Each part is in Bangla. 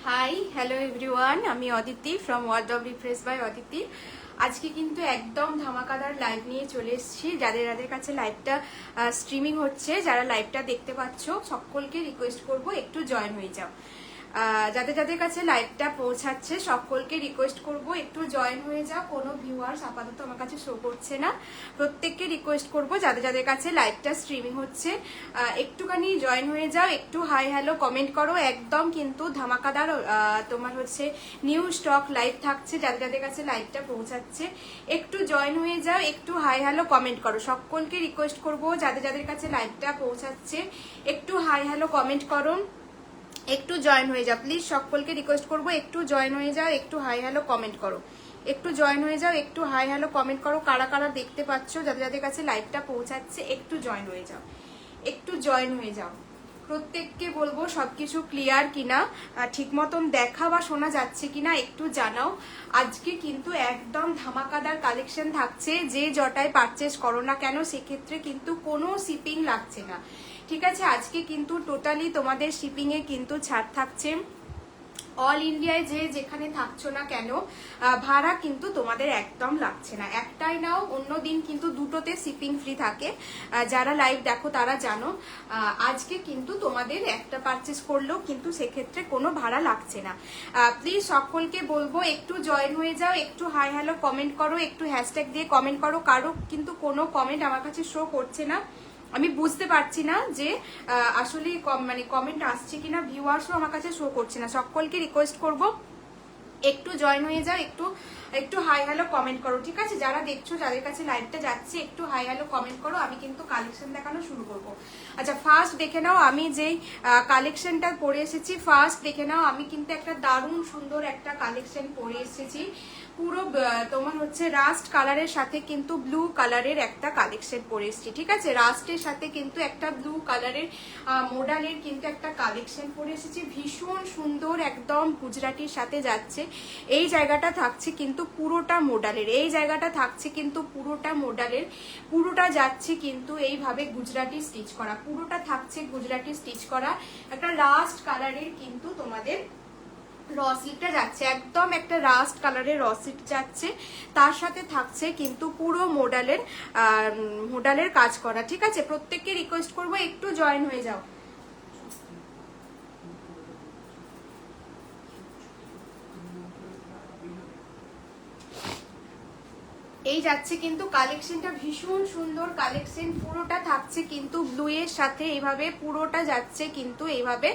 হাই হ্যালো এভরিওয়ান, আমি Aditi from world of refresh by Aditi. আজকে কিন্তু একদম ধামাকাদার লাইভ নিয়ে চলে এসেছি। যাদের যাদের কাছে লাইভটা স্ট্রিমিং হচ্ছে, যারা লাইভটা দেখতে পাচ্ছ, সকলকে রিকোয়েস্ট করব একটু জয়েন হয়ে যাও। যাদের যাদের কাছে লাইভটা পৌঁছাচ্ছে সকলকে রিকোয়েস্ট করব একটু জয়েন হয়ে যাও। কোনো ভিউয়ার্স আপাতত আমার কাছে শো করছে না। প্রত্যেককে রিকোয়েস্ট করব যাদের যাদের কাছে লাইভটা স্ট্রিমিং হচ্ছে একটুখানি জয়েন হয়ে যাও, একটু হাই হ্যালো কমেন্ট করো। একদম কিন্তু ধামাকাদার তোমার হচ্ছে নিউ স্টক লাইভ থাকছে। যাদের যাদের কাছে লাইভটা পৌঁছাচ্ছে একটু জয়েন হয়ে যাও, একটু হাই হ্যালো কমেন্ট করো। সকলকে রিকোয়েস্ট করব যাদের যাদের কাছে লাইভটা পৌঁছাচ্ছে একটু হাই হ্যালো কমেন্ট করো, একটু জয়েন হয়ে যাও প্লিজ। সকলকে রিকোয়েস্ট করব একটু জয়েন হয়ে যাও, একটু হাই হ্যালো কমেন্ট করো, একটু জয়েন হয়ে যাও, একটু হাই হ্যালো কমেন্ট করো। কারা কারা দেখতে পাচ্ছ, যাদের যাদের কাছে লাইভটা পৌঁছাচ্ছে একটু জয়েন হয়ে যাও, একটু জয়েন হয়ে যাও। প্রত্যেককে বলবো সবকিছু ক্লিয়ার কিনা, ঠিক মতন দেখা বা শোনা যাচ্ছে কিনা একটু জানাও। আজকে কিন্তু একদম ধামাকাদার কালেকশন থাকছে। যে জটায় পারচেস করো না কেন সেক্ষেত্রে কিন্তু কোনো শিপিং লাগছে না, ঠিক আছে? আজকে কিন্তু টোটালি তোমাদের শিপিং এ কিন্তু ছাড় থাকছে। অল ইন্ডিয়ায় যে যেখানে থাকছো না কেন ভাড়া কিন্তু তোমাদের একদম লাগছে না। একটাই নাও, অন্য দিন কিন্তু দুটোতে শিপিং ফ্রি থাকে। যারা লাইভ দেখো তারা জানো। আজকে কিন্তু তোমাদের একটা পারচেস করলেও কিন্তু সেক্ষেত্রে কোনো ভাড়া লাগছে না। প্লিজ সকলকে বলবো একটু জয়েন হয়ে যাও, একটু হাই হ্যালো কমেন্ট করো, একটু হ্যাশট্যাগ দিয়ে কমেন্ট করো। কারো কিন্তু কোনো কমেন্ট আমার কাছে শো করছে না, আমি বুঝতে পারছি না যে আসলে মানে কমেন্ট আসছে কিনা, ভিউয়ার্সও আমার কাছে শো করছে না। সকলকে রিকোয়েস্ট করব একটু জয়েন হয়ে যাও, একটু একটু হাই হ্যালো কমেন্ট করো, ঠিক আছে? যারা দেখছো, যাদের কাছে লাইভটা যাচ্ছে একটু হাই হ্যালো কমেন্ট করো। আমি কিন্তু কালেকশন দেখানো শুরু করব। আচ্ছা, ফার্স্ট দেখে নাও আমি যেই কালেকশনটা পরে এসেছি। ফার্স্ট দেখে নাও, আমি কিন্তু একটা দারুণ সুন্দর একটা কালেকশন পরে এসেছি। পুরো তোমার হচ্ছে রাস্ট কালারের সাথে কিন্তু ব্লু কালারের একটা কালেকশন পরে এসেছি, ঠিক আছে? রাস্টের সাথে কিন্তু একটা ব্লু কালারের মডেলের কিন্তু একটা কালেকশন পরে এসেছি। ভীষণ সুন্দর, একদম গুজরাটির সাথে যাচ্ছে। এই জায়গাটা থাকছে কিন্তু পুরোটা মডেলের, এই জায়গাটা থাকছে কিন্তু পুরোটা মডেলের, পুরোটা যাচ্ছে কিন্তু এইভাবে গুজরাটি স্টিচ করা, পুরোটা থাকছে গুজরাটি স্টিচ করা। একটা রাস্ট কালারের কিন্তু তোমাদের রসিটটা যাচ্ছে, একদম একটা রাস্ট কালারের রসিট যাচ্ছে। তার সাথে থাকছে কিন্তু পুরো মোডালের কাজ করা, ঠিক আছে? প্রত্যেককে রিকোয়েস্ট করবো একটু জয়েন হয়ে যাও। এই যাচ্ছে কিন্তু কালেকশনটা, ভীষণ সুন্দর কালেকশন। পুরোটা থাকছে কিন্তু ব্লু এর সাথে, এইভাবে পুরোটা যাচ্ছে কিন্তু এইভাবে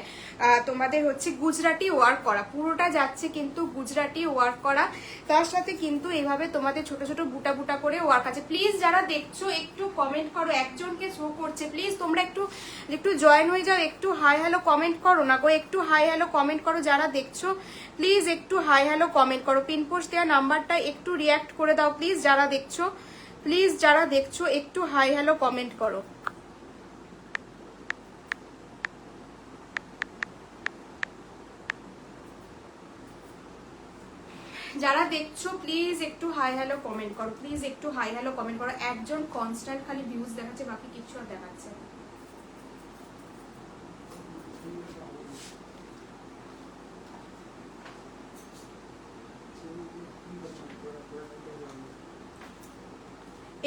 তোমাদের হচ্ছে গুজরাটি ওয়ার্ক করা, পুরোটা যাচ্ছে কিন্তু গুজরাটি ওয়ার্ক করা। তার সাথে কিন্তু এইভাবে তোমাদের ছোট ছোট বুটা বুটা করে ওয়ার্ক আছে। প্লিজ যারা দেখছো একটু কমেন্ট করো, একজনকে শো করছে, প্লিজ তোমরা একটু একটু জয়েন হয়ে যাও, একটু হাই হ্যালো কমেন্ট করো না গো, একটু হাই হ্যালো কমেন্ট করো। যারা দেখছো প্লিজ একটু হাই হ্যালো কমেন্ট করো। পিনপোস্ট দেওয়া নাম্বারটা একটু রিয়াক্ট করে দাও প্লিজ। যারা দেখছো প্লিজ, যারা দেখছো একটু হাই হ্যালো কমেন্ট করো। যারা দেখছো প্লিজ একটু হাই হ্যালো কমেন্ট করো, প্লিজ একটু হাই হ্যালো কমেন্ট করো। একজন কনস্ট্যান্ট খালি ভিউজ দেখাচ্ছে, বাকি কিছু আর দেখাচ্ছে না।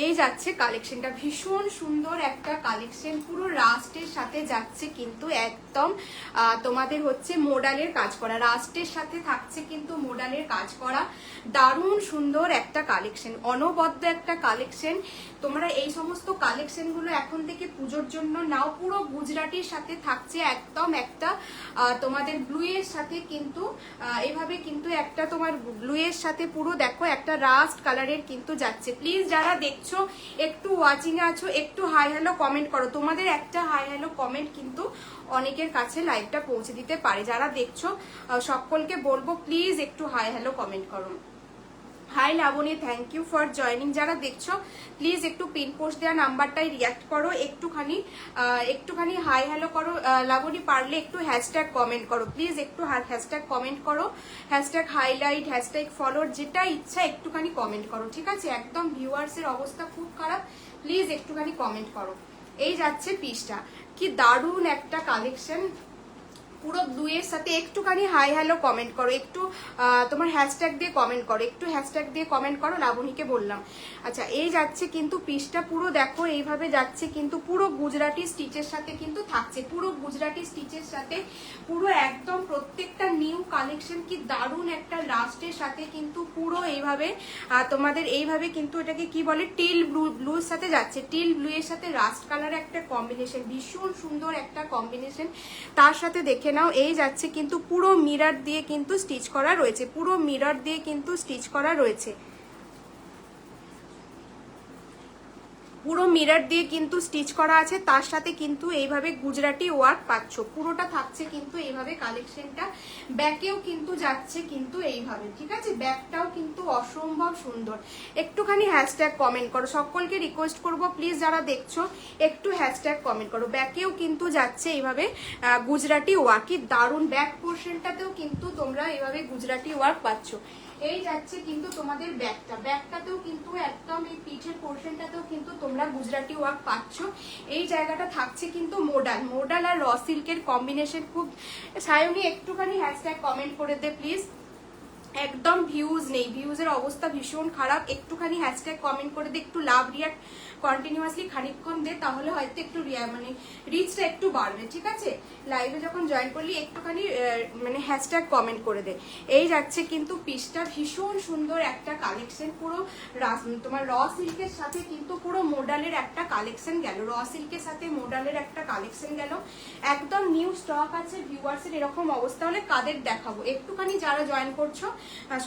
এই যাচ্ছে কালেকশনটা, ভীষণ সুন্দর একটা কালেকশন, পুরো রাস্টের সাথে যাচ্ছে কিন্তু একদম তোমাদের হচ্ছে মোডালের কাজ করা, রাস্টের সাথে থাকছে কিন্তু মোডালের কাজ করা। দারুণ সুন্দর একটা কালেকশন, অনবদ্য একটা কালেকশন। তোমরা এই সমস্ত কালেকশনগুলো এখন থেকে পুজোর জন্য নাও। পুরো গুজরাটির সাথে থাকছে একদম একটা তোমাদের ব্লু এর সাথে কিন্তু এইভাবে কিন্তু একটা তোমার ব্লু এর সাথে পুরো দেখো একটা রাস্ট কালারের কিন্তু যাচ্ছে। প্লিজ যারা দেখছো একটু ওয়াচিং এ আছো একটু হাই হ্যালো কমেন্ট করো। তোমাদের একটা হাই হ্যালো কমেন্ট কিন্তু অনেকের কাছে লাইভটা পৌঁছে দিতে পারে। যারা দেখছো সকলকে বলবো প্লিজ একটু হাই হ্যালো কমেন্ট করো। Hi Labani, thank you for joining. যারা দেখছো প্লিজ একটু পিন পোস্ট দেওয়া নাম্বারটাই রিয়াক্ট করো, একটুখানি হাই হ্যালো করো। লাবণী পারলে একটু হ্যাশট্যাগ কমেন্ট করো প্লিজ, একটু হ্যাশট্যাগ কমেন্ট করো, হ্যাশট্যাগ হাইলাইট, হ্যাশট্যাগ ফলোর, যেটা ইচ্ছা একটুখানি কমেন্ট করো, ঠিক আছে? একদম ভিউয়ার্সের অবস্থা খুব খারাপ, প্লিজ একটুখানি কমেন্ট করো। এই যাচ্ছে পিসটা, কি দারুণ একটা কালেকশন, পুরো ব্লুয়ের সাথে একটুখানি হাই হ্যালো কমেন্ট করো, একটু তোমার হ্যাশট্যাগ দিয়ে কমেন্ট করো, একটু হ্যাশট্যাগ দিয়ে কমেন্ট করো, লাবণীকে বললাম। আচ্ছা, এই যাচ্ছে কিন্তু পিসটা পুরো দেখো এইভাবে যাচ্ছে কিন্তু পুরো গুজরাটি স্টিচের সাথে কিন্তু থাকছে, পুরো গুজরাটি স্টিচের সাথে পুরো একদম প্রত্যেকটা নিউ কালেকশন, কি দারুণ একটা লাস্টের সাথে কিন্তু পুরো এইভাবে তোমাদের এইভাবে কিন্তু এটাকে কি বলে টিল ব্লুর সাথে যাচ্ছে, টিল ব্লু এর সাথে রাস্ট কালার একটা কম্বিনেশন, ভীষণ সুন্দর একটা কম্বিনেশন। তার সাথে দেখে নাও এই যাচ্ছে কিন্তু পুরো মিরর দিয়ে কিন্তু স্টিচ করা রয়েছে, পুরো মিরর দিয়ে কিন্তু স্টিচ করা রয়েছে, পুরো মিরর দিয়ে কিন্তু স্টিচ করা আছে। তার সাথে কিন্তু এইভাবে গুজরাটি ওয়ার্ক পাচ্ছ, পুরোটা থাকছে কিন্তু এইভাবে কালেকশনটা। ব্যাকেও কিন্তু যাচ্ছে কিন্তু এইভাবে, ঠিক আছে, ব্যাকটাও কিন্তু অসম্ভব সুন্দর। একটুখানি হ্যাশট্যাগ কমেন্ট করো, সকলকে রিকোয়েস্ট করব প্লিজ যারা দেখছো একটু হ্যাশট্যাগ কমেন্ট করো। ব্যাকেও কিন্তু যাচ্ছে এইভাবে গুজরাটি ওয়ার্ক, কি দারুণ, ব্যাক পোর্শনটাতেও কিন্তু তোমরা এইভাবে গুজরাটি ওয়ার্ক পাচ্ছ। এই যাচ্ছে কিন্তু তোমাদের ব্যাকটাতেও কিন্তু একদম এই পিঠের পোর্শনটাতেও কিন্তু তোমরা গুজরাটি ওয়ার্ক পাচ্ছ। এই জায়গাটা থাকছে কিন্তু মোডাল আর র সিল্কের কম্বিনেশন। খুব সায়নী একটুখানি হ্যাশট্যাগ কমেন্ট করে দে প্লিজ, একদম ভিউজ নেই, ভিউজের অবস্থা ভীষণ খারাপ। একটুখানি হ্যাশট্যাগ কমেন্ট করে দে, একটু লাভ রিয়াক্ট কন্টিনিউয়াসলি খানিকক্ষণ দে, তাহলে হয়তো একটু মানে রিচটা একটু বাড়বে, ঠিক আছে। লাইভে যখন জয়েন করলি একটুখানি মানে হ্যাশট্যাগ কমেন্ট করে দে। এই যাচ্ছে কিন্তু পিসটা, ভীষণ সুন্দর একটা কালেকশন, পুরো তোমার র সিল্কের সাথে কিন্তু পুরো মোডালের একটা কালেকশন গেল, র সিল্কের সাথে মোডালের একটা কালেকশন গেল, একদম নিউ স্টক আছে। ভিউয়ার্সের এরকম অবস্থা হলে কাদের দেখাবো, একটুখানি যারা জয়েন করছো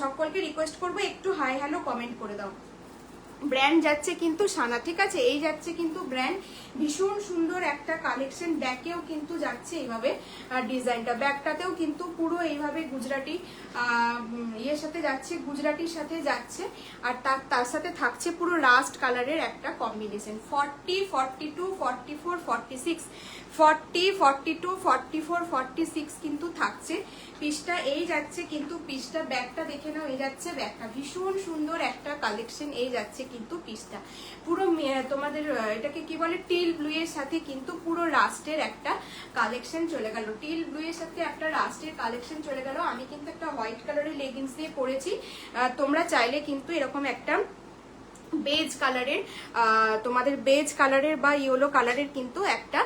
সকলকে রিকোয়েস্ট করবো একটু হাই হ্যালো কমেন্ট করে দাও। ব্র্যান্ড যাচ্ছে কিন্তু সানা, ঠিক আছে, এই যাচ্ছে কিন্তু ব্র্যান্ড, ভীষণ সুন্দর একটা কালেকশন। ব্যাকেও কিন্তু যাচ্ছে এইভাবে ডিজাইনটা, ব্যাকটাতেও কিন্তু পুরো এইভাবে গুজরাটি ইয়ের সাথে যাচ্ছে, গুজরাটির সাথে যাচ্ছে। আর তার সাথে থাকছে পুরো লাস্ট কালারের একটা কম্বিনেশন। 40, 42, 44, 46, 40, 42, 44, 46 কিন্তু থাকছে পিসটা। এই যাচ্ছে কিন্তু পিসটা, ব্যাগটা দেখে নাও, এই যাচ্ছে ব্যাগটা, ভীষণ সুন্দর একটা কালেকশন। এই যাচ্ছে কিন্তু পিসটা পুরো তোমাদের এটাকে কি বলে টিল ব্লু এর সাথে কিন্তু পুরো লাস্টের একটা কালেকশন চলে গেল, টিল ব্লু এর সাথে একটা লাস্টের কালেকশন চলে গেল। আমি কিন্তু একটা হোয়াইট কালারের লেগিংস দিয়ে পরেছি, তোমরা চাইলে কিন্তু এরকম একটা বেজ কালারের তোমাদের বেজ কালারের বা ইয়েলো কালারের কিন্তু একটা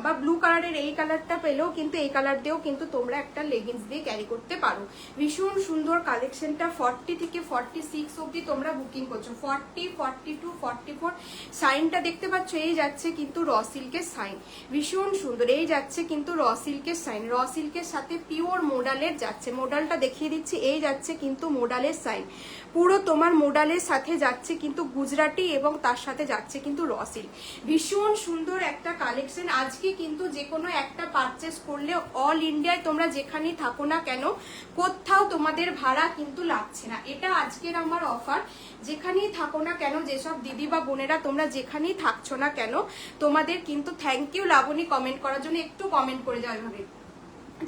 বা ব্লু কালারের এই কালারটা পেলেও কিন্তু এই কালার দিয়েও কিন্তু তোমরা একটা লেগিংস দিয়ে ক্যারি করতে পারো। ভীষণ সুন্দর কালেকশনটা। 40 থেকে 46 অবধি তোমরা বুকিং করছো, 40, 42, 44 সাইনটা দেখতে পাচ্ছ, এই যাচ্ছে কিন্তু র সিল্কের সাইন, ভীষণ সুন্দর। এই যাচ্ছে কিন্তু র সিল্কের সাইন, র সিল্কের সাথে পিওর মোডালের যাচ্ছে, মোডালটা দেখিয়ে দিচ্ছি, এই যাচ্ছে কিন্তু মোডালের সাইন, পুরো তোমার মোডালের সাথে যাচ্ছে কিন্তু গুজরাটি এবং তার সাথে যাচ্ছে কিন্তু র সিল্ক। ভীষণ সুন্দর একটা কালেকশন। আজকে কিন্তু যে কোনো একটা পারচেস করলে অল ইন্ডিয়ায় তোমরা যেখানেই থাকো না কেন কোথাও তোমাদের ভাড়া কিন্তু লাগছে না, এটা আজকের আমার অফার। যেখানেই থাকো না কেন, যেসব দিদি বা বোনেরা তোমরা যেখানেই থাকছো না কেন, তোমাদের কিন্তু থ্যাংক ইউ লাবণী কমেন্ট করার জন্য, একটু কমেন্ট করে যাও এভাবে,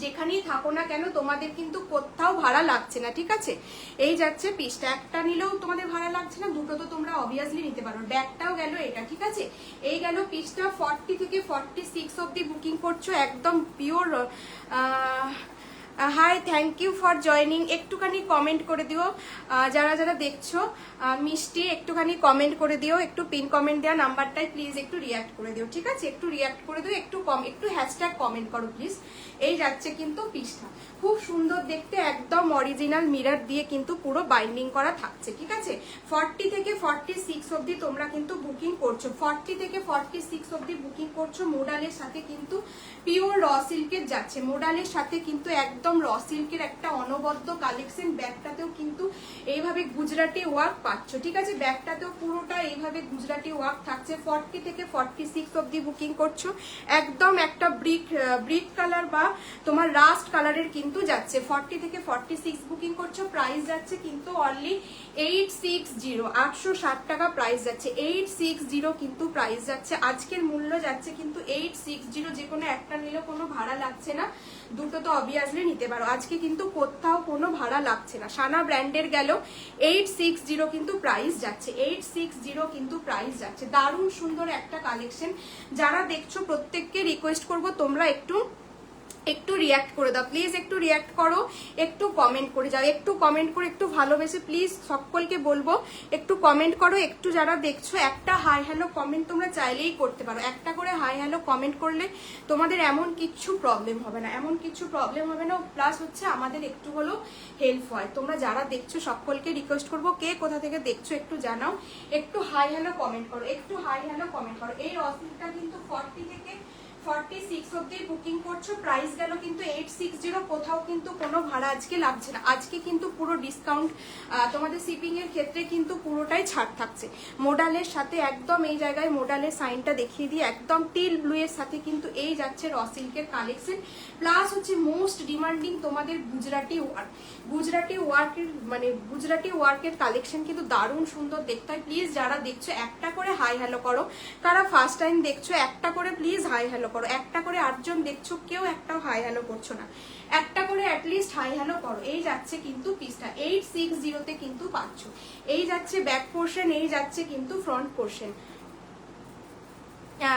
যেখানেই থাকো না কেন তোমাদের কিন্তু কোথাও ভাড়া লাগছে না, ঠিক আছে। এই যাচ্ছে পিসটা, একটা নিলেও তোমাদের ভাড়া লাগছে না, দুটো তো তোমরা অবভিয়াসলি নিতে পারো। ব্যাগটাও গেল এটা, ঠিক আছে। এই গেল পিসটা। 40 থেকে 46 অবধি বুকিং করছো, একদম pure. Hi, thank you for joining. একটুখানি কমেন্ট করে দিও যারা যারা দেখছো। মিষ্টি একটুখানি কমেন্ট করে দিও, একটু পিন কমেন্ট দেওয়া নাম্বারটাই প্লিজ একটু রিয়াক্ট করে দিও, ঠিক আছে, একটু রিয়াক্ট করে দিও, একটু হ্যাশট্যাগ কমেন্ট করো প্লিজ। এই যাচ্ছে কিন্তু পিসটা, খুব সুন্দর দেখতে, একদম অরিজিনাল মিরর দিয়ে কিন্তু পুরো বাইন্ডিং করা থাকছে, ঠিক আছে। 40 থেকে 46 অবধি তোমরা কিন্তু বুকিং করছো, 40 থেকে 46 অবধি বুকিং করছো। মোডালের সাথে কিন্তু পিওর র সিল্কের যাচ্ছে, মোডালের সাথে কিন্তু একদম র সিল্কের একটা অনবদ্য কালেকশন। ব্যাগটাতেও কিন্তু এইভাবে গুজরাটি ওয়ার্ক পাচ্ছ, ঠিক আছে, ব্যাগটাতেও পুরোটা এইভাবে গুজরাটি ওয়ার্ক থাকছে। 40 থেকে 46 অবধি বুকিং করছো, একদম একটা ব্রিক কালার বা তোমার রাস্ট কালারের কিন্তু যাচ্ছে। 40 থেকে 46 বুকিং করছো, প্রাইস যাচ্ছে কিন্তু অনলি 860, 860 টাকা প্রাইস যাচ্ছে, 860 কিন্তু প্রাইস যাচ্ছে। আজকের মূল্য যাচ্ছে কিন্তু 860, যে কোনো একটা নিলে কোনো ভাড়া লাগছে না, দুটো তো অবভিয়াসলি নিতে পারো। আজকে কিন্তু কোথাও কোনো ভাড়া লাগছে না। সানা ব্র্যান্ডের গেল 860 কিন্তু প্রাইস যাচ্ছে, 860 কিন্তু প্রাইস যাচ্ছে। দারুণ সুন্দর একটা কালেকশন। যারা দেখছো প্রত্যেককে রিকোয়েস্ট করবো তোমরা একটু একটু রিয়াক্ট করে দাও প্লিজ, একটু রিয়াক্ট করো, একটু কমেন্ট করে যাও, একটু কমেন্ট করে একটু ভালোবেসে প্লিজ সকলকে বলবো একটু কমেন্ট করো। একটু যারা দেখছো একটা হাই হ্যালো কমেন্ট তোমরা চাইলেই করতে পারো, একটা করে হাই হ্যালো কমেন্ট করলে তোমাদের এমন কিছু প্রবলেম হবে না, এমন কিছু প্রবলেম হবে না, প্লাস হচ্ছে আমাদের একটু হলেও হেল্প হয়। তোমরা যারা দেখছো সকলকে রিকোয়েস্ট করবো কে কোথা থেকে দেখছো একটু জানাও, একটু হাই হ্যালো কমেন্ট করো, একটু হাই হ্যালো কমেন্ট করো। এই রসিলটা কিন্তু 40 থেকে 46 অব্দি বুকিং করছো, প্রাইস গেল কিন্তু 860, কোথাও কিন্তু কোনো ভাড়া আজকে লাগছে না, আজকে কিন্তু পুরো ডিসকাউন্ট, তোমাদের শিপিং এর ক্ষেত্রে কিন্তু পুরোটাই ছাড় থাকছে। মোডালের সাথে একদম এই জায়গায় মোডালের সাইনটা দেখিয়ে দিয়ে একদম টিল ব্লু এর সাথে কিন্তু এই যাচ্ছে র সিল্কের কালেকশন, প্লাস হচ্ছে মোস্ট ডিমান্ডিং তোমাদের গুজরাটি ওয়ার্ক, গুজরাটি ওয়ার্কের মানে গুজরাটি ওয়ার্কের কালেকশন কিন্তু দারুণ সুন্দর দেখতে হয়। প্লিজ যারা দেখছো একটা করে হাই হ্যালো করো, কারা ফার্স্ট টাইম দেখছো একটা করে প্লিজ হাই হ্যালো করো, একটা করে 8 জন দেখছো কেউ একটাও হাই হ্যালো করছো না, একটা করে অ্যাটলিস্ট হাই হ্যালো করো। এই যাচ্ছে কিন্তু পিসটা 860 তে কিন্তু পাচ্ছ, এই যাচ্ছে ব্যাক পোর্শন, এই যাচ্ছে কিন্তু ফ্রন্ট পোর্শন।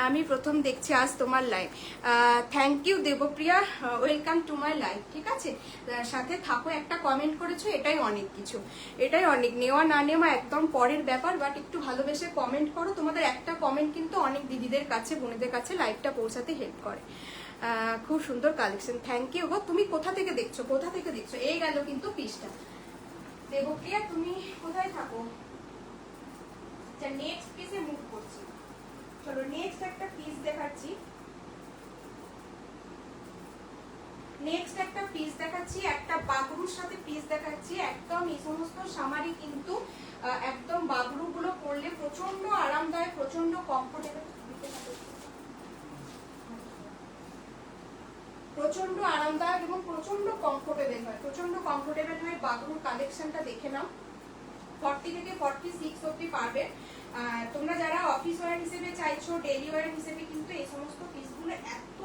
আমি প্রথম দেখছি আজ তোমার live, thank you Debpriya, welcome to my live. ঠিক আছে, সাথে থাকো, একটা কমেন্ট করেছো এটাই অনেক কিছু, এটাই অনেক, নেওয়া না নেওয়া একদম পরের ব্যাপার, বাট একটু ভালোবেসে কমেন্ট করো, তোমাদের একটা কমেন্ট কিন্তু অনেক দিদিদের কাছে বোনেদের কাছে লাইভটা পৌঁছাতে হেল্প করে। খুব সুন্দর কালেকশন, থ্যাংক ইউ গো। তুমি কোথা থেকে দেখছো, কোথা থেকে দেখছো? এই গেল কিন্তু পিসটা। দেবপ্রিয়া তুমি কোথায় থাকো? নেক্সট পিসে মুভ করছি, চলো নেক্সট একটা পিস দেখাচ্ছি, নেক্সট একটা পিস দেখাচ্ছি, একটা বাগরুর সাথে পিস দেখাচ্ছি। একদম এই সমস্ত সামারি কিন্তু একদম বাগরু গুলো পরলে প্রচন্ড আরামদায়ক, প্রচন্ড কমফোর্টেবল, প্রচন্ড আরামদায়ক এবং প্রচন্ড কমফোর্টেবল হয়, প্রচন্ড কমফোর্টেবল হয়। বাগরুর কালেকশনটা দেখে নাও, 40 থেকে 46 অব্দি পারবে। তোমরা যারা অফিস ওয়্যার হিসেবে চাইছো, ডেইলি ওয়্যার হিসেবে কিন্তু এই সমস্ত পিসগুলো এত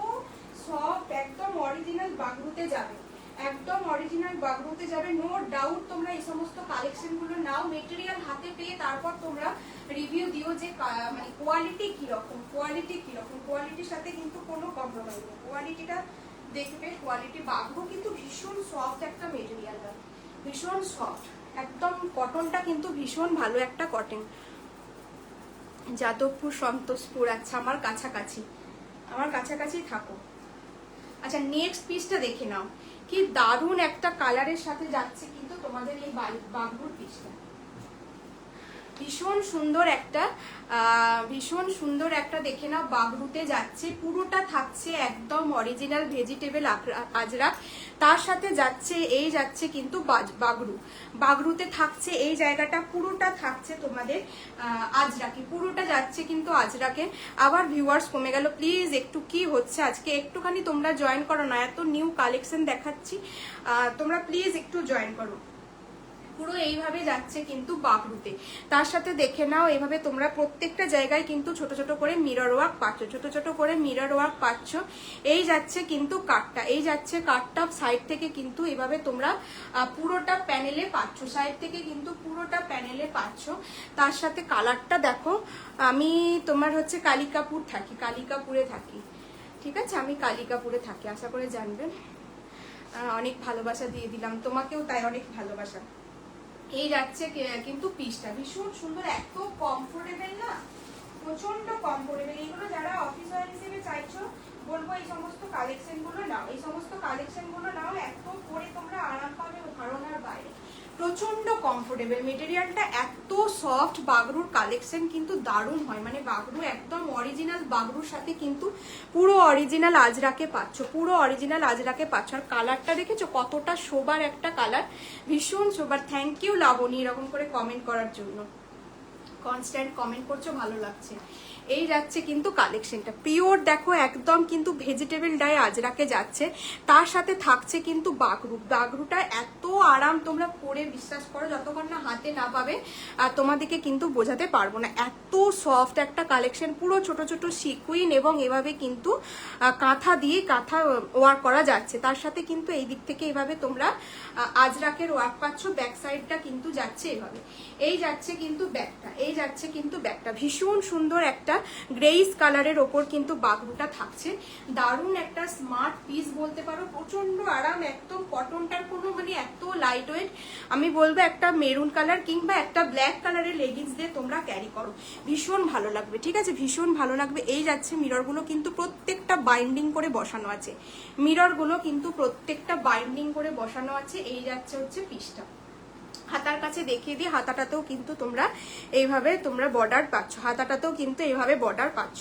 সফট, একদম অরিজিনাল বাগরুতে যাবে, একদম অরিজিনাল বাগরুতে যাবে, নো ডাউট। তোমরা এই সমস্ত কালেকশন গুলো নাও, মেটেরিয়াল হাতে পেয়ে তারপর তোমরা রিভিউ দিও যে মানে কোয়ালিটি কিরকম, কোয়ালিটি কিরকম, কোয়ালিটির সাথে কিন্তু কোনো কম্প্রোমাইজ নেই, কোয়ালিটিটা দেখবে। কোয়ালিটি বাগরু কিন্তু ভীষণ সফট একটা মেটেরিয়াল, ভীষণ সফট একদম, কটনটা কিন্তু ভীষণ ভালো একটা কটন। যাদবপুর সন্তোষপুর, আচ্ছা আমার কাছাকাছি, আমার কাছাকাছি থাকো। আচ্ছা নেক্সট পিসটা দেখে নাও, কি দারুণ একটা কালারের সাথে যাচ্ছে কিন্তু তোমাদের এই বাগরুর পিসটা, ভীষণ সুন্দর একটা, ভীষণ সুন্দর একটা দেখে নাও, বাগরুতে যাচ্ছে, পুরোটা থাকছে একদম অরিজিনাল ভেজিটেবল আজরাক, তার সাথে যাচ্ছে এই যাচ্ছে কিন্তু বাগরু, বাগরুতে থাকছে এই জায়গাটা পুরোটা থাকছে তোমাদের আজরাকে, পুরোটা যাচ্ছে কিন্তু আজরাকে। আবার ভিউয়ার্স কমে গেল, প্লিজ একটু কি হচ্ছে আজকে, একটুখানি তোমরা জয়েন করো না, এত নিউ কালেকশন দেখাচ্ছি, তোমরা প্লিজ একটু জয়েন করো। পুরো এইভাবে যাচ্ছে কিন্তু বাগরুতে, তার সাথে দেখে নাও এইভাবে তোমরা প্রত্যেকটা জায়গায় কিন্তু ছোট ছোট করে মিরর ওয়ার্ক পাচ্ছ, ছোট ছোট করে মিরর ওয়ার্ক পাচ্ছ। এই যাচ্ছে কিন্তু কাটটা, এই যাচ্ছে কাটটা, সাইড থেকে কিন্তু এভাবে তোমরা পুরোটা প্যানেলে পাচ্ছ, সাইড থেকে কিন্তু পুরোটা প্যানেলে পাচ্ছ। তার সাথে কালারটা দেখো, আমি তোমার হচ্ছে কালিকাপুর থাকি, কালিকাপুরে থাকি, ঠিক আছে, আমি কালিকাপুরে থাকি, আশা করে জানবেন। অনেক ভালোবাসা দিয়ে দিলাম, তোমাকেও তাই অনেক ভালোবাসা। এই যাচ্ছে কিন্তু পিসটা ভীষণ সুন্দর, এত কমফোর্টেবল না, প্রচন্ড কমফোর্টেবল। এইগুলো যারা অফিস ওয়্যার হিসেবে চাইছো বলবো এই সমস্ত কালেকশন গুলো নাও, এই সমস্ত কালেকশন গুলো নাও, এত পরে তোমরা আরাম পাবে ধারণার বাইরে, প্রচন্ড কমফোর্টেবল, মেটেরিয়ালটা এত সফট। বাগরুর কালেকশন কিন্তু দারুণ হয়, মানে বাগরু একদম অরিজিনাল বাগরুর সাথে কিন্তু পুরো অরিজিনাল আজরাকে পাচ্ছ, পুরো অরিজিনাল আজরাকে পাচ্ছ। আর কালারটা দেখেছো কতটা শোবার একটা কালার, ভীষণ শোবার। থ্যাংক ইউ লাবণী এরকম করে কমেন্ট করার জন্য, কনস্ট্যান্ট কমেন্ট করছো, ভালো লাগছে। এই যাচ্ছে কিন্তু কালেকশনটা পিওর, দেখো একদম কিন্তু ভেজিটেবল ডাই আজরাকে যাচ্ছে, তার সাথে থাকছে কিন্তু বাগরু, বাগরুটা এত আরাম, তোমরা পরে বিশ্বাস করো যতক্ষণ না হাতে না পাবে আর তোমাদেরকে কিন্তু বোঝাতে পারবো না, এত সফট একটা কালেকশন। পুরো ছোট ছোট সিকুইন এবং এভাবে কিন্তু কাঁথা দিয়ে কাঁথা ওয়ার্ক করা যাচ্ছে, তার সাথে কিন্তু এই দিক থেকে এভাবে তোমরা আজরাকের ওয়ার্ক পাচ্ছ। ব্যাক সাইডটা কিন্তু যাচ্ছে এভাবে, এই যাচ্ছে কিন্তু ব্যাকটা, এই যাচ্ছে কিন্তু ব্যাকটা, ভীষণ সুন্দর একটা এটা গ্রেইস কালারের ওপর কিন্তু বাগরুটা থাকছে। দারুণ একটা স্মার্ট পিস বলতে পারো, প্রচন্ড আরাম, একদম কটনটার কোনো মানে এত লাইট ওয়েট। আমি বলবো একটা মেরুন কালার কিংবা একটা ব্ল্যাক কালারের লেগিংস দিয়ে তোমরা ক্যারি করো, ভীষণ ভালো লাগবে। ঠিক আছে, ভীষণ ভালো লাগবে। এই যাচ্ছে মিররগুলো কিন্তু প্রত্যেকটা বাইন্ডিং করে বসানো আছে, মিররগুলো কিন্তু প্রত্যেকটা বাইন্ডিং করে বসানো আছে। এই যাচ্ছে হচ্ছে পিসটা। হাতার কাছে দেখিয়ে দিই, হাতাটাতেও কিন্তু তোমরা এইভাবে তোমরা বর্ডার পাচ্ছ, হাতাটাতেও কিন্তু এইভাবে বর্ডার পাচ্ছ।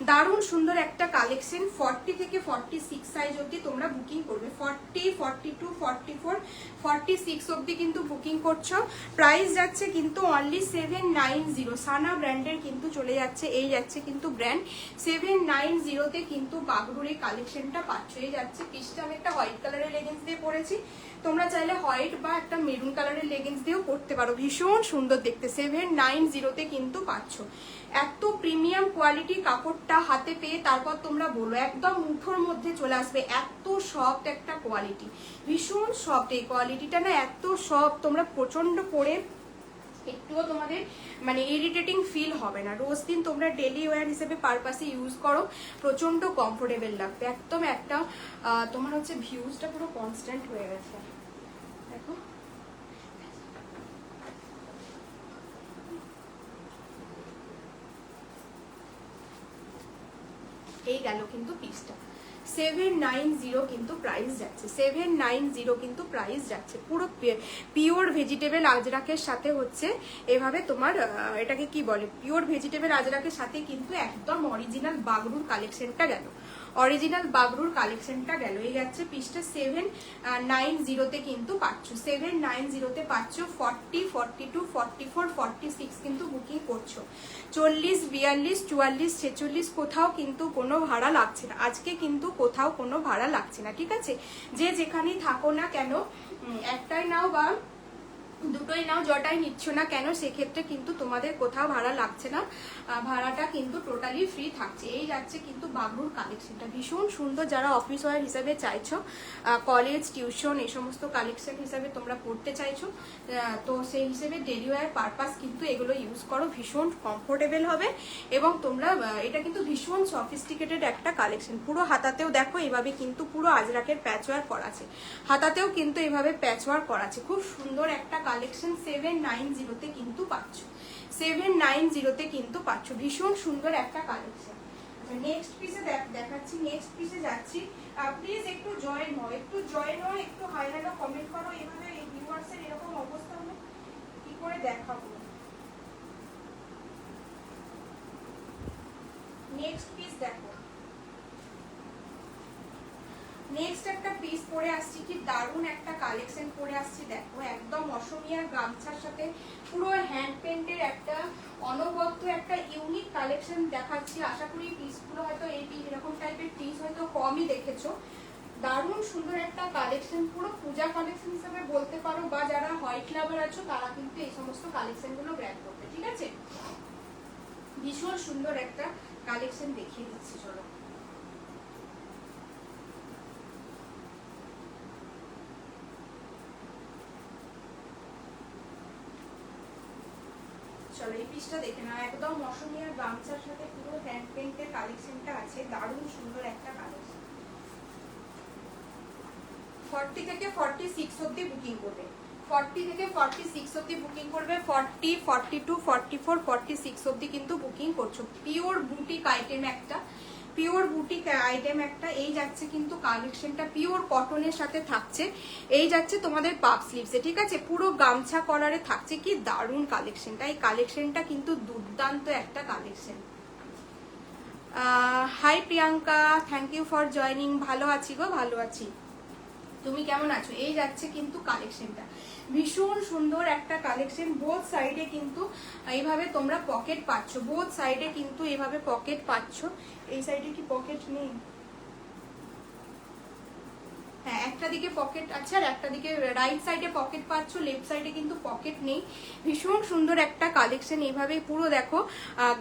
দারুণ সুন্দর একটা কালেকশন। 40 থেকে 46 সাইজ অবধি তোমরা বুকিং করবে, 40, 42, 44, 46 অবধি কিন্তু বুকিং করছো। প্রাইস যাচ্ছে কিন্তু অনলি 790। সানা ব্র্যান্ডের কিন্তু চলে যাচ্ছে, এই যাচ্ছে কিন্তু ব্র্যান্ড 790-তে কিন্তু বাগরুর এই কালেকশনটা পাচ্ছ। এই যাচ্ছে পিসটা। আমি একটা হোয়াইট কালারের লেগিংস দিয়ে পরেছি, তোমরা চাইলে হোয়াইট বা একটা মেরুন কালারের লেগিংস দিয়েও পরতে পারো, ভীষণ সুন্দর দেখতে। 790-তে কিন্তু পাচ্ছ। এত প্রিমিয়াম কোয়ালিটি কাপড়টা হাতে পেয়ে তারপর তোমরা বলো একদম মুঠোর মধ্যে চলে আসবে। এত সফট একটা কোয়ালিটি, ভীষণ সফট এই কোয়ালিটিটা না, এত সফট, তোমরা প্রচন্ড পরে একটুও তোমাদের মানে ইরিটেটিং ফিল হবে না। রোজ দিন তোমরা ডেলি ওয়্যার হিসেবে পারপাসে ইউজ করো, প্রচন্ড কমফোর্টেবল লাগবে। একদম একটা তোমার হচ্ছে ভিউজটা পুরো কনস্ট্যান্ট হয়ে গেছে। দেখো এই গেল কিন্তু পিসটা। 790 কিন্তু প্রাইস যাচ্ছে, 790 কিন্তু প্রাইস যাচ্ছে। পুরো পিওর ভেজিটেবল আজরাকের সাথে হচ্ছে এভাবে তোমার এটাকে কি বলে, পিওর ভেজিটেবল আজরাকের সাথে কিন্তু একদম অরিজিনাল বাগরুর কালেকশনটা গেল, অরিজিনাল বাগরুর কালেকশনটা গেল। এই যাচ্ছে পিসটা 790-তে কিন্তু পাচ্ছ, 790-তে পাচ্ছ। 40, 42, 44, 46 কিন্তু বুকিং করছো। 40, 42, 44, 46 কোথাও কিন্তু কোনো ভাড়া লাগছে না, আজকে কিন্তু কোথাও কোনো ভাড়া লাগছে না। ঠিক আছে, যে যেখানেই থাকো না কেন, একটাই নাও বা দুটোই নাও, জটাই নিচ্ছ না কেন, সেক্ষেত্রে কিন্তু তোমাদের কোথাও ভাড়া লাগছে না, ভাড়াটা কিন্তু টোটালি ফ্রি থাকছে। এই যাচ্ছে কিন্তু বাগরুর কালেকশনটা, ভীষণ সুন্দর। যারা অফিস ওয়্যার হিসাবে চাইছো, কলেজ টিউশন এই সমস্ত কালেকশন হিসাবে তোমরা পড়তে চাইছো, তো সেই হিসেবে ডেলি ওয়্যার পারপাস কিন্তু এগুলো ইউজ করো, ভীষণ কমফোর্টেবল হবে। এবং তোমরা এটা কিন্তু ভীষণ সফিস্টিকেটেড একটা কালেকশন। পুরো হাতাতেও দেখো এভাবে কিন্তু পুরো আজরাকের প্যাচ ওয়ার্ক করা আছে, হাতাতেও কিন্তু এভাবে প্যাচ ওয়ার্ক করা আছে, খুব সুন্দর একটা কালেকশন। 790-তে কিন্তু পাচ্ছ, 790-তে কিন্তু পাচ্ছ, ভীষণ সুন্দর একটা কালেকশন। নেক্সট পিসে দেখাচ্ছি, নেক্সট পিসে যাচ্ছি। প্লিজ একটু জয়েন হও, একটু জয়েন হও, একটু হাই হ্যালো কমেন্ট করো। এভাবে এই ভিউয়ার্সের এরকম অবস্থা হলে কি করে দেখাবো। নেক্সট পিস দেখো, নেক্সট একটা পিস পরে আসছি, কি দারুণ একটা কালেকশন পরে আসছি। দেখো একদম অসমিয়ার গামছার সাথে পুরো হ্যান্ড পেন্টের একটা অনবদ্য একটা ইউনিক কালেকশন দেখাচ্ছি। আশা করি পিসগুলো হয়তো এই এরকম টাইপের পিস হয়তো কমই দেখেছো। দারুণ সুন্দর একটা কালেকশন, পুরো পূজা কালেকশন হিসেবে বলতে পারো, বা যারা হোয়াইট লাভার আছো তারা কিন্তু এই সমস্ত কালেকশন গুলো গ্র্যাব করবে। ঠিক আছে, ভীষণ সুন্দর একটা কালেকশন দেখিয়ে দিচ্ছি। চলো চলো এই পিসটা দেখে নাও, একদম অসমিয়ার গামছার সাথে পুরো হ্যান্ড পেন্টের কালেকশনটা আছে, দারুণ সুন্দর একটা কালেকশন। 40 থেকে 46 অবধি বুকিং করবে, 40 থেকে 46 অবধি বুকিং করবে, 40, 42, 44, 46 অবধি কিন্তু বুকিং করছো। পিওর বুটিক আইটেম একটা, পিওর বুটিক আইটেম একটা। এই যাচ্ছে কিন্তু কালেকশনটা পিওর কটনের সাথে থাকছে, এই যাচ্ছে তোমাদের পাপ স্লিভসে। ঠিক আছে, পুরো গামছা কলারে থাকছে, কি দারুণ কালেকশনটা। এই কালেকশনটা কিন্তু দুর্দান্ত একটা collection. Hi Priyanka, thank you for joining. ভালো আছি গো, ভালো আছি, তুমি কেমন আছো? এই যাচ্ছে কিন্তু কালেকশনটা, ভীষণ সুন্দর একটা কালেকশন। বোথ সাইডে কিন্তু এইভাবে তোমরা পকেট পাচ্ছ, বোথ সাইডে কিন্তু এইভাবে পকেট পাচ্ছ। এই সাইডে কি পকেট নেই? হ্যাঁ, একটা একটা দিকে পকেট আছে আর একটা দিকে রাইট সাইডে পকেট পাচ্ছ, লেফট সাইডে কিন্তু পকেট নেই। ভীষণ সুন্দর একটা কালেকশন। এইভাবে পুরো দেখো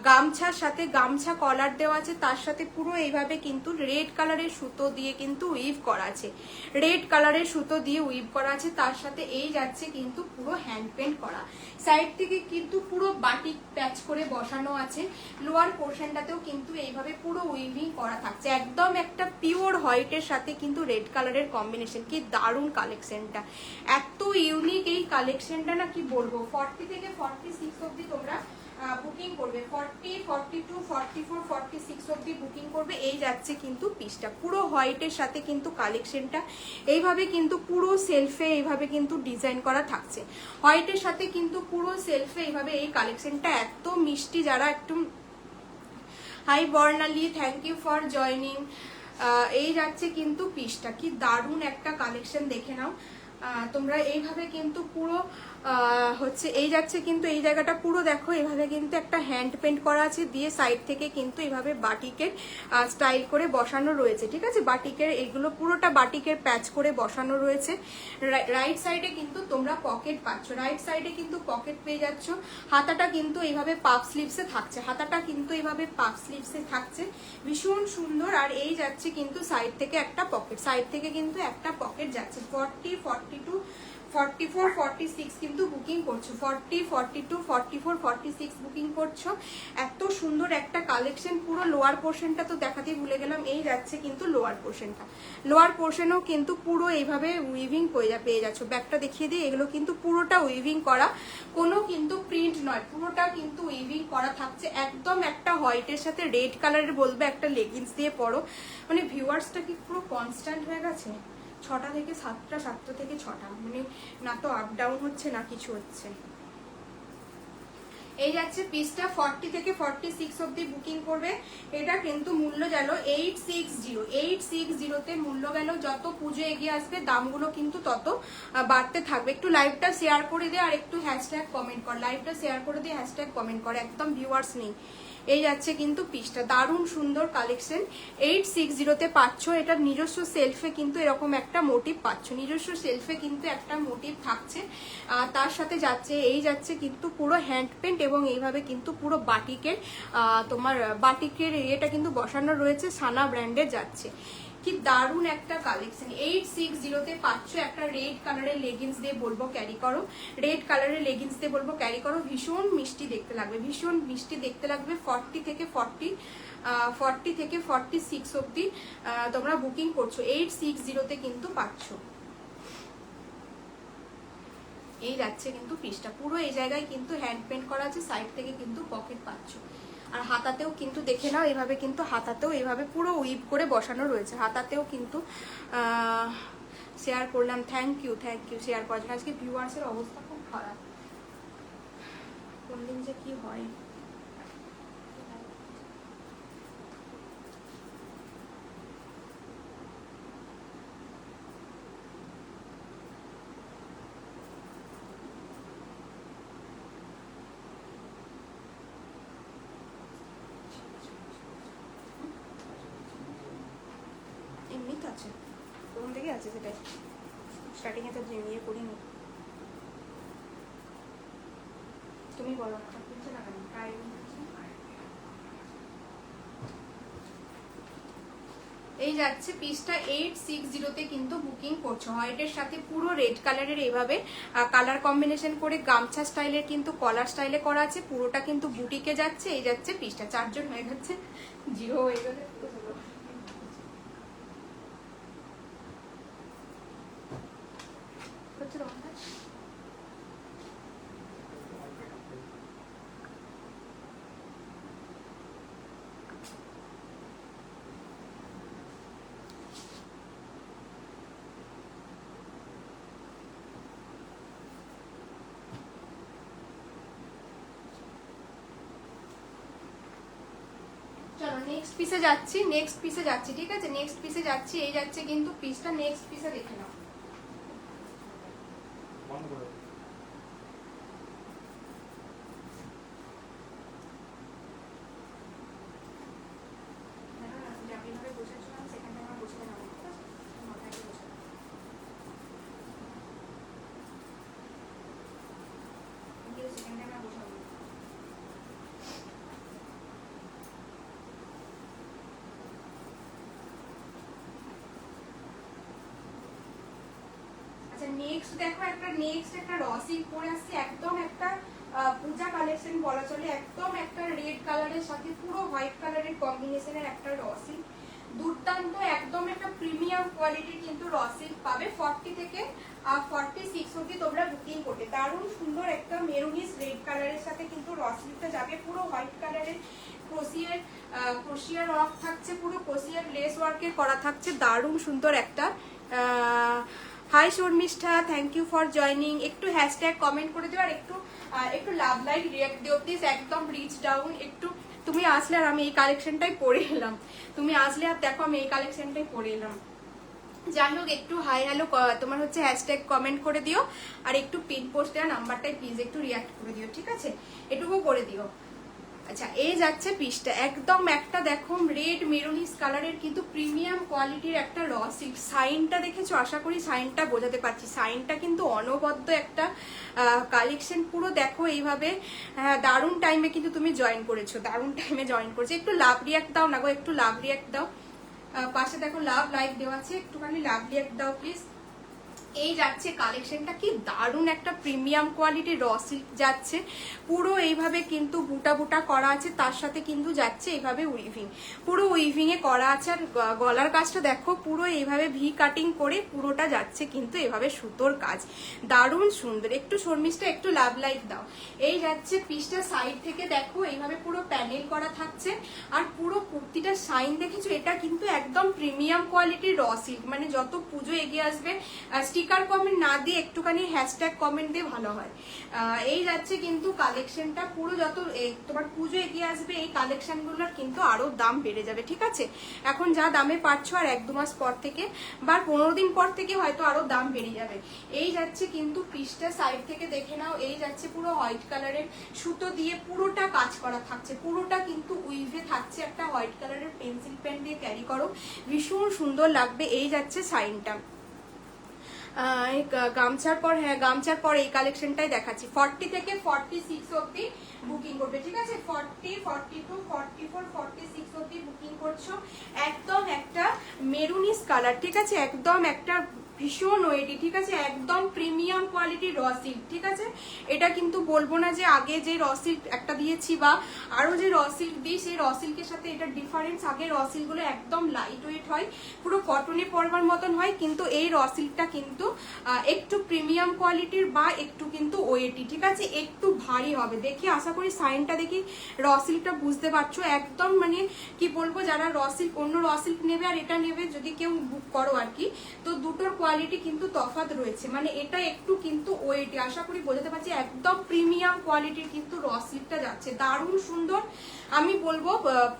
গামছার সাথে গামছা কলার দেওয়া আছে, তার সাথে পুরো এইভাবে কিন্তু রেড কালারের সুতো দিয়ে কিন্তু উইভ করা আছে, রেড কালারের সুতো দিয়ে উইভ করা আছে। তার সাথে এই যাচ্ছে কিন্তু পুরো হ্যান্ড পেন্ট করা, সাইড থেকে কিন্তু পুরো বাটিক প্যাচ করে বসানো আছে। লোয়ার পোর্শনটাতেও কিন্তু এইভাবে পুরো উইভিং করা থাকছে, একদম একটা পিওর হোয়াইটের সাথে কিন্তু রেড কালারের কম্বিনেশন। কি দারুণ কালেকশনটা, এত ইউনিক এই কালেকশনটা না কি বলবো। 40 থেকে 46 অবধি তোমরা বুকিং করবে, 40, 42, 44, 46 অবধি বুকিং করবে। এই যাচ্ছে কিন্তু পিসটা পুরো হোয়াইটের সাথে কিন্তু কালেকশনটা এইভাবে কিন্তু পুরো সেলফে এইভাবে কিন্তু ডিজাইন করা থাকছে, হোয়াইটের সাথে কিন্তু পুরো সেলফে এইভাবে এই কালেকশনটা এত মিষ্টি। যারা একটু hi Barnali, thank you for joining. এই যাচ্ছে কিন্তু পিসটা, কি দারুণ একটা কালেকশন, দেখে নাও তোমরা। এইভাবে কিন্তু পুরো হচ্ছে এই যাচ্ছে কিন্তু এই জায়গাটা পুরো দেখো এইভাবে কিন্তু একটা হ্যান্ড পেন্ট করা আছে, দিয়ে সাইড থেকে কিন্তু এইভাবে বাটিকের স্টাইল করে বসানো রয়েছে, ঠিক আছে। বাটিকের এগুলো পুরোটা বাটিকের প্যাচ করে বসানো রয়েছে। রাইট সাইডে কিন্তু তোমরা পকেট পাচ্ছ, রাইট সাইডে কিন্তু পকেট পেয়ে যাচ্ছ। হাতাটা কিন্তু এইভাবে পাফ স্লিভসে থাকছে, হাতাটা কিন্তু এইভাবে পাফ স্লিভসে থাকছে, ভীষণ সুন্দর। আর এই যাচ্ছে কিন্তু সাইড থেকে একটা পকেট, সাইড থেকে কিন্তু একটা পকেট যাচ্ছে। 40, 42, 44, 46 কিন্তু বুকিং করছো, 40, 42, 44, 46 বুকিং করছো। এত সুন্দর একটা কালেকশন। পুরো লোয়ার পোর্শনটা তো দেখাতেই ভুলে গেলাম, এই যাচ্ছে কিন্তু লোয়ার পোর্শনটা, লোয়ার পোর্শনেও কিন্তু পুরো এইভাবে উইভিং পেয়ে যাচ্ছ। ব্যাকটা দেখিয়ে দিই, এগুলো কিন্তু পুরোটা উইভিং করা, কোনো কিন্তু প্রিন্ট নয়, পুরোটা কিন্তু উইভিং করা থাকছে। একদম একটা হোয়াইটের সাথে রেড কালারের বলবে একটা লেগিংস দিয়ে পরো, মানে ভিউয়ার্সটা কি পুরো কনস্ট্যান্ট হয়ে গেছে। 6টা থেকে 7টা, 7টা থেকে 6টা, মানে না তো আপ ডাউন হচ্ছে না কিছু হচ্ছে। এই যাচ্ছে পিসটা 40 থেকে 46 অবধি বুকিং করবে। এটা কিন্তু মূল্য গেল 860, 860 মূল্য গেল। যত পুজো এগিয়ে আসবে দামগুলো কিন্তু তত বাড়তে থাকবে। একটু লাইভটা শেয়ার করে দে আর একটু হ্যাশট্যাগ কমেন্ট কর, লাইভটা শেয়ার করে দিয়ে হ্যাশট্যাগ কমেন্ট কর, একদম ভিউয়ার্স নেই। এই যাচ্ছে কিন্তু পিসটা, দারুণ সুন্দর কালেকশন। 860 পাচ্ছ। এটার নিজস্ব সেলফে কিন্তু এরকম একটা মোটিভ পাচ্ছ, নিজস্ব সেলফে কিন্তু একটা মোটিভ থাকছে। তার সাথে যাচ্ছে এই যাচ্ছে কিন্তু পুরো হ্যান্ড পেন্ট এবং এইভাবে কিন্তু পুরো বাটিকের তোমার বাটিকের এটা কিন্তু বসানো রয়েছে, সানা ব্র্যান্ডের যাচ্ছে। কি দারুণ একটা কালেকশন। 860 পাচ্ছ। একটা রেড কালারের লেগিংস দিয়ে বলবো ক্যারি করো, রেড কালারের লেগিংস দিয়ে বলবো ক্যারি করো, ভীষণ মিষ্টি দেখতে লাগবে, ভীষণ মিষ্টি দেখতে লাগবে। 40 থেকে 46 অবধি তোমরা বুকিং করছো, 860 কিন্তু পাচ্ছ। এই যাচ্ছে কিন্তু পিসটা পুরো এই জায়গায় কিন্তু হ্যান্ড পেন্ট করা আছে, সাইড থেকে কিন্তু পকেট পাচ্ছ। আর হাতাতেও কিন্তু দেখে নাও, এভাবে কিন্তু হাতাতেও এইভাবে পুরো উইভ করে বসানো রয়েছে, হাতাতেও কিন্তু শেয়ার করলাম। থ্যাংক ইউ শেয়ার করার জন্য। আজকে ভিউয়ার্সের অবস্থা খুব খারাপ, কোন দিন যে কি হয়। এমনি তো আছে, কোন দিকে আছে সেটাই, স্টার্টিং এ তো ইয়ে করিনি। তুমি বলো না কিনছে না কেন, এই যাচ্ছে পিসটা 860 কিন্তু বুকিং করছো। হোয়াইটের সাথে পুরো রেড কালারের এইভাবে কালার কম্বিনেশন করে গামছা স্টাইলের কিন্তু কলার স্টাইলে করা আছে, পুরোটা কিন্তু বুটিকে যাচ্ছে। এই যাচ্ছে পিসটা, 4 জন হয়ে যাচ্ছে, 0 হয়ে গেলে নেক্সট পিসে যাচ্ছি, নেক্সট পিসে যাচ্ছি, ঠিক আছে, নেক্সট পিসে যাচ্ছি। এই যাচ্ছে কিন্তু পিসটা, নেক্সট পিসে দেখে নাও। দেখো একটা নেক্সট একটা র সিল্ক পরে আসছে, একদম একটা পূজা কালেকশন বলা চলে, একদম একটা রেড কালারের সাথে পুরো হোয়াইট কালারের কম্বিনেশনের একটা র সিল্ক, দুর্দান্ত একদম একটা প্রিমিয়াম কোয়ালিটির কিন্তু র সিল্ক পাবে। 40 থেকে 46 অবধি তোমরা বুকিং করবে। দারুণ সুন্দর একটা মেরুনিস রেড কালারের সাথে কিন্তু র সিল্কটা যাবে, পুরো হোয়াইট কালারের ক্রোশিয়ার ওয়ার্ক থাকছে, পুরো ক্রোশিয়ার লেস ওয়ার্কের করা থাকছে, দারুণ সুন্দর একটা। Hi Sharmishtha, thank you for joining. একটু হ্যাশট্যাগ কমেন্ট করে দিও, আর একটু লাভ লাইক রিয়াক্ট দিও প্লিজ, একদম রিচ ডাউন। একটু তুমি আসলে আর আমি এই কালেকশনটাই পরে এলাম, তুমি আসলে আর দেখো আমি এই কালেকশনটাই পরে এলাম। যাই হোক, একটু হাই হ্যালো তোমার হচ্ছে হ্যাশট্যাগ কমেন্ট করে দিও, আর একটু পিন পোস্ট দেওয়া নাম্বারটাই প্লিজ একটু রিয়াক্ট করে দিও, ঠিক আছে? এটুকু করে দিও। আচ্ছা, এই যাচ্ছে পিসটা, একদম একটা দেখো রেড মেরুনিস কালারের কিন্তু প্রিমিয়াম কোয়ালিটির একটা র সিল্ক। সাইনটা দেখেছো? আশা করি সাইনটা বোঝাতে পারছি। সাইনটা কিন্তু অনবদ্য একটা কালেকশন, পুরো দেখো এইভাবে। দারুণ টাইমে কিন্তু তুমি জয়েন করেছো, দারুণ টাইমে জয়েন করেছো। একটু লাভ রিয়াক্ট দাও না গো, একটু লাভ রিয়াক্ট দাও। পাশে দেখো লাভ লাইক দেওয়া আছে, একটুখানি লাভ রিয়াক্ট দাও প্লিজ। এই যাচ্ছে কালেকশনটা, কি দারুণ একটা প্রিমিয়াম কোয়ালিটির র সিল্ক যাচ্ছে, পুরো এইভাবে কিন্তু বুটা বুটা করা আছে, তার সাথে কিন্তু যাচ্ছে এইভাবে উইভিং, পুরো উইভিং এ করা আছে। আর গলার কাজটা দেখো, পুরো এইভাবে ভি কাটিং করে পুরোটা যাচ্ছে কিন্তু এভাবে সুতোর কাজ, দারুণ সুন্দর। একটু শর্মিষ্ঠা একটু লাভ লাইক দাও। এই যাচ্ছে পিসটা, সাইড থেকে দেখো এইভাবে পুরো প্যানেল করা থাকছে, আর পুরো কুর্তিটা সাইন দেখেছো? এটা কিন্তু একদম প্রিমিয়াম কোয়ালিটির র সিল্ক, মানে যত পুজো এগিয়ে আসবে, স্টিকার কমেন্ট না দিয়ে একটুখানি হ্যাশট্যাগ কমেন্ট দিয়ে ভালো হয়। এই যাচ্ছে কিন্তু কালেকশনটা, পুরো যত তোমার পুজো এগিয়ে আসবে এই কালেকশনগুলোর কিন্তু আরো দাম বেড়ে যাবে, ঠিক আছে? এখন যা দামে পাচ্ছ, আর 1-2 মাস পর থেকে বা 15 দিন পর থেকে হয়তো আরো দাম বেড়ে যাবে। এই যাচ্ছে কিন্তু পিসটা, সাইড থেকে দেখে নাও। এই যাচ্ছে পুরো হোয়াইট কালারের সুতো দিয়ে পুরোটা কাজ করা থাকছে, পুরোটা কিন্তু উইভে থাকছে, একটা হোয়াইট কালারের পেন্সিল পেন দিয়ে ক্যারি করো, ভীষণ সুন্দর লাগবে। এই যাচ্ছে সাইনটা। গামছার পর, হ্যাঁ গামছার পর এই কালেকশনটাই দেখাচ্ছি। 40 থেকে 46 অবধি বুকিং করবে, ঠিক আছে? 40, 42, 44, 46 অবধি বুকিং করছো। একদম একটা মেরুনিস কালার, ঠিক আছে? একদম একটা ভীষণ ওয়েটি, ঠিক আছে? একদম প্রিমিয়াম কোয়ালিটির র সিল্ক, ঠিক আছে? এটা কিন্তু বলবো না যে আগে যে র সিল্ক একটা দিয়েছি বা আরো যে র সিল্ক দিই, সেই র সিল্কের সাথে এটা ডিফারেন্স। আগে র সিল্ক গুলো একদম লাইট ওয়েট হয়, পুরো কটনে পরবার মতন হয়, কিন্তু এই র সিল্কটা কিন্তু একটু প্রিমিয়াম কোয়ালিটির বা একটু কিন্তু ওয়েটি, ঠিক আছে? একটু ভারী হবে। দেখি, আশা করি সাইনটা দেখি র সিল্কটা বুঝতে পারছো। একদম মানে কি বলবো, যারা র সিল্ক অন্য র সিল্ক নেবে আর এটা নেবে, যদি কেউ বুক করো আর কি, তো দুটোর কোয়ালিটি কিন্তু তফাৎ রয়েছে, মানে এটা একটু কিন্তু ওয়েটি, আশা করি বোঝাতে পারছি। একদম প্রিমিয়াম কোয়ালিটির কিন্তু র সিল্কটা যাচ্ছে, দারুণ সুন্দর। আমি বলবো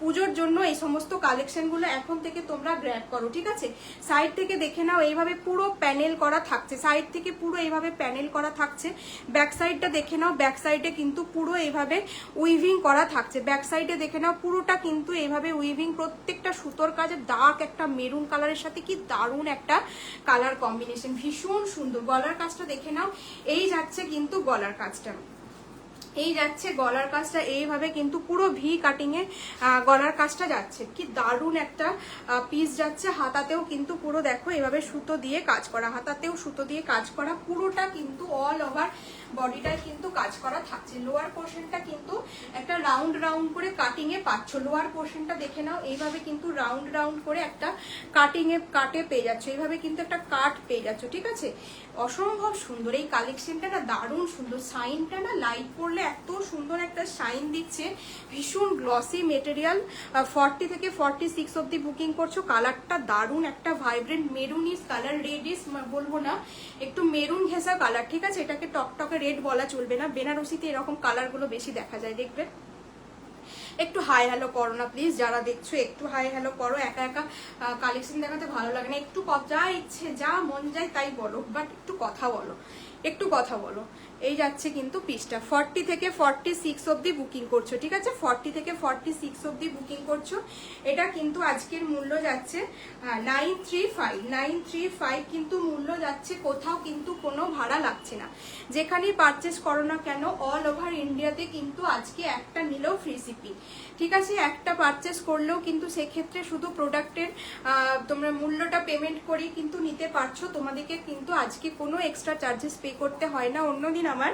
পুজোর জন্য এই সমস্ত কালেকশন গুলো এখন থেকে তোমরা গ্র্যাব করো, ঠিক আছে? সাইড থেকে দেখে নাও, এইভাবে পুরো প্যানেল করা থাকছে, সাইড থেকে পুরো এইভাবে প্যানেল করা থাকছে। ব্যাক সাইডটা দেখে নাও, ব্যাক সাইডে কিন্তু পুরো এইভাবে উইভিং করা থাকছে। ব্যাক সাইডে দেখে নাও, পুরোটা কিন্তু এইভাবে উইভিং, প্রত্যেকটা সুতোর কাজে ডার্ক একটা মেরুন কালারের সাথে কি দারুণ একটা কালার কম্বিনেশন, ভীষণ সুন্দর। গলার কাজটা দেখে নাও। এই যাচ্ছে কিন্তু গলার কাজটা, এই যাচ্ছে গলার কাজটা, এইভাবে কিন্তু পুরো ভি কাটিং এ গলার কাজটা যাচ্ছে, কি দারুণ একটা পিস যাচ্ছে। হাতাতেও কিন্তু পুরো দেখো এভাবে সুতো দিয়ে কাজ করা, হাতাতেও সুতো দিয়ে কাজ করা, পুরোটা কিন্তু অল ওভার বডিটায় কিন্তু কাজ করা থাকছে। লোয়ার পোর্শনটা কিন্তু একটা রাউন্ড রাউন্ড করে কাটিং এ পাচ্ছ। লোয়ার পোর্শনটা দেখে নাও, এইভাবে কিন্তু রাউন্ড রাউন্ড করে একটা কাটিং এ কাটে পেয়ে যাচ্ছ, এইভাবে কিন্তু একটা কাট পেয়ে যাচ্ছ, ঠিক আছে? অসম্ভব সুন্দর এই কালেকশনটা না, দারুণ সুন্দর। সাইনটা না লাইট পড়লে এত সুন্দর একটা শাইন দিচ্ছে, ভীষণ গ্লসি মেটেরিয়াল। 40 থেকে 46 অব্দি বুকিং করছো। কালারটা দারুণ, একটা ভাইব্রেন্ট মেরুনিস কালার, রেডিস বলবো না, একটু মেরুন ঘেঁষা কালার, ঠিক আছে? এটাকে টকটকে রেড বলা চলবে না, বেনারসিতে এরকম কালার গুলো বেশি দেখা যায়, দেখবে। একটু হাই হ্যালো করো না প্লিজ, যারা দেখছো একটু হাই হ্যালো করো। একা একা কালেকশন দেখাতে ভালো লাগে না, একটু যা ইচ্ছে যা মন যায় তাই বলো, বাট একটু কথা বলো, একটু কথা বলো। এই যাচ্ছে কিন্তু পিসটা 40 থেকে 46 অবধি বুকিং করছো, ঠিক আছে? 40 থেকে 46 অবধি বুকিং করছো। এটা কিন্তু আজকের মূল্য যাচ্ছে 935 কিন্তু মূল্য যাচ্ছে, কোথাও কিন্তু কোনো ভাড়া লাগছে না। যেখানেই পারচেস করো না কেন অল ওভার ইন্ডিয়াতে কিন্তু আজকে একটা নিলেও ফ্রি শিপিং, ঠিক আছে? একটা পারচেস করলেও কিন্তু সেক্ষেত্রে শুধু প্রোডাক্টের তোমরা মূল্যটা পেমেন্ট করেই কিন্তু নিতে পারছো, তোমাদেরকে কিন্তু আজকে কোনো এক্সট্রা চার্জেস পে করতে হয় না। অন্যদিন আমার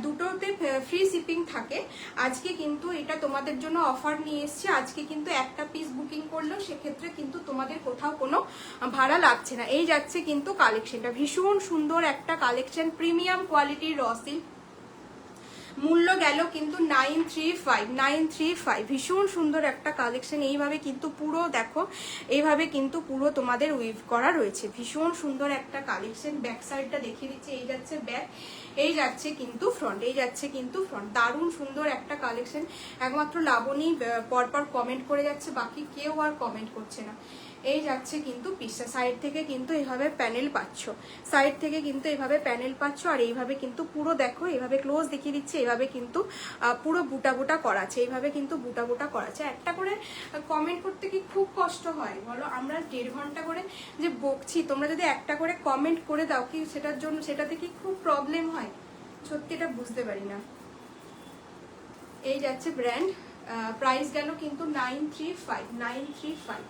দুটোতে ফ্রি শিপিং থাকে, আজকে কিন্তু এটা তোমাদের জন্য অফার নিয়ে এসেছি। আজকে কিন্তু একটা পিস বুকিং করলেও সেক্ষেত্রে কিন্তু তোমাদের কোথাও কোনো ভাড়া লাগছে না। এই যাচ্ছে কিন্তু কালেকশনটা, ভীষণ সুন্দর একটা কালেকশন, প্রিমিয়াম কোয়ালিটির র সিল্ক, মূল্য গেল কিন্তু 935, ভীষণ সুন্দর একটা কালেকশন। এইভাবে কিন্তু পুরো দেখো, এইভাবে কিন্তু পুরো তোমাদের উইভ করা রয়েছে, ভীষণ সুন্দর একটা কালেকশন। ব্যাক সাইডটা দেখিয়ে দিচ্ছি, এই যাচ্ছে ব্যাক, এই যাচ্ছে কিন্তু ফ্রন্ট, এই যাচ্ছে কিন্তু ফ্রন্ট। দারুণ সুন্দর একটা কালেকশন, একমাত্র লাবণী পরপর কমেন্ট করে যাচ্ছে, বাকি কেউ আর কমেন্ট করছে না। এই যাচ্ছে কিন্তু পিসটা, সাইড থেকে কিন্তু এইভাবে প্যানেল পাচ্ছ, সাইড থেকে কিন্তু এইভাবে প্যানেল পাচ্ছ। আর এইভাবে কিন্তু পুরো দেখো, এইভাবে ক্লোজ দেখিয়ে দিচ্ছে, এইভাবে কিন্তু পুরো বুটা বুটা করা আছে, এইভাবে কিন্তু বুটা বুটা করা আছে। একটা করে কমেন্ট করতে কি খুব কষ্ট হয় বলো? আমরা 1.5 ঘন্টা করে যে বকছি, তোমরা যদি একটা করে কমেন্ট করে দাও কি সেটার জন্য, সেটাতে কি খুব প্রবলেম হয়? সত্যি এটা বুঝতে পারি না। এই যাচ্ছে ব্র্যান্ড, প্রাইস গেল কিন্তু 935,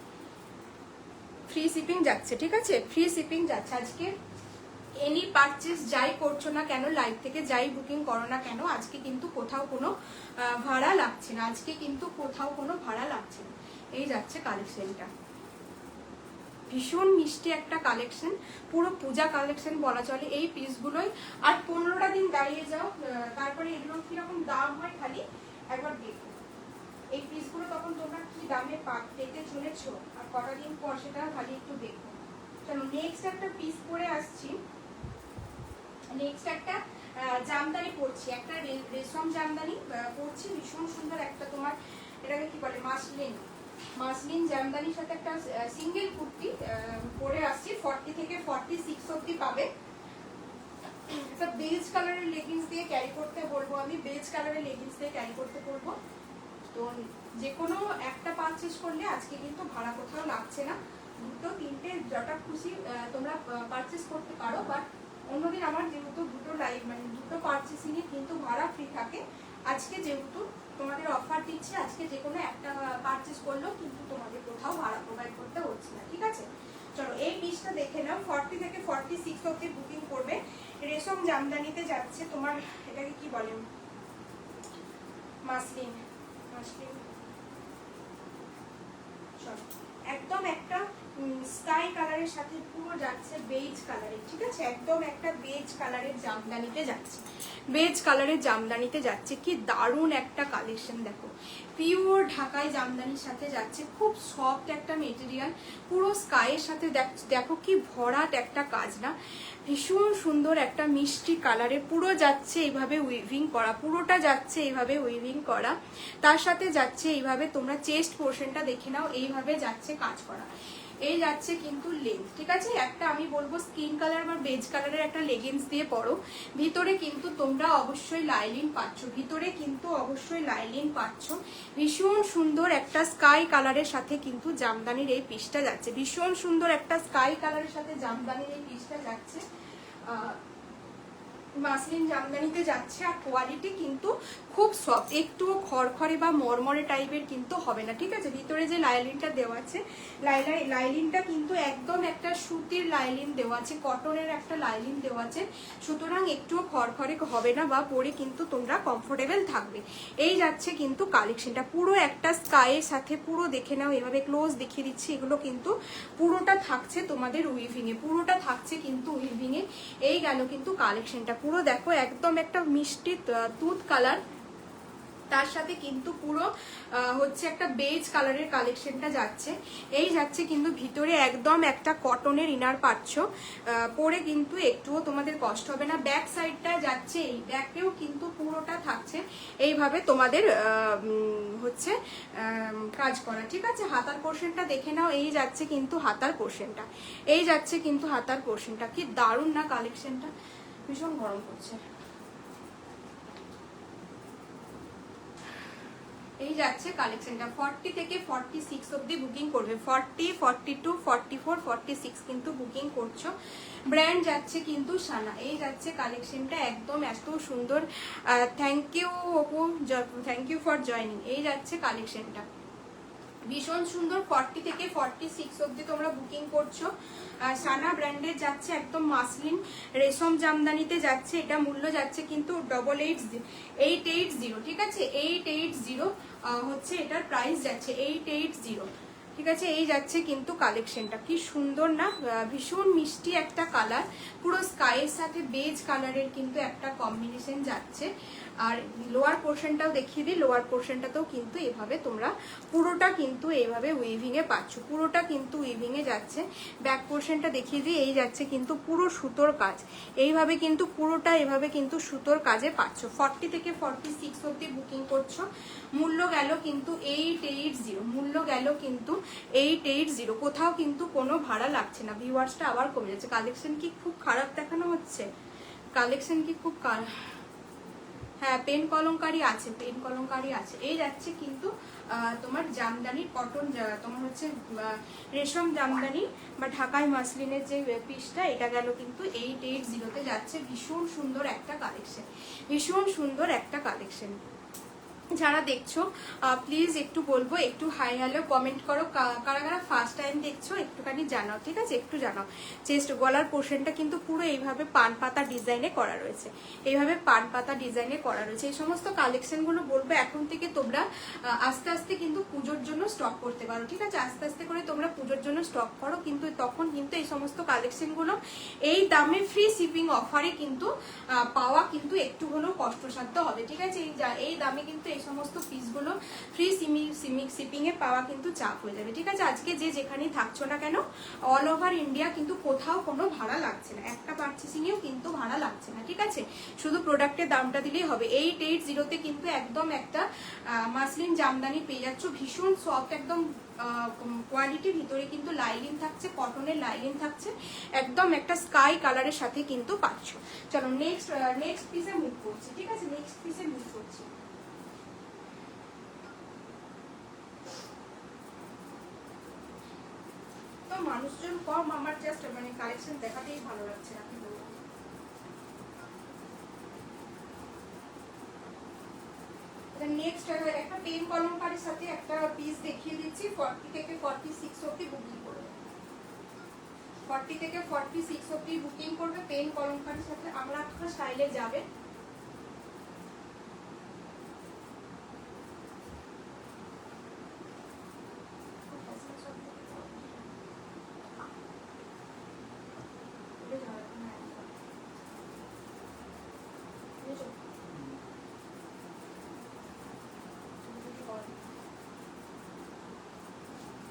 ফ্রি শিপিং যাচ্ছে, ঠিক আছে? ফ্রি শিপিং যাচ্ছে। আজকে এনি পারচেস যাই করছো না কেন, লাইভ থেকে যাই বুকিং করো না কেন, আজকে কিন্তু কোথাও কোনো ভাড়া লাগছে না, আজকে কিন্তু কোথাও কোনো ভাড়া লাগছে না। এই যাচ্ছে কালেকশনটা, ভীষণ মিষ্টি একটা কালেকশন, পুরো পূজা কালেকশন বলা চলে এই পিসগুলোই। আর 15টা দিন দাঁড়িয়ে যাও, তারপরে এগুলো কিরকম দাম হয় খালি একবার দেখো। এই পিসগুলো তখন তোমরা কি দামে পেতে চলেছো আর কটা দিন পর, সেটা খালি একটু দেখো। চলো নেক্সট একটা পিস পরে আসছি, নেক্সট একটা জামদানি পরছি, একটা রেশম জামদানি পরছি, ভীষণ সুন্দর একটা তোমার এটাকে কি বলে মাসলিন জামদানির সাথে একটা সিঙ্গেল কুর্তি পরে আসছি। 40 থেকে 46 অবধি পাবে। একটা বেজ কালারের লেগিংস দিয়ে ক্যারি করতে বলবো, আমি বেজ কালারের লেগিংস দিয়ে ক্যারি করতে বলবো। তো যে কোনো একটা পারচেস করলে আজকে কিন্তু ভাড়া কোথাও লাগছে না, দুটো তিনটে যটা খুশি তোমরা পারচেস করতে পারো। বাট অন্যদিন আমার যেহেতু দুটো দুটো পারচেসিংয়ে কিন্তু ভাড়া ফ্রি থাকে, আজকে যেহেতু তোমাদের অফার দিচ্ছে, আজকে যে কোনো একটা পারচেস করলেও কিন্তু তোমাদের কোথাও ভাড়া প্রোভাইড করতে হচ্ছে না, ঠিক আছে? চলো এই পিসটা দেখে নাও, 40 থেকে 46 অবধি বুকিং করবে। রেশম জামদানিতে যাচ্ছে তোমার, এটাকে কি বলে, মাসলিন। একদম একটা স্কাই কালারের সাথে পুরো যাচ্ছে বেজ কালারের, ঠিক আছে? একদম একটা বেজ কালারের জামদানিতে যাচ্ছে, বেজ কালারের জামদানিতে যাচ্ছে। কি দারুণ একটা কালেকশন দেখো, পিওর ঢাকাই জামদানির সাথে যাচ্ছে, খুব সফট একটা মেটেরিয়াল, পুরো স্কাইয়ের সাথে দেখো কি ভরাট একটা কাজ না, ভীষণ সুন্দর একটা মিষ্টি কালারে পুরো যাচ্ছে এইভাবে উইভিং করা, পুরোটা যাচ্ছে এইভাবে উইভিং করা। তার সাথে যাচ্ছে এইভাবে, তোমরা চেস্ট পোর্শনটা দেখে নাও, এইভাবে যাচ্ছে কাজ করা। এই যাচ্ছে কিন্তু লেন্থ, ঠিক আছে? একটা আমি বলবো স্কিন কালার বা বেজ কালারের একটা লেগিংস দিয়ে পরো, ভিতরে কিন্তু তোমরা অবশ্যই লাইলিন পাচ্ছ, ভিতরে কিন্তু অবশ্যই লাইলিন পাচ্ছ। ভীষণ সুন্দর একটা স্কাই কালারের সাথে কিন্তু জামদানির এই পিসটা যাচ্ছে, ভীষণ সুন্দর একটা স্কাই কালারের সাথে জামদানির এই পিসটা যাচ্ছে, মাসলিন জামদানিতে যাচ্ছে। আর কোয়ালিটি কিন্তু খুব সফট, একটুও খড়খড়ে বা মরমরে টাইপের কিন্তু হবে না, ঠিক আছে? ভিতরে যে লাইলিনটা দেওয়া আছে, লাইলিনটা কিন্তু একদম একটা সুতির লাইলিন দেওয়া আছে, কটনের একটা লাইলিন দেওয়া আছে, সুতরাং একটুও খড়খড়ে হবে না বা পরে কিন্তু তোমরা কমফোর্টেবল থাকবে। এই যাচ্ছে কিন্তু কালেকশনটা, পুরো একটা স্কাইয়ের সাথে পুরো দেখে নাও, এভাবে ক্লোজ দেখিয়ে দিচ্ছি। এগুলো কিন্তু পুরোটা থাকছে তোমাদের উইভিংয়ে, পুরোটা থাকছে কিন্তু উইভিংয়ে। এই গেল কিন্তু কালেকশনটা, পুরো দেখো একদম একটা মিষ্টি দুধ কালার, তার সাথে কিন্তু পুরো হচ্ছে একটা বেজ কালারের কালেকশনটা যাচ্ছে। এই যাচ্ছে কিন্তু ভিতরে একদম একটা কটনের ইনার পাচ্ছ, পরে কিন্তু একটুও তোমাদের কষ্ট হবে না। ব্যাক সাইডটা যাচ্ছে, এই ব্যাকেও কিন্তু পুরোটা থাকছে এইভাবে তোমাদের হচ্ছে কাজ করা, ঠিক আছে? হাতার পোর্শনটা দেখে নাও, এই যাচ্ছে কিন্তু হাতার পোর্শনটা, এই যাচ্ছে কিন্তু হাতার পোর্শনটা। কি দারুণ না কালেকশনটা, ভীষণ গরম করছে। এই যাচ্ছে কালেকশনটা। 40 থেকে 46 অবধি বুকিং করবে, 40, 42, 44, 46 কিন্তু বুকিং করছো। ব্র্যান্ড যাচ্ছে কিন্তু সানা। এই যাচ্ছে কালেকশনটা, একদম এত সুন্দর। Thank you Apu, thank you for joining. এই যাচ্ছে কালেকশনটা, ভীষণ সুন্দর। 40 থেকে 46 অবধি তোমরা বুকিং করছো। সানা ব্র্যান্ডের যাচ্ছে, একদম মাসলিন রেশম জামদানিতে যাচ্ছে। এটা মূল্য যাচ্ছে কিন্তু 880, ঠিক আছে? 880 হচ্ছে এটার প্রাইস যাচ্ছে, 880, ঠিক আছে? এই যাচ্ছে কিন্তু কালেকশনটা, কি সুন্দর না, ভীষণ মিষ্টি একটা কালার, পুরো স্কাইয়ের সাথে বেজ কালারের কিন্তু একটা কম্বিনেশন যাচ্ছে। আর লোয়ার পোর্শনটাও দেখিয়ে দিই, লোয়ার পোর্শনটাতেও কিন্তু এভাবে তোমরা পুরোটা কিন্তু এইভাবে উইভিং এ পাচ্ছ, পুরোটা কিন্তু উইভিং এ যাচ্ছে। ব্যাক পোর্শনটা দেখিয়ে দিই, এই যাচ্ছে কিন্তু পুরো সুতোর কাজ, এইভাবে কিন্তু পুরোটা এভাবে কিন্তু সুতোর কাজে পাচ্ছ। 40 থেকে 46 অবধি বুকিং করছো। মূল্য গেল কিন্তু 880, মূল্য গেল কিন্তু 880, কোথাও কিন্তু কোনো ভাড়া লাগছে না। ভিউয়ার্সটা আবার কমে যাচ্ছে। কালেকশন কি খুব খারাপ দেখানো হচ্ছে? কালেকশন কি খুব হ্যাঁ, পেন কলমকারি আছে, পেন কলমকারি আছে। এই যাচ্ছে কিন্তু তোমার জামদানি কটন, তোমার হচ্ছে রেশম জামদানি বা ঢাকাই মাসলিনের যে পিসটা, এটা গেল কিন্তু 880-তে যাচ্ছে। ভীষণ সুন্দর একটা কালেকশন, ভীষণ সুন্দর একটা কালেকশন। যারা দেখছো প্লিজ একটু বলবো, একটু হাই হ্যালো কমেন্ট করো। কারা কারা ফার্স্ট টাইম দেখছো একটুখানি জানাও, ঠিক আছে? একটু জানাও। চেস্ট গলার পোর্শনটা কিন্তু পুরো এইভাবে পান পাতা ডিজাইনে করা রয়েছে, এইভাবে পান পাতা ডিজাইনে করা রয়েছে। এই সমস্ত কালেকশনগুলো বলবো এখন থেকে তোমরা আস্তে আস্তে কিন্তু পুজোর জন্য স্টক করতে পারো, ঠিক আছে? আস্তে আস্তে করে তোমরা পুজোর জন্য স্টক করো, কিন্তু তখন কিন্তু এই সমস্ত কালেকশনগুলো এই দামে ফ্রি শিপিং অফারে কিন্তু পাওয়া কিন্তু একটু হলেও কষ্টসাধ্য হবে, ঠিক আছে? এই দামে কিন্তু এই সমস্ত পিসগুলো ফ্রি শিপিং এ পাওয়া কিন্তু চাপ হয়ে যাবে, ঠিক আছে? আজকে যে যেখানেই থাকছো না কেন, অল ওভার ইন্ডিয়া কিন্তু কোথাও কোনো ভাড়া লাগছে না, একটা পারচেসিং এও কিন্তু ভাড়া লাগছে না, ঠিক আছে? শুধু প্রোডাক্টের দামটা দিলেই হবে। 880-তে কিন্তু একদম একটা মাসলিন জামদানি পেয়ে যাচ্ছ, ভীষণ সফট একদম কোয়ালিটির ভিতরে কিন্তু লাইলিন থাকছে, কটনের লাইলিন থাকছে, একদম একটা স্কাই কালারের সাথে কিন্তু পাচ্ছ। চলো নেক্সট পিসে মুভ করছি, ঠিক আছে? নেক্সট পিসে মুভ করছি। তো মানুষজন কম, আমার জাস্ট মানে কালেকশন দেখাতেই ভালো লাগছে না, কি বলবো। নেক্সট একটা পেন কলমকারীর সাথে একটা পিস দেখিয়ে দিচ্ছি। 40 থেকে 46 অবধি বুকিং করবে, 40 থেকে 46 অবধি বুকিং করবে। পেন কলমকারীর সাথে আমরা একটা স্টাইলে যাবে।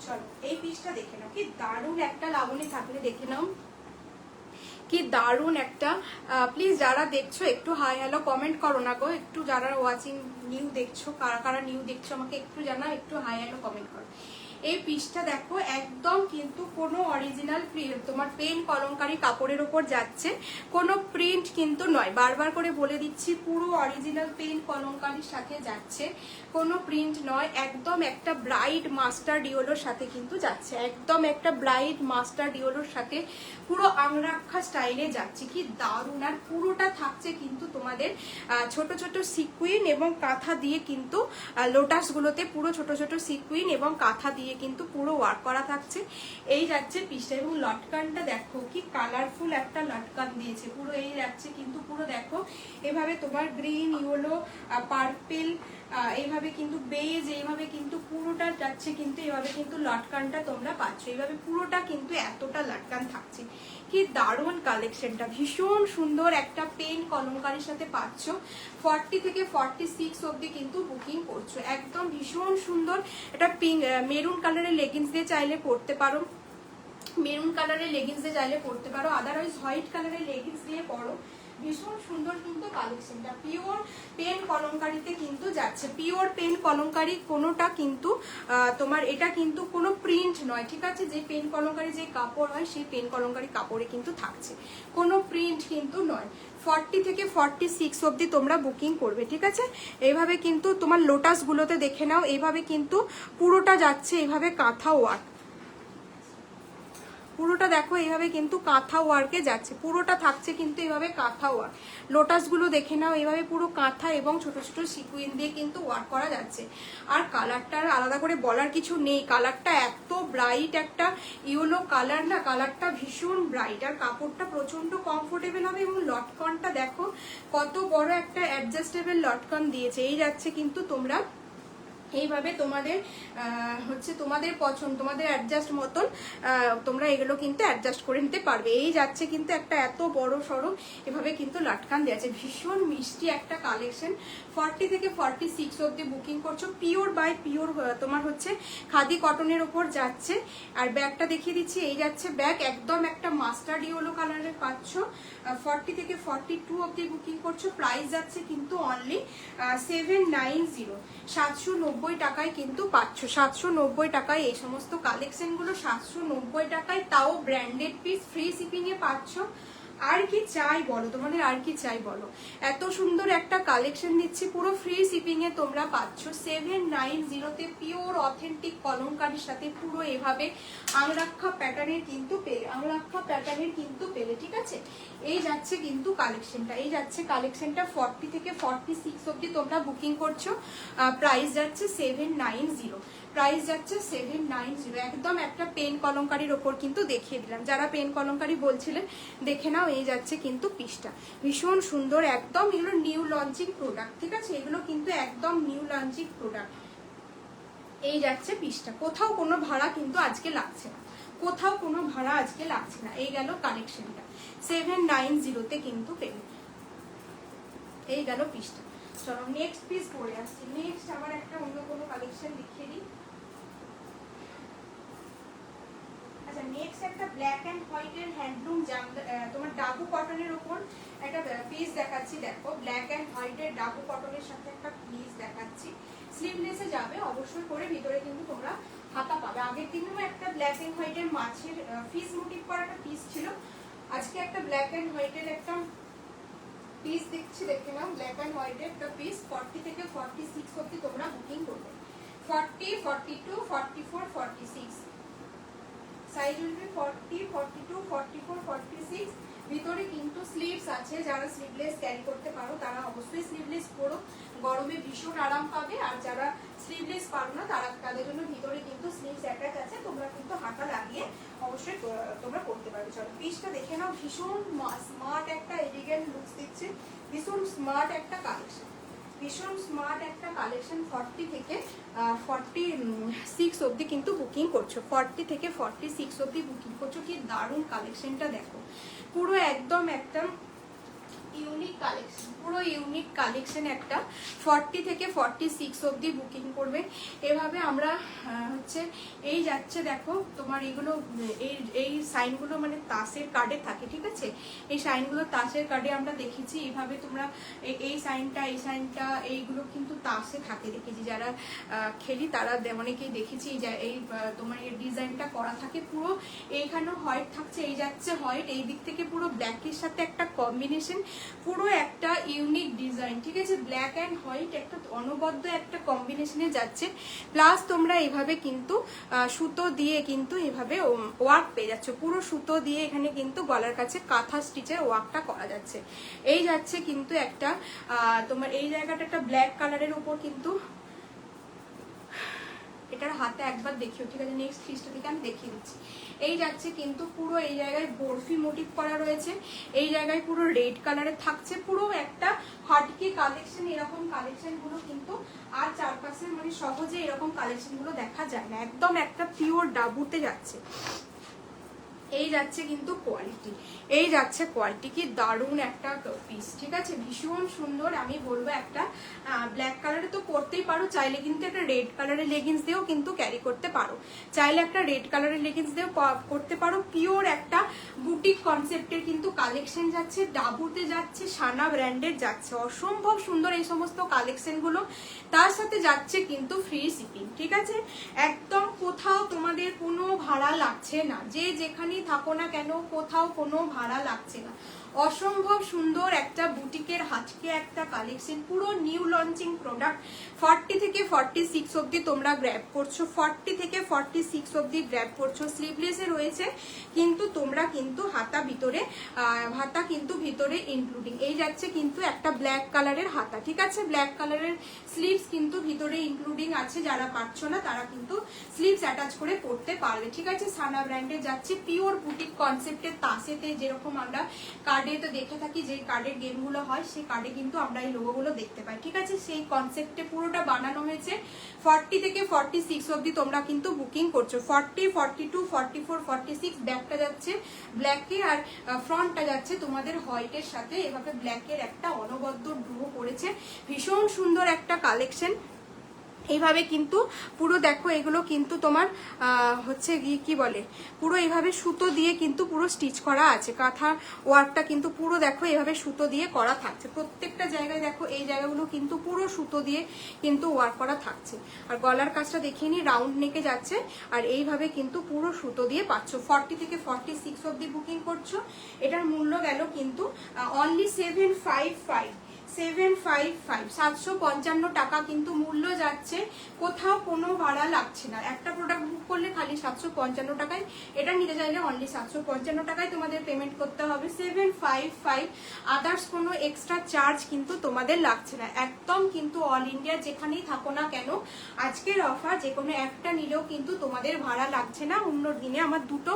চলো এই পিসটা দেখে নাও, কি দারুণ একটা লাবণী থাকলে দেখে নাও, কি দারুণ একটা। প্লিজ যারা দেখছো একটু হাই হ্যালো কমেন্ট করো না গো, একটু যারা ওয়াচিং নিউ দেখছো, কারা কারা নিউ দেখছো আমাকে একটু জানাও, একটু হাই হ্যালো কমেন্ট করো। এই পিসটা দেখো, একদম কিন্তু কোনো অরিজিনাল তোমার পেন কলমকারী কাপড়ের ওপর যাচ্ছে, কোনো প্রিন্ট কিন্তু নয়, বারবার করে বলে দিচ্ছি, পুরো অরিজিনাল পেন কলমকারীর সাথে যাচ্ছে, কোনো প্রিন্ট নয়। একদম একটা ব্রাইট মাস্টার ডিওলোর সাথে কিন্তু যাচ্ছে, একদম একটা ব্রাইট মাস্টার ডিওলোর সাথে পুরো আংরাক্ষা স্টাইলে যাচ্ছে, কি দারুণ। আর পুরোটা থাকছে কিন্তু তোমাদের ছোট ছোট সিকুইন এবং কাঁথা দিয়ে কিন্তু লোটাসগুলোতে পুরো ছোট ছোট সিকুইন এবং কাঁথা দিয়ে কিন্তু পুরো ওয়ার্ক করা থাকছে। এই যাচ্ছে পিসটা, এবং লটকানটা দেখো কি কালারফুল একটা লটকান দিয়েছে, পুরো এই যাচ্ছে কিন্তু পুরো দেখো এভাবে তোমার গ্রিন, ইয়েলো, পার্পেল, এইভাবে কিন্তু বেজ, এইভাবে কিন্তু পুরোটা যাচ্ছে কিন্তু এইভাবে কিন্তু লটকানটা তোমরা পাচ্ছ, এইভাবে পুরোটা কিন্তু এতটা লটকান থাকছে। কি দারুণ কালেকশনটা, ভীষণ সুন্দর একটা পেন কলমকারীর সাথে পাচ্ছ। 40 থেকে 46 অবধি কিন্তু বুকিং করছো, একদম ভীষণ সুন্দর। এটা পিঙ্ক মেরুন কালারের লেগিংস দিয়ে চাইলে পরতে পারো, মেরুন কালারের লেগিংস দিয়ে চাইলে পরতে পারো, আদারওয়াইজ হোয়াইট কালারের লেগিংস দিয়ে পরো। ভীষণ সুন্দর কিন্তু কালেকশনটা, পিওর পেন কলমকারীতে কিন্তু যাচ্ছে, পিওর পেন কলমকারী, কোনোটা কিন্তু তোমার এটা কিন্তু কোনো প্রিন্ট নয়, ঠিক আছে? যে পেন কলমকারী যে কাপড় হয় সেই পেন কলমকারী কাপড়ে কিন্তু থাকছে, কোনো প্রিন্ট কিন্তু নয়। 40 থেকে 46 অবধি তোমরা বুকিং করবে, ঠিক আছে। এইভাবে কিন্তু তোমার লোটাসগুলোতে দেখে নাও, এইভাবে কিন্তু পুরোটা যাচ্ছে এইভাবে কাঁথা ওয়ার্ক, পুরোটা দেখো এইভাবে কিন্তু কাঁথা ওয়ার্কে যাচ্ছে, পুরোটা থাকছে কিন্তু এইভাবে কাঁথা ওয়ার্ক। লোটাসগুলো দেখে নাও, এইভাবে পুরো কাঁথা এবং ছোট ছোট সিকুইন দিয়ে কিন্তু ওয়ার্ক করা যাচ্ছে। আর কালারটা আলাদা করে বলার কিছু নেই, কালারটা এত ব্রাইট একটা ইয়েলো কালার না, কালারটা ভীষণ ব্রাইট, আর কাপড়টা প্রচন্ড কমফোর্টেবল হবে। এবং লটকনটা দেখো কত বড় একটা অ্যাডজাস্টেবল লটকন দিয়েছে। এই যাচ্ছে কিন্তু তোমরা এইভাবে তোমাদের হচ্ছে তোমাদের পছন্দ, তোমাদের অ্যাডজাস্ট মতন তোমরা এগুলো কিন্তু অ্যাডজাস্ট করে নিতে পারবে। এই যাচ্ছে কিন্তু একটা এত বড় সড়ো এভাবে কিন্তু লাটকান দেওয়া আছে, ভীষণ মিষ্টি একটা কালেকশন। 40 থেকে 46 অবধি বুকিং করছো, পিওর বাই পিওর তোমার হচ্ছে খাদি কটনের ওপর যাচ্ছে। আর ব্যাগটা দেখিয়ে দিচ্ছি, এই যাচ্ছে ব্যাগ, একদম একটা মাস্টার্ড ইয়েলো কালারের পাচ্ছ। 40 থেকে 42 অবধি বুকিং করছো, প্রাইস যাচ্ছে কিন্তু অনলি 790, 790 টাকায় কিন্তু পাচ্ছ। 790 টাকায় এই সমস্ত কালেকশনগুলো 790 টাকায়, তাও ব্র্যান্ডেড পিস, ফ্রি শিপিং এ পাচ্ছ। আর কি চাই বলো, তোমাদের আর কি চাই বলো। এত সুন্দর একটা কালেকশন দিচ্ছি, পুরো ফ্রি শিপিং এ তোমরা পাচ্ছ 790 পিওর অথেন্টিক কলমকারীর সাথে পুরো এভাবে আংরাক্ষা প্যাটার্নের কিন্তু পেলে, আংরাক্ষা প্যাটার্নের কিন্তু পেলে, ঠিক আছে। এই যাচ্ছে কিন্তু কালেকশনটা, এই যাচ্ছে কালেকশনটা 40 থেকে 46 অবধি তোমরা বুকিং করছো, প্রাইস যাচ্ছে 790, প্রাইস যাচ্ছে 790। একদম একটা পেন কলমকারীর ওপর কিন্তু দেখিয়ে দিলাম, যারা পেন কলমকারী বলছিলেন দেখে নাও। এই যাচ্ছে কিন্তু পিসটা ভীষণ সুন্দর, একদম এগুলো নিউ লঞ্চিং প্রোডাক্ট, ঠিক আছে, এগুলো কিন্তু একদম নিউ লঞ্চিং প্রোডাক্ট। এই যাচ্ছে পিসটা, কোথাও কোনো ভাড়া কিন্তু আজকে লাগছে না, কোথাও কোনো ভাড়া আজকে লাগছে না। এই গেল কালেকশনটা 790-তে কিন্তু পেলে, এই গেল পিসটা। চলো নেক্সট পিস পরে আসছি, নেক্সট আবার একটা অন্য কোনো কালেকশন দেখিয়ে দিই। আচ্ছা নেক্সট একটা ব্ল্যাক এন্ড হোয়াইট এর হ্যান্ডলুম তোমার ডাবু কটনের উপর একটা পিস দেখাচ্ছি। দেখো ব্ল্যাক এন্ড হোয়াইট এর ডাবু কটনের সাথে একটা পিস দেখাচ্ছি, স্লিভলেসে যাবে অবশ্যই করে, ভিতরে কিন্তু তোমরা হাতা পাবে। আগের দিনেও একটা ব্ল্যাক এন্ড হোয়াইট এর মাছের ফিস মোটিভ করা একটা পিস ছিল, আজকে একটা ব্ল্যাক এন্ড হোয়াইট এর একটা পিস দেখছি, দেখে নাও ব্ল্যাক এন্ড হোয়াইট এর একটা পিস। 40 থেকে 46 অবধি তোমরা বুকিং করবে, 40, 42, 44, 46 সাইজ উইল 40, 42, 44, 46। ভিতরে কিন্তু স্লিভস আছে, যারা স্লিভলেস ক্যারি করতে পারো তারা অবশ্যই স্লিভলেস পরো, গরমে ভীষণ আরাম পাবে। আর যারা স্লিভলেস পারো না তাদের জন্য ভিতরে কিন্তু স্লিভস অ্যাটাচ আছে, তোমরা কিন্তু হাতা লাগিয়ে অবশ্যই তোমরা করতে পারবে। চলো পিসটা দেখে নাও, ভীষণ স্মার্ট একটা এলিগেন্ট লুকস দিচ্ছে, ভীষণ স্মার্ট একটা কালেকশন, ভীষণ স্মার্ট একটা কালেকশন। 40 থেকে 46 অবধি কিন্তু বুকিং করছো, 40 থেকে 46 অবধি বুকিং করছো। কি দারুণ কালেকশনটা দেখো, পুরো একদম একটা ইউনিক কালেকশন, পুরো ইউনিক কালেকশন একটা। 40 থেকে 46 অবধি বুকিং করবে। এভাবে আমরা হচ্ছে এই যাচ্ছে দেখো তোমার এগুলো, এই সাইনগুলো মানে তাসের কার্ডে থাকে, ঠিক আছে, এই সাইনগুলো তাসের কার্ডে আমরা দেখেছি। এইভাবে তোমরা এই সাইনটা, এই সাইনটা, এইগুলো কিন্তু তাসে থাকে দেখেছি, যারা খেলি তারা অনেকেই দেখেছি। এই তোমার এই ডিজাইনটা করা থাকে, পুরো এইখানেও হোয়াইট থাকছে, এই যাচ্ছে হোয়াইট, এই দিক থেকে পুরো ব্ল্যাকের সাথে একটা কম্বিনেশন, পুরো একটা ইউনিক ডিজাইন, ঠিক আছে, ব্ল্যাক অ্যান্ড হোয়াইট একটা অনবদ্য একটা কম্বিনেশনে যাচ্ছে। প্লাস তোমরা এইভাবে কিন্তু সুতো দিয়ে কিন্তু এইভাবে ওয়ার্ক পেয়ে যাচ্ছ, পুরো সুতো দিয়ে এখানে কিন্তু গলার কাছে কাঁথা স্টিচের ওয়ার্কটা করা যাচ্ছে। এই যাচ্ছে কিন্তু একটা তোমার এই জায়গাটা একটা ব্ল্যাক কালারের উপর কিন্তু, এটার হাতে একবার দেখিও, ঠিক আছে, নেক্সট পিসটা থেকে আমি দেখিয়ে দিচ্ছি। এই যাচ্ছে কিন্তু পুরো এই জায়গায় বরফি মোটিভ করা রয়েছে, এই জায়গায় পুরো রেড কালারের থাকছে, পুরো একটা হাটকে কালেকশন। এরকম কালেকশন গুলো কিন্তু আর চারপাশে মানে সহজে এরকম কালেকশন গুলো দেখা যায় না, একদম একটা পিওর ডাবুতে যাচ্ছে। এই যাচ্ছে কিন্তু কোয়ালিটি, এই যাচ্ছে কোয়ালিটি, কি দারুণ একটা পিস, ঠিক আছে, ভীষণ সুন্দর। আমি বলবো একটা ব্ল্যাক কালারে তো পরতেই পারো, চাইলে কিন্তু একটা রেড কালারের লেগিংস দিয়েও কিন্তু ক্যারি করতে পারো, চাইলে একটা রেড কালারের লেগিংস দিয়েও করতে পারো। পিওর একটা বুটিক কনসেপ্টের কিন্তু কালেকশন যাচ্ছে, ডাবুতে যাচ্ছে, সানা ব্র্যান্ডের যাচ্ছে, অসম্ভব সুন্দর এই সমস্ত কালেকশনগুলো। তার সাথে যাচ্ছে কিন্তু ফ্রি শিপিং, ঠিক আছে, একদম কোথাও তোমাদের কোনো ভাড়া লাগছে না, যে যেখানেই থাকো না কেন কোথাও কোনো ভাড়া লাগছে না, অসম্ভব সুন্দর একটা বুটিকের হাটকে একটা কালেকশন, পুরো নিউ লঞ্চিং প্রোডাক্ট। 40 থেকে 46 অবধি তোমরা গ্র্যাব করছো, 40 থেকে 46 অবধি গ্র্যাব করছো। স্লিভলেসে রয়েছে কিন্তু তোমরা কিন্তু হাতা কিন্তু ভিতরে ইনক্লুডিং। এই যাচ্ছে কিন্তু একটা ব্ল্যাক কালারের হাতা, ঠিক আছে, ব্ল্যাক কালারের স্লিভস কিন্তু ভিতরে ইনক্লুডিং আছে। যারা পারছো না তারা কিন্তু স্লিভস অ্যাটাচ করে পরতে পারবে, ঠিক আছে। সানা ব্র্যান্ডে যাচ্ছে, পিওর বুটিক কনসেপ্টের তাসেতে যেরকম আমরা কার্ডে তো দেখে থাকি, যে কার্ডের গেমগুলো হয় সেই কার্ডে কিন্তু আমরা এই লোগোগুলো দেখতে পাই, ঠিক আছে। সেই কনসেপ্টে পুরোটা বানানো হয়েছে। 40 থেকে 46 অবধি তোমরা কিন্তু বুকিং করছো। 40, 42, 44, 46 ব্যাকটা যাচ্ছে ব্ল্যাকে আর ফ্রন্টটা যাচ্ছে তোমাদের হোয়াইটের সাথে এভাবে ব্ল্যাকের একটা অনবদ্য ড্রো করেছে। ভীষণ সুন্দর একটা কালেকশন। এইভাবে কিন্তু পুরো দেখো, এগুলো কিন্তু তোমার হচ্ছে কি বলে, পুরো এইভাবে সুতো দিয়ে কিন্তু পুরো স্টিচ করা আছে। কাঁথা ওয়ার্কটা কিন্তু পুরো দেখো এইভাবে সুতো দিয়ে করা থাকছে। প্রত্যেকটা জায়গায় দেখো এই জায়গাগুলো কিন্তু পুরো সুতো দিয়ে কিন্তু ওয়ার্ক করা থাকছে। আর গলার কাজটা দেখিয়ে নি, রাউন্ড নেকে যাচ্ছে আর এইভাবে কিন্তু পুরো সুতো দিয়ে পাচ্ছ। 40 থেকে 46 অবধি বুকিং করছো। এটার মূল্য গেল কিন্তু অনলি 755, 755 টাকা কিন্তু মূল্য যাচ্ছে। কোথাও কোনো ভাড়া লাগছে না। একটা প্রোডাক্ট বুক করলে খালি 755 টাকায়, এটা নিতে চাইলে অনলি 755 টাকায় তোমাদের পেমেন্ট করতে হবে। 755, আদার্স কোনো এক্সট্রা চার্জ কিন্তু তোমাদের লাগছে না। একদম কিন্তু অল ইন্ডিয়া যেখানেই থাকো না কেন আজকের অফার, যে কোনো একটা নিলেও কিন্তু তোমাদের ভাড়া লাগছে না। অন্য দিনে আমার দুটো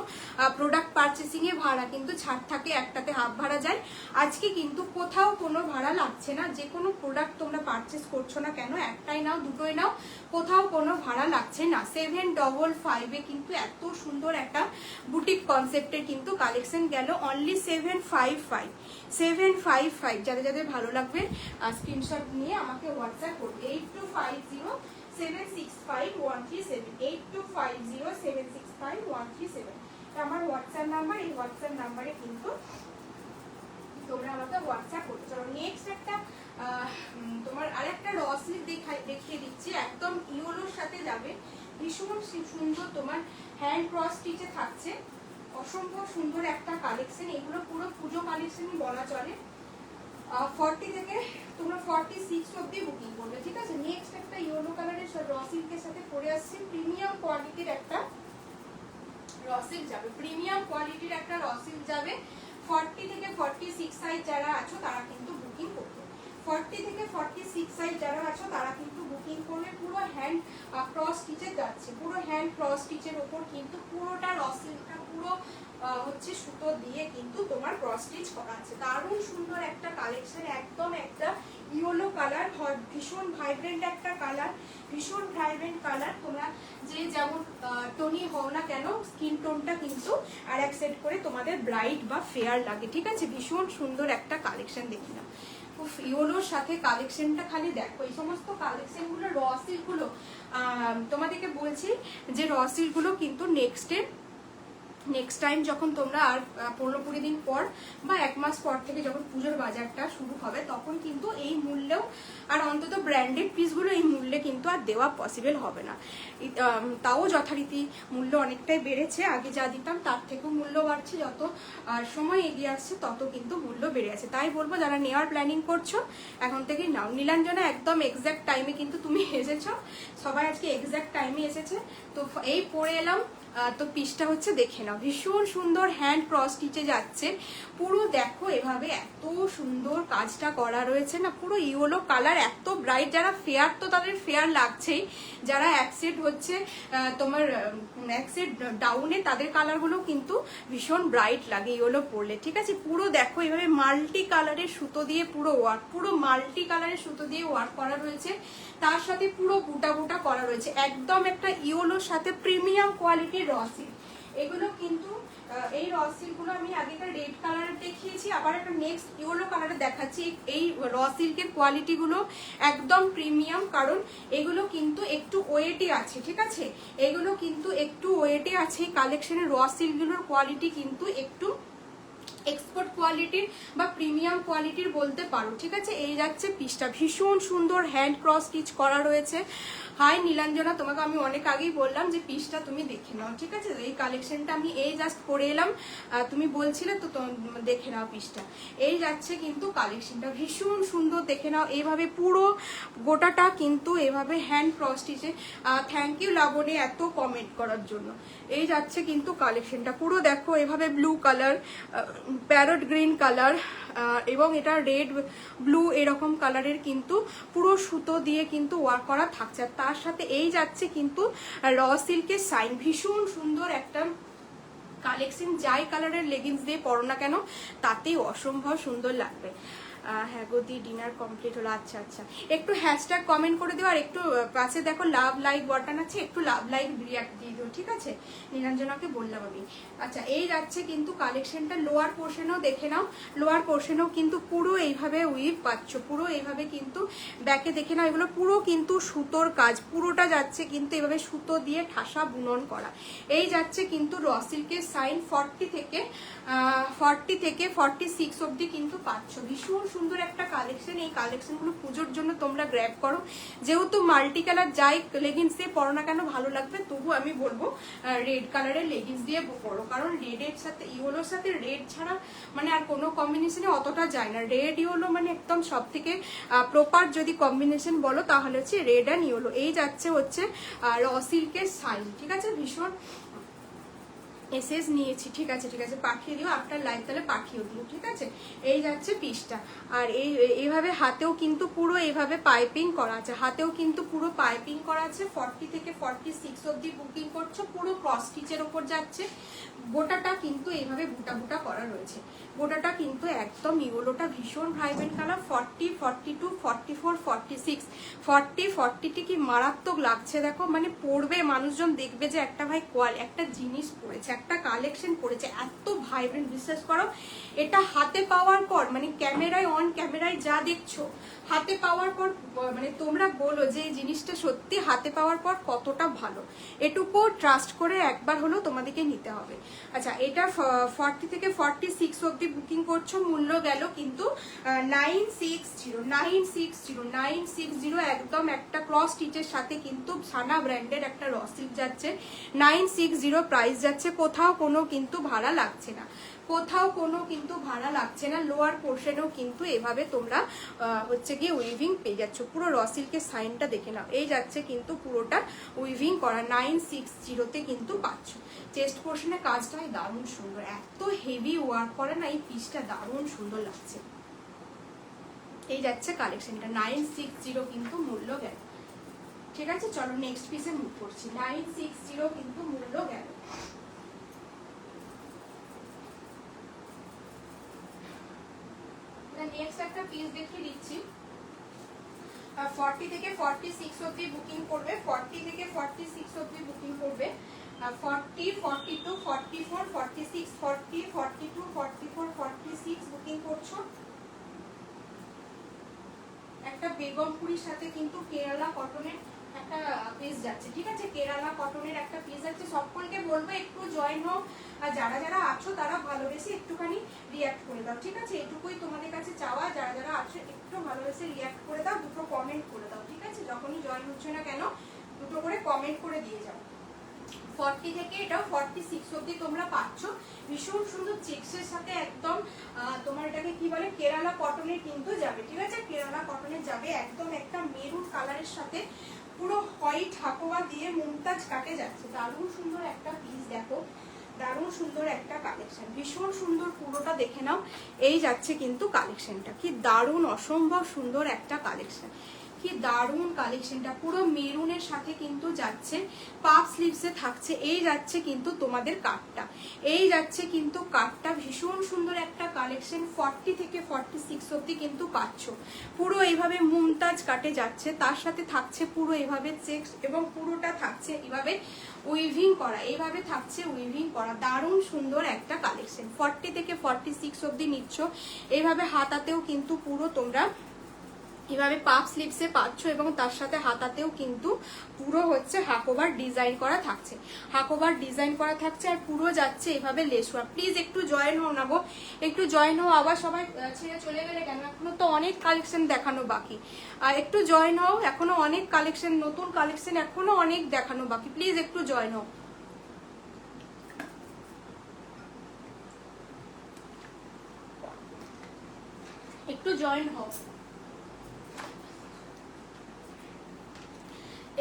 প্রোডাক্ট পারচেসিং এ ভাড়া কিন্তু ছাড় থাকে, একটাতে হাফ ভাড়া যায়। আজকে কিন্তু কোথাও কোনো ভাড়া লাগছে না। যে কোনো প্রোডাক্ট তোমরা পারচেস করছো না কেন, একটাই নাও দুটোই নাও, কোথাও কোনো ভাড়া লাগছে না। 755 এ কিন্তু এত সুন্দর একটা বুটিক কনসেপ্টের কিন্তু কালেকশন গেল অনলি 755, 755। যাদের যাদের ভালো লাগবে স্ক্রিনশট নিয়ে আমাকে হোয়াটসঅ্যাপ করবে। 8250765137, 8250765137 আমার হোয়াটসঅ্যাপ নাম্বার। এই হোয়াটসঅ্যাপ নাম্বারে কিন্তু তোমরা আমাকে হোয়াটসঅ্যাপ করতে। চলো নেক্সট একটা তোমার আরেকটা র স্লিভ দেখিয়ে দিচ্ছি, একদম ইয়োলোর সাথে যাবে। ভীষণ সুন্দর তোমার হ্যান্ড ক্রস স্টিচে থাকছে। অসম্ভব সুন্দর একটা কালেকশন। এগুলো পুরো পুজো কালেকশনই বলা চলে। 40 থেকে তোমরা 46 অবধি বুকিং করবে, ঠিক আছে। নেক্সট একটা ইয়েলো কালারের র সিল্কের সাথে পরে আসছে। প্রিমিয়াম কোয়ালিটির একটা র সিল্ক যাবে, প্রিমিয়াম কোয়ালিটির একটা র সিল্ক যাবে। 40 থেকে 46 সাইজ যারা আছো তারা কিন্তু বুকিং করবে। 40 থেকে 46 সাইজ যারা আছো তারা কিন্তু বুকিং করবে। পুরো হ্যান্ড ক্রস স্টিচে যাচ্ছে, পুরো হ্যান্ড ক্রস স্টিচের উপর কিন্তু পুরোটা র সিল্কটা পুরো হচ্ছে সুতো দিয়ে কিন্তু তোমার ক্রস স্টিচ করা আছে। দারুণ সুন্দর একটা কালেকশন, একদম একটা ইয়েলো কালার, ভীষণ ভাইব্রেন্ট একটা কালার, ভীষণ ভাইব্রেন্ট কালার। তোমরা যে যেমন টোনই হও না কেন স্কিন টোনটা কিন্তু আর এক সেট করে তোমাদের ব্রাইট বা ফেয়ার লাগে, ঠিক আছে। ভীষণ সুন্দর একটা কালেকশন দেখি না, ইয়োলোর সাথে কালেকশনটা খালি দেখো। এই সমস্ত কালেকশনগুলো র সিল্কগুলো তোমাদেরকে বলছি যে র সিল্কগুলো কিন্তু নেক্সট টাইম যখন তোমরা আর 15-20 দিন পর বা 1 মাস পর থেকে যখন পুজোর বাজারটা শুরু হবে তখন কিন্তু এই মূল্যেও আর অন্তত ব্র্যান্ডেড পিসগুলো এই মূল্যে কিন্তু আর দেওয়া পসিবল হবে না। তাও যথারীতি মূল্য অনেকটাই বেড়েছে, আগে যা দিতাম তার থেকেও মূল্য বাড়ছে। যত সময় এগিয়ে আসছে তত কিন্তু মূল্য বেড়ে আছে। তাই বলবো যারা নেওয়ার প্ল্যানিং করছো এখন থেকেই নাও। নীলাঞ্জনা একদম এক্স্যাক্ট টাইমে কিন্তু তুমি এসেছো, সবাই আজকে এক্স্যাক্ট টাইমে এসেছে। তো এই পরে এলাম, তো পিসটা হচ্ছে দেখে নাও। ভীষণ সুন্দর হ্যান্ড ক্রস স্টিচে যাচ্ছে পুরো দেখো, এভাবে এত সুন্দর কাজটা করা রয়েছে না। পুরো ইয়েলো কালার, এত ব্রাইট। যারা ফেয়ার তো তাদের ফেয়ার লাগছেই, যারা অ্যাকসেড হচ্ছে তোমার অ্যাকসেড ডাউনে তাদের কালারগুলো কিন্তু ভীষণ ব্রাইট লাগে ইয়েলো পরলে, ঠিক আছে। পুরো দেখো এভাবে মাল্টি কালারের সুতো দিয়ে পুরো ওয়ার্ক, পুরো মাল্টি কালারের সুতো দিয়ে ওয়ার্ক করা রয়েছে। তার সাথে পুরো বুটা বুটা করা রয়েছে। একদম একটা ইয়েলোর সাথে প্রিমিয়াম কোয়ালিটির র সিল্ক। এগুলো কিন্তু এই র সিল্কগুলো আমি আগেকার রেড কালার দেখিয়েছি, আবার একটা নেক্সট ইয়েলো কালারে দেখাচ্ছি। এই র সিল্কের কোয়ালিটিগুলো একদম প্রিমিয়াম, কারণ এগুলো কিন্তু একটু ওয়েটে আছে, ঠিক আছে। এগুলো কিন্তু একটু ওয়েটে আছে। কালেকশনের র সিল্কগুলোর কোয়ালিটি কিন্তু একটু এক্সপোর্ট কোয়ালিটির বা প্রিমিয়াম কোয়ালিটির বলতে পারো, ঠিক আছে। এই যাচ্ছে পিসটা, ভীষণ সুন্দর হ্যান্ড ক্রস স্টিচ করা রয়েছে। হাই নীলাঞ্জনা, তোমাকে আমি অনেক আগেই বললাম যে পিসটা তুমি দেখে নাও, ঠিক আছে। এই কালেকশনটা আমি এই জাস্ট করে এলাম, তুমি বলছিলে তো দেখে নাও পিসটা। এই যাচ্ছে কিন্তু কালেকশনটা, ভীষণ সুন্দর, দেখে নাও। এইভাবে পুরো গোটাটা কিন্তু এভাবে হ্যান্ড ক্রস স্টিচে। থ্যাংক ইউ লাবণী এত কমেন্ট করার জন্য। এই যাচ্ছে কিন্তু কালেকশনটা পুরো, দেখো এভাবে blue colour, parrot green colour এবং এটা রেড ব্লু এরকম কালারের কিন্তু পুরো সুতো দিয়ে কিন্তু ওয়ার্ক করা থাকছে। আর তার সাথে এই যাচ্ছে কিন্তু র সিল্কের সাইন, ভীষণ সুন্দর একটা কালেকশন। যাই কালারের লেগিংস দিয়ে পরো না কেন তাতেই অসম্ভব সুন্দর লাগবে। হ্যাঁ গদি ডিনার কমপ্লিট হলো, আচ্ছা আচ্ছা। একটু হ্যাশট্যাগ কমেন্ট করে দিও, আর একটু পাশে দেখো লাভ লাইক বাটন আছে, একটু লাভ লাইক রিয়াক্ট দিয়ে দিও, ঠিক আছে। নীলাঞ্জনাকে বললাম আমি। আচ্ছা, এই যাচ্ছে কিন্তু কালেকশনটা। লোয়ার পোর্শনেও দেখে নাও, লোয়ার পোর্শনেও কিন্তু পুরো এইভাবে উইভ পাচ্ছ, পুরো এইভাবে কিন্তু ব্যাকে দেখে নাও। এগুলো পুরো কিন্তু সুতোর কাজ, পুরোটা যাচ্ছে কিন্তু এভাবে সুতো দিয়ে ঠাসা বুনন করা। এই যাচ্ছে কিন্তু র সিল্কের সাইন 40 থেকে 46 অবধি কিন্তু পাচ্ছ। ভীষণ সুন্দর একটা কালেকশন। এই কালেকশনগুলো পুজোর জন্য তোমরা গ্র্যাব করো, যেহেতু মাল্টি কালার যাই লেগিংস দিয়ে পরো না কেন ভালো লাগবে, তবু আমি বলবো রেড কালারের লেগিংস দিয়ে পরো, কারণ রেডের সাথে ইয়েলোর সাথে রেড ছাড়া মানে আর কোনো কম্বিনেশনে অতটা যায় না। রেড ইয়েলো মানে একদম সব থেকে প্রপার যদি কম্বিনেশন বলো তাহলে হচ্ছে রেড অ্যান্ড ইয়েলো। এই যাচ্ছে হচ্ছে র সিল্কের সাইন, ঠিক আছে। ভীষণ এসএস নিয়েছি, ঠিক আছে ঠিক আছে, পাঠিয়ে দিও আফটার লাইভ, তাহলে পাঠিয়ে দিও, ঠিক আছে। এই যাচ্ছে পিসটা। আর এইভাবে হাতেও কিন্তু পুরো এইভাবে পাইপিং করা আছে, হাতেও কিন্তু পুরো পাইপিং করা আছে। 40 থেকে 46 অবধি বুকিং করছো, পুরো ক্রস স্টিচের ওপর যাচ্ছে। গোটাটা কিন্তু এইভাবে বুটা বুটা করা রয়েছে, গোটাটা কিন্তু একদম ইয়েলোটা ভীষণ ভাইব্রেন্ট কালার। 40, 42, 44, 46, 40, 40টি কি মারাত্মক লাগছে দেখো, মানে পরবে মানুষজন দেখবে যে একটা ভাই একটা জিনিস পরেছে, একটা কালেকশন পরেছে, এত ভাইব্রেন্ট। বিশ্বাস করো এটা হাতে পাওয়ার পর, মানে ক্যামেরায় অন ক্যামেরায় যা দেখছো, হাতে পাওয়ার পর মানে তোমরা বলো যে এই জিনিসটা সত্যি হাতে পাওয়ার পর কতটা ভালো। এটুকু ট্রাস্ট করে একবার হলেও তোমাদেরকে নিতে হবে। আচ্ছা, এটা 40 থেকে 46 অবধি বুকিং করছো, মূল্য গেল কিন্তু 960 একদম একটা ক্রস স্টিচের সাথে কিন্তু সানা ব্র্যান্ডের একটা র সিল্ক যাচ্ছে। 960 প্রাইস যাচ্ছে, কোথাও কোনো কিন্তু ভাড়া লাগছে না, কোথাও কোনো কিন্তু ভাড়া লাগছে না। লোয়ার পোর্শনেও কিন্তু এভাবে তোমরা হচ্ছে গিয়ে উইভিং পেয়ে যাচ্ছ। পুরো র সিল্কের সাইনটা দেখে নাও, এই যাচ্ছে কিন্তু পুরোটা উইভিং করা। 960 কিন্তু পাচ্ছ। চেস্ট পোর্শনের কাজটা দারুণ সুন্দর, এত হেভি ওয়ার্ক করে না, এই পিসটা দারুণ সুন্দর লাগছে। এই যাচ্ছে কালেকশনটা, 960 কিন্তু মূল্য গেল, ঠিক আছে। চলো নেক্সট পিসে মুভ করছি। 960 কিন্তু মূল্য গেল। নেক্সট একটা পিস দেখিয়ে দিচ্ছি। 40 থেকে 46 অবধি বুকিং করবে, 40 থেকে 46 অবধি বুকিং করবে। 40, 42, 44, 46, 40, 42, 44, 46 বুকিং করছো। একটা বেগমপুরির সাথে কিন্তু কেরালা কটনের একটা পিস যাচ্ছে, ঠিক আছে। কেরালা কটনের একটা পিস যাচ্ছে। সকলকে বলবো একটু জয়েন হোক, আর যারা যারা আছো তারা ভালোবেসে একটুখানি রিয়াক্ট করে দাও, ঠিক আছে। এটুকুই তোমাদের কাছে চাওয়া, যারা যারা আছো একটু ভালোবেসে রিয়াক্ট করে দাও, দুটো কমেন্ট করে দাও, ঠিক আছে। যখনই জয়েন হচ্ছে না কেন দুটো করে কমেন্ট করে দিয়ে যাও। 40 থেকে এটাও 46 অবধি তোমরা পাচ্ছ। ভীষণ সুন্দর চেক্সের সাথে একদম তোমার এটাকে কি বলে কেরালা কটনের কিন্তু যাবে, ঠিক আছে। কেরালা কটনের যাবে, একদম একটা মেরুন কালারের সাথে পুরো হোয়াইট হাকোয়া দিয়ে মুমতাজ কাটে যাচ্ছে। দারুণ সুন্দর একটা পিস, দেখো দারুণ সুন্দর একটা কালেকশন, ভীষণ সুন্দর। পুরোটা দেখে নাও। এই যাচ্ছে কিন্তু কালেকশনটা, কি দারুণ অসম্ভব সুন্দর একটা কালেকশন, কি দারুণ কালেকশনটা। পুরো মেরুনের সাথে কিন্তু যাচ্ছে, পাফ স্লিভসে থাকছে। এই যাচ্ছে কিন্তু তোমাদের কাটটা, এই যাচ্ছে কিন্তু কাটটা, ভীষণ সুন্দর একটা কালেকশন। 40 থেকে 46 অবধি কিন্তু পাচ্ছ। পুরো এইভাবে মুমতাজ কাটে যাচ্ছে, তার সাথে থাকছে পুরো এইভাবে চেক্স, এবং পুরোটা থাকছে এইভাবে উইভিং করা, এইভাবে থাকছে উইভিং করা। দারুণ সুন্দর একটা কালেকশন। 40 থেকে 46 অবধি নিচ্ছ। এইভাবে হাতাতেও কিন্তু পুরো তোমরা এভাবে পাপ স্লিভসে পাচ্ছ এবং তার সাথে হাতাতেও কিন্তু পুরো হচ্ছে হাকোভার ডিজাইন করা থাকছে, হাকোভার ডিজাইন করা থাকছে আর পুরো যাচ্ছে এভাবে লেস ওয়ার্ক। প্লিজ একটু জয়েন হও না গো, একটু জয়েন হও। আবার সবাই ছেড়ে চলে গেলে কেন? এখনো তো অনেক কালেকশন দেখানো বাকি, আর একটু জয়েন হও। এখনো অনেক কালেকশন, নতুন কালেকশন এখনো অনেক দেখানো বাকি, প্লিজ একটু জয়েন হও। একটু জয়েন হও।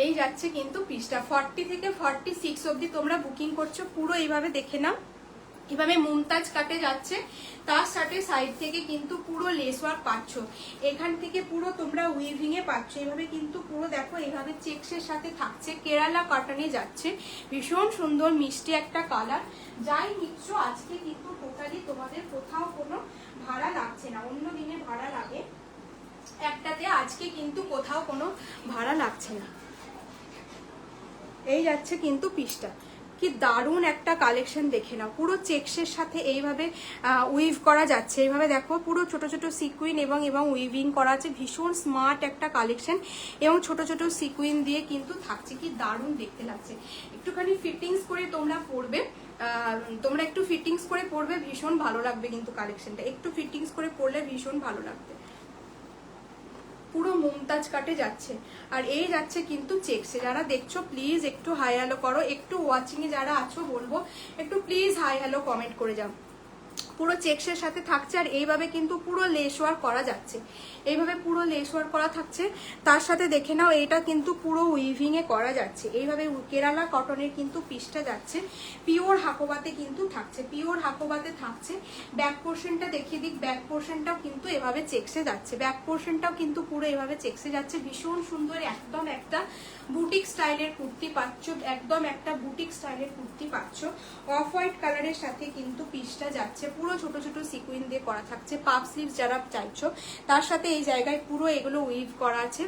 এই যাচ্ছে কিন্তু পিসটা 40 থেকে 46 অবধি তোমরা বুকিং করছো। পুরো এইভাবে দেখে নাও, এভাবে মুমতাজ কাটে যাচ্ছে, তার সাথে সাইড থেকে কিন্তু পুরো লেস ওয়ার্ক পাচ্ছ, এখান থেকে পুরো তোমরা উইভিং এ পাচ্ছ। এইভাবে কিন্তু পুরো দেখো এইভাবে চেকসের সাথে থাকছে, কেরালা কটনে যাচ্ছে, ভীষণ সুন্দর মিষ্টি একটা কালার। যাই নিচ্ছ আজকে কিন্তু টোটালি তোমাদের কোথাও কোনো ভাড়া লাগছে না, অন্য দিনে ভাড়া লাগে একটাতে, আজকে কিন্তু কোথাও কোনো ভাড়া লাগছে না। এই যাচ্ছে কিন্তু পিসটা, কি দারুণ একটা কালেকশন দেখে নাও। পুরো চেকসের সাথে এইভাবে উইভ করা যাচ্ছে, এইভাবে দেখো পুরো ছোট ছোট সিকুইন এবং উইভিং করা আছে, ভীষণ স্মার্ট একটা কালেকশন এবং ছোট ছোট সিকুইন দিয়ে কিন্তু থাকছে, কি দারুণ দেখতে লাগছে। একটুখানি ফিটিংস করে তোমরা পরবে, তোমরা একটু ফিটিংস করে পরবে, ভীষণ ভালো লাগবে কিন্তু কালেকশনটা, একটু ফিটিংস করে পরলে ভীষণ ভালো লাগবে। পুরো মুমতাজ কাটে যাচ্ছে আর এই যাচ্ছে কিন্তু চেকসে। যারা দেখছো প্লিজ একটু হাই হ্যালো করো, একটু ওয়াচিং এ যারা আছো বলবো একটু প্লিজ হাই হ্যালো কমেন্ট করে যাও। পুরো চেকসের সাথে থাকছে আর এইভাবে কিন্তু পুরো লেস ওয়ার্ক করা যাচ্ছে, এইভাবে পুরো লেস ওয়ার্ক করা থাকছে। তার সাথে দেখে নাও এটা কিন্তু পুরো উইভিং এ করা যাচ্ছে, এইভাবে কেরালা কটনের কিন্তু পিসটা যাচ্ছে, পিওর হাকোবাতে কিন্তু থাকছে, পিওর হাকোবাতে থাকছে। ব্যাক পোর্শনটা দেখিয়ে দিক, ব্যাক পোর্শনটাও কিন্তু এভাবে চেকসে যাচ্ছে, ব্যাক পোর্শনটাও কিন্তু পুরো এভাবে চেকসে যাচ্ছে, ভীষণ সুন্দর একদম একটা বুটিক স্টাইলের কুর্তি পাচ্ছ, একদম একটা বুটিক স্টাইলের কুর্তি পাচ্ছ। অফ হোয়াইট কালারের সাথে কিন্তু পিসটা যাচ্ছে, পুরো ছোট ছোট সিকুইন দিয়ে করা থাকছে। পাপ স্লিভস যারা চাইছো তার সাথে এই জায়গায় পুরো এগুলো উইভ করা আছে,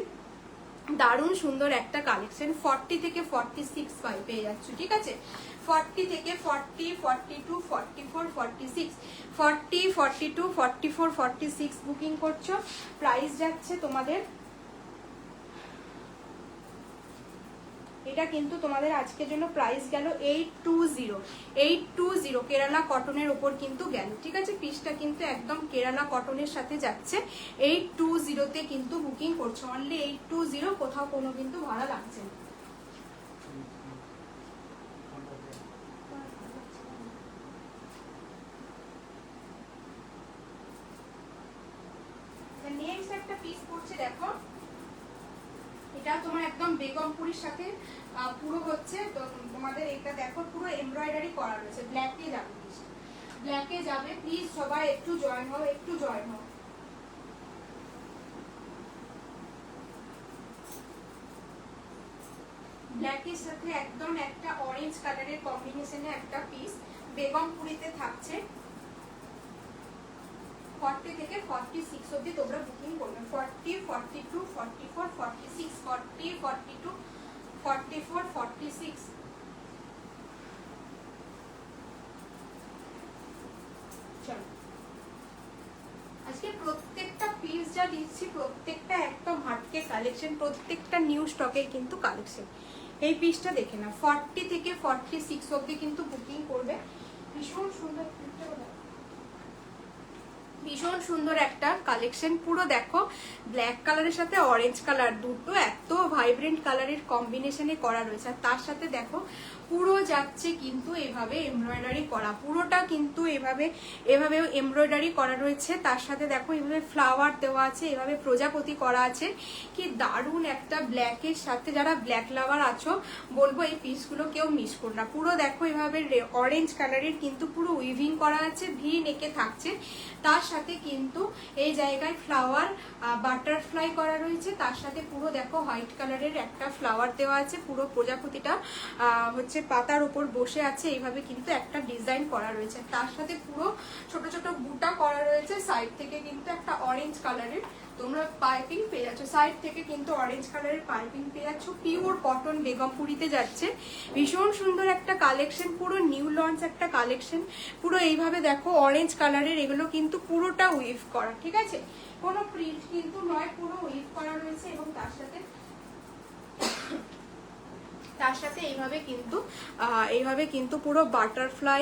দারুণ সুন্দর একটা কালেকশন। 40 থেকে 46 পেয়ে যাচ্ছ, ঠিক আছে? 40 থেকে 40, 42, 44, 46, 40, 42, 44, 46 বুকিং করছো। প্রাইস যাচ্ছে তোমাদের, এটা কিন্তু তোমাদের আজকের জন্য প্রাইস গেল 820 কেরালা কটনের উপর কিন্তু গেল, ঠিক আছে? পিসটা কিন্তু একদম কেরালা কটনের সাথে যাচ্ছে, 820 কিন্তু বুকিং করছো, অনলি 820, কোথাও কোনো কিন্তু ভাড়া লাগছে না। নেক্সট একটা পিস পড়ছে দেখো, এটা তোমার একদম বেগমপুরির সাথে পুরো হচ্ছে তোমাদের, এটা দেখো পুরো এমব্রয়ডারি করা রয়েছে, ব্ল্যাকে যাবে, ব্ল্যাকে যাবে। প্লিজ সবাই একটু জয়েন হও, একটু জয়েন হও। ব্ল্যাকের সাথে একদম একটা অরেঞ্জ কালারের কম্বিনেশনে একটা পিস বেগমপুরিতে থাকছে। 40 থেকে 46 অবধি তোমরা বুকিং করবে, 40, 42, 44, 46, 40, 42, 44, 46। চলো আজকে প্রত্যেকটা পিস যা দিচ্ছি প্রত্যেকটা একদম হাটকে কালেকশন, প্রত্যেকটা নিউ স্টকের কিন্তু কালেকশন। এই পিসটা দেখে না, 40 থেকে 46 অবধি কিন্তু বুকিং করবে। ভীষণ সুন্দর, ভীষণ সুন্দর একটা কালেকশন। পুরো দেখো ব্ল্যাক কালারের সাথে অরেঞ্জ কালার, দুটো এত ভাইব্রেন্ট কালারের কম্বিনেশনে করা রয়েছে। আর তার সাথে দেখো পুরো যাচ্ছে কিন্তু এভাবে এমব্রয়ডারি করা, পুরোটা কিন্তু এভাবে এমব্রয়ডারি করা রয়েছে। তার সাথে দেখো এভাবে ফ্লাওয়ার দেওয়া আছে, এভাবে প্রজাপতি করা আছে, কি দারুণ একটা ব্ল্যাকের সাথে। যারা ব্ল্যাক লাভার আছো বলবো এই পিসগুলো কেউ মিস করো না। পুরো দেখো এভাবে অরেঞ্জ কালারের কিন্তু পুরো উইভিং করা আছে, ভি নেকে থাকছে। তার সাথে কিন্তু এই জায়গায় ফ্লাওয়ার বাটারফ্লাই করা রয়েছে, তার সাথে পুরো দেখো হোয়াইট কালারের একটা ফ্লাওয়ার দেওয়া আছে, পুরো প্রজাপতিটা হচ্ছে পাতার উপর বসে আছে, এইভাবে কিন্তু একটা ডিজাইন করা রয়েছে। তার সাথে পুরো ছোট ছোট বুটা করা রয়েছে, সাইড থেকে কিন্তু একটা অরেঞ্জ কালারের তোমরা পাইপিং পেয়ে যাচ্ছ, সাইড থেকে কিন্তু অরেঞ্জ কালারের পাইপিং পেয়ে যাচ্ছ। পিওর কটন বেগমপুরিতে যাচ্ছে, ভীষণ সুন্দর একটা কালেকশন, পুরো নিউ লঞ্চ একটা কালেকশন। পুরো এইভাবে দেখো অরেঞ্জ কালারের, এগুলো কিন্তু পুরোটা উইভ করা, ঠিক আছে? কোনো প্রিন্ট কিন্তু নয়, পুরো উইভ করা রয়েছে এবং তার সাথে এইভাবে কিন্তু পুরো বাটারফ্লাই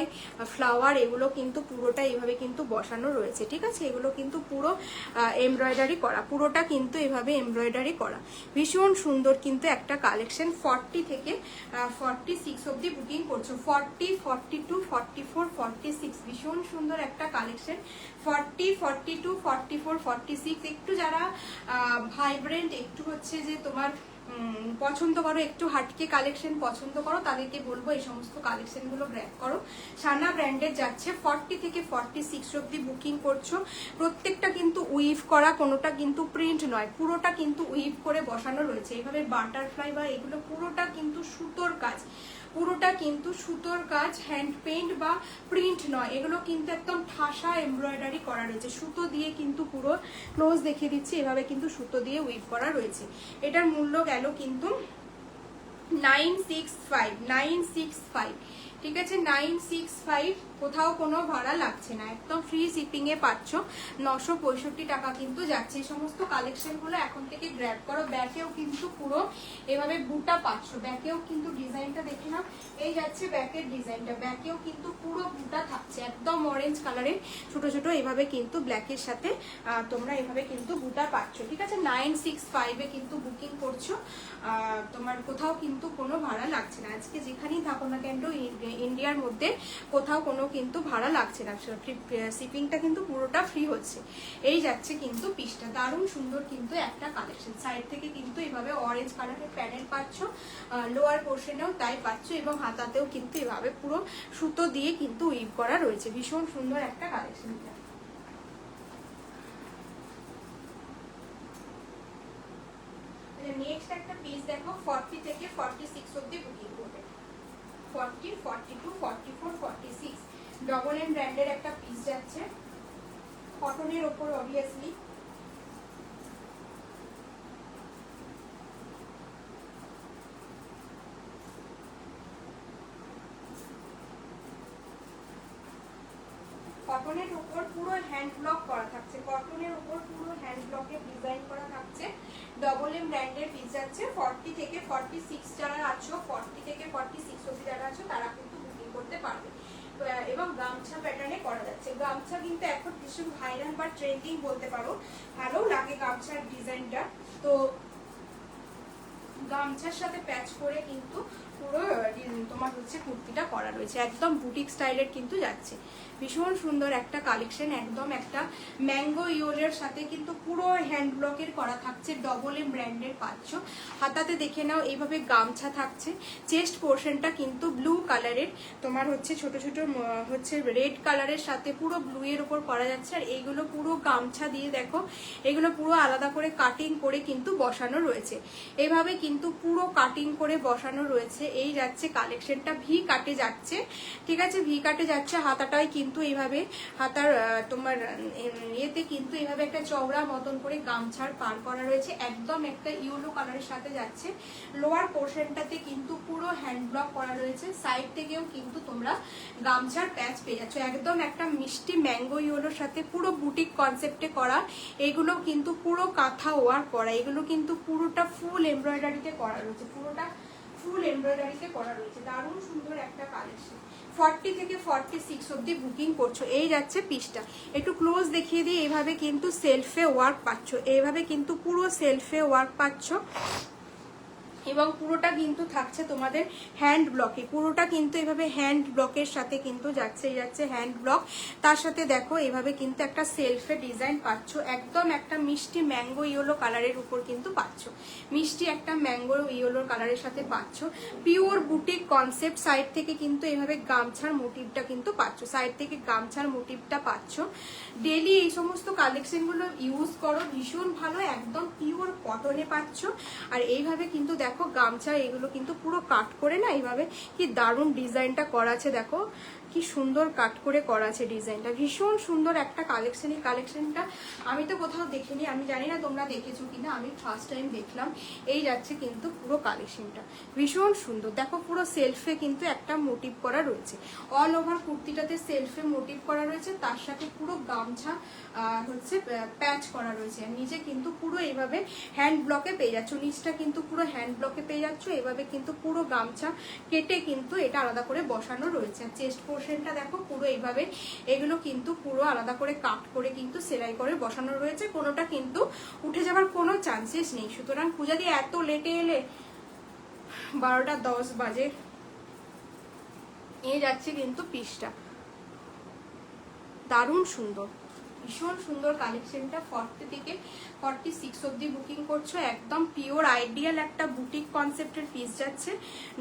ফ্লাওয়ার এগুলো কিন্তু পুরোটা এইভাবে কিন্তু বসানো রয়েছে। ঠিক আছে, এগুলো কিন্তু পুরো এমব্রয়ডারি করা, পুরোটা কিন্তু এভাবে এমব্রয়ডারি করা। ভীষণ সুন্দর কিন্তু একটা কালেকশন। 40 থেকে 46 অবধি বুকিং করছো, 40, 42, 44, 46, ভীষণ সুন্দর একটা কালেকশন। 40, 42, 44, 46 একটু যারা ভাইব্রেন্ট, একটু হচ্ছে যে তোমার পছন্দ করো, একটু হাটকে কালেকশন পছন্দ করো, তাদেরকে বলবো এই সমস্ত কালেকশনগুলো গ্র্যাব করো। সানা ব্র্যান্ডের যাচ্ছে 40 থেকে 46 অবধি বুকিং করছো। প্রত্যেকটা কিন্তু উইভ করা, কোনোটা কিন্তু প্রিন্ট নয়, পুরোটা কিন্তু উইভ করে বসানো রয়েছে। এইভাবে বাটারফ্লাই বা এগুলো পুরোটা কিন্তু সুতোর কাজ, পুরোটা কিন্তু সুতোর কাজ, হ্যান্ড পেইন্ট বা প্রিন্ট নয়, এগুলো কিন্তু একদম ঠাসা এমব্রয়ডারি করা রয়েছে। সুতো দিয়ে কিন্তু পুরো ক্লোজ দেখিয়ে দিচ্ছি, এভাবে কিন্তু সুতো দিয়ে উইভ করা রয়েছে। এটার মূল্য গেল কিন্তু 965। ঠিক আছে, 965, কোথাও কোনো ভাড়া লাগছে না, একদম ফ্রি শিপিং এ পাচ্ছ। 965 টাকা কিন্তু যাচ্ছে। এই সমস্ত কালেকশন গুলো এখন থেকে গ্র্যাব করো। ব্যাকেও কিন্তু পুরো এভাবে বুটা পাচ্ছ, ব্যাকেও কিন্তু ডিজাইনটা দেখে নাও, এই যাচ্ছে ব্যাকের ডিজাইনটা, ব্যাকেও কিন্তু পুরো বুটা থাকছে, একদম অরেঞ্জ কালারের ছোট ছোট এভাবে কিন্তু ব্ল্যাকের সাথে তোমরা এভাবে কিন্তু বুটা পাচ্ছ। ঠিক আছে, 965 এ কিন্তু বুকিং করছো, তোমার কোথাও কিন্তু কোনো ভাড়া লাগছে না। আজকে যেখানেই থাকো না কেন ইন্ডিয়ার মধ্যে কোথাও কোনো কিন্তু ভাড়া লাগছে না, শিপিংটা কিন্তু পুরোটা ফ্রি হচ্ছে। এই যাচ্ছে কিন্তু পিসটা, দারুণ সুন্দর কিন্তু একটা কালেকশন। সাইড থেকে কিন্তু এইভাবে অরেঞ্জ কালারের প্যানেল পাচ্ছ, লোয়ার পোর্শনেও তাই পাচ্ছ এবং হাতাতেও কিন্তু এভাবে পুরো সুতো দিয়ে কিন্তু উইভ করা রয়েছে। ভীষণ সুন্দর একটা কালেকশন। নেক্সট একটা পিস দেখো, 40 থেকে 46 অবধি বুকিং করবে। 40, 42, 44, 46 ডবল এম ব্র্যান্ডের একটা পিস যাচ্ছে, কটনের ওপর অবভিয়াসলি। কটনের উপর পুরো হ্যান্ড ব্লক করা থাকছে, কটনের উপর পুরো হ্যান্ড ব্লকের ডিজাইন করা থাকছে। ডবল এম ব্র্যান্ডের পিস যাচ্ছে। 40 থেকে 46 যারা আছো, 40 থেকে 46 অবধি যারা আছো তারা কিন্তু বুকিং করতে পারবে। এবং গামছা প্যাটার্নে করা যাচ্ছে। গামছা কিন্তু এখন ভীষণ ভাইরাল বা ট্রেন্ডিং বলতে পারো, ভালো লাগে গামছার ডিজাইনটা। তো গামছার সাথে প্যাচ করে কিন্তু পুরো তোমার হচ্ছে কুর্তিটা করা রয়েছে, একদম বুটিক স্টাইলের কিন্তু যাচ্ছে। ভীষণ সুন্দর একটা কালেকশন, একদম একটা ম্যাঙ্গো ইয়োলের সাথে কিন্তু পুরো হ্যান্ড ব্লকের করা থাকছে, ডবল এম ব্র্যান্ডের পাচ্ছ। হাতাতে দেখে নাও এইভাবে গামছা থাকছে। চেস্ট পোর্শনটা কিন্তু ব্লু কালারের, তোমার হচ্ছে ছোট ছোট হচ্ছে রেড কালারের সাথে পুরো ব্লু এর উপর করা যাচ্ছে। আর এইগুলো পুরো গামছা দিয়ে দেখো, এগুলো পুরো আলাদা করে কাটিং করে কিন্তু বসানো রয়েছে, এইভাবে কিন্তু পুরো কাটিং করে বসানো রয়েছে। এই যাচ্ছে কালেকশনটা, ভি কাটে যাচ্ছে। ঠিক আছে, ভি কাটে যাচ্ছে। হাতাটাই কিন্তু এইভাবে হাতার তোমার ইয়েতে কিন্তু এইভাবে একটা চওড়া মতন করে গামছার পার করা রয়েছে, একদম একটা ইয়েলো কালারের সাথে যাচ্ছে। লোয়ার পোর্শনটাতে কিন্তু পুরো হ্যান্ড ব্লক করা রয়েছে, সাইড থেকেও কিন্তু তোমরা গামছার প্যাচ পেয়ে যাচ্ছ। একদম একটা মিষ্টি ম্যাঙ্গো ইয়েলোর সাথে পুরো বুটিক কনসেপ্টে করা। এগুলো কিন্তু পুরো কাঁথা ওয়ার্ক করা, এগুলো কিন্তু পুরোটা ফুল এমব্রয়ডারিতে করা রয়েছে, পুরোটা ফুল এমব্রয়ডারিতে করা রয়েছে। দারুণ সুন্দর একটা কালেকশন। 40 থেকে 46 অবধি বুকিং করছো। এই যাচ্ছে পিসটা, একটু ক্লোজ দেখিয়ে দিই। এইভাবে কিন্তু সেলফে ওয়ার্ক পাচ্ছ, এইভাবে কিন্তু পুরো সেলফে ওয়ার্ক পাচ্ছ এবং পুরোটা কিন্তু থাকছে তোমাদের হ্যান্ড ব্লকে, পুরোটা কিন্তু এভাবে হ্যান্ড ব্লকের সাথে কিন্তু যাচ্ছে হ্যান্ড ব্লক। তার সাথে দেখো এভাবে কিন্তু একটা সেলফে ডিজাইন পাচ্ছ, একদম একটা মিষ্টি ম্যাঙ্গো ইয়েলো কালারের উপর কিন্তু পাচ্ছ, মিষ্টি একটা ম্যাঙ্গো ইয়েলো কালারের সাথে পাচ্ছ। Pure boutique concept. সাইড থেকে কিন্তু এভাবে গামছার মোটিভটা কিন্তু পাচ্ছ, সাইড থেকে গামছার মোটিভটা পাচ্ছ। ডেলি এই সমস্ত কালেকশনগুলো ইউজ করো, ভীষণ ভালো, একদম পিওর কটনে পাচ্ছ। আর এইভাবে কিন্তু দেখো গামছা এগুলো কিন্তু পুরো কাট করে না, এইভাবে কি দারুণ ডিজাইনটা করা আছে, দেখো কি কি সুন্দর কাট করে করা আছে ডিজাইনটা, ভীষণ সুন্দর একটা কালেকশন। এই কালেকশনটা আমি তো কোথাও দেখিনি, আমি জানি না তোমরা দেখেছো কিনা, আমি ফার্স্ট টাইম দেখলাম। এই যাচ্ছে কিন্তু পুরো কালেকশনটা ভীষণ সুন্দর। দেখো পুরো সেলফে কিন্তু একটা মোটিভ করা রয়েছে, অল ওভার কুর্তিটাতে সেলফে মোটিভ করা রয়েছে, তার সাথে পুরো গামছা হচ্ছে প্যাচ করা রয়েছে। আর নিচে কিন্তু পুরো এইভাবে হ্যান্ড ব্লকে পেয়ে যাচ্ছ, নিচটা কিন্তু পুরো হ্যান্ড ব্লকে পেয়ে যাচ্ছ। এভাবে কিন্তু পুরো গামছা কেটে কিন্তু এটা আলাদা করে বসানো রয়েছে। আর চেস্ট পোর্শনটা দেখো পুরো এইভাবে, এগুলো কিন্তু পুরো আলাদা করে কাট করে কিন্তু সেলাই করে বসানো রয়েছে, কোনোটা কিন্তু উঠে যাওয়ার কোনো চান্সেস নেই। সুতরাং পূজা দিয়ে এত লেটে এলে, 12টা 10 বাজে। এই যাচ্ছে কিন্তু পিসটা, দারুণ সুন্দর, ভীষণ সুন্দর কালেকশনটা। 40 থেকে 46 অব্দি বুকিং করছো, একদম পিওর আইডিয়াল একটা বুটিক কনসেপ্টের পিস যাচ্ছে।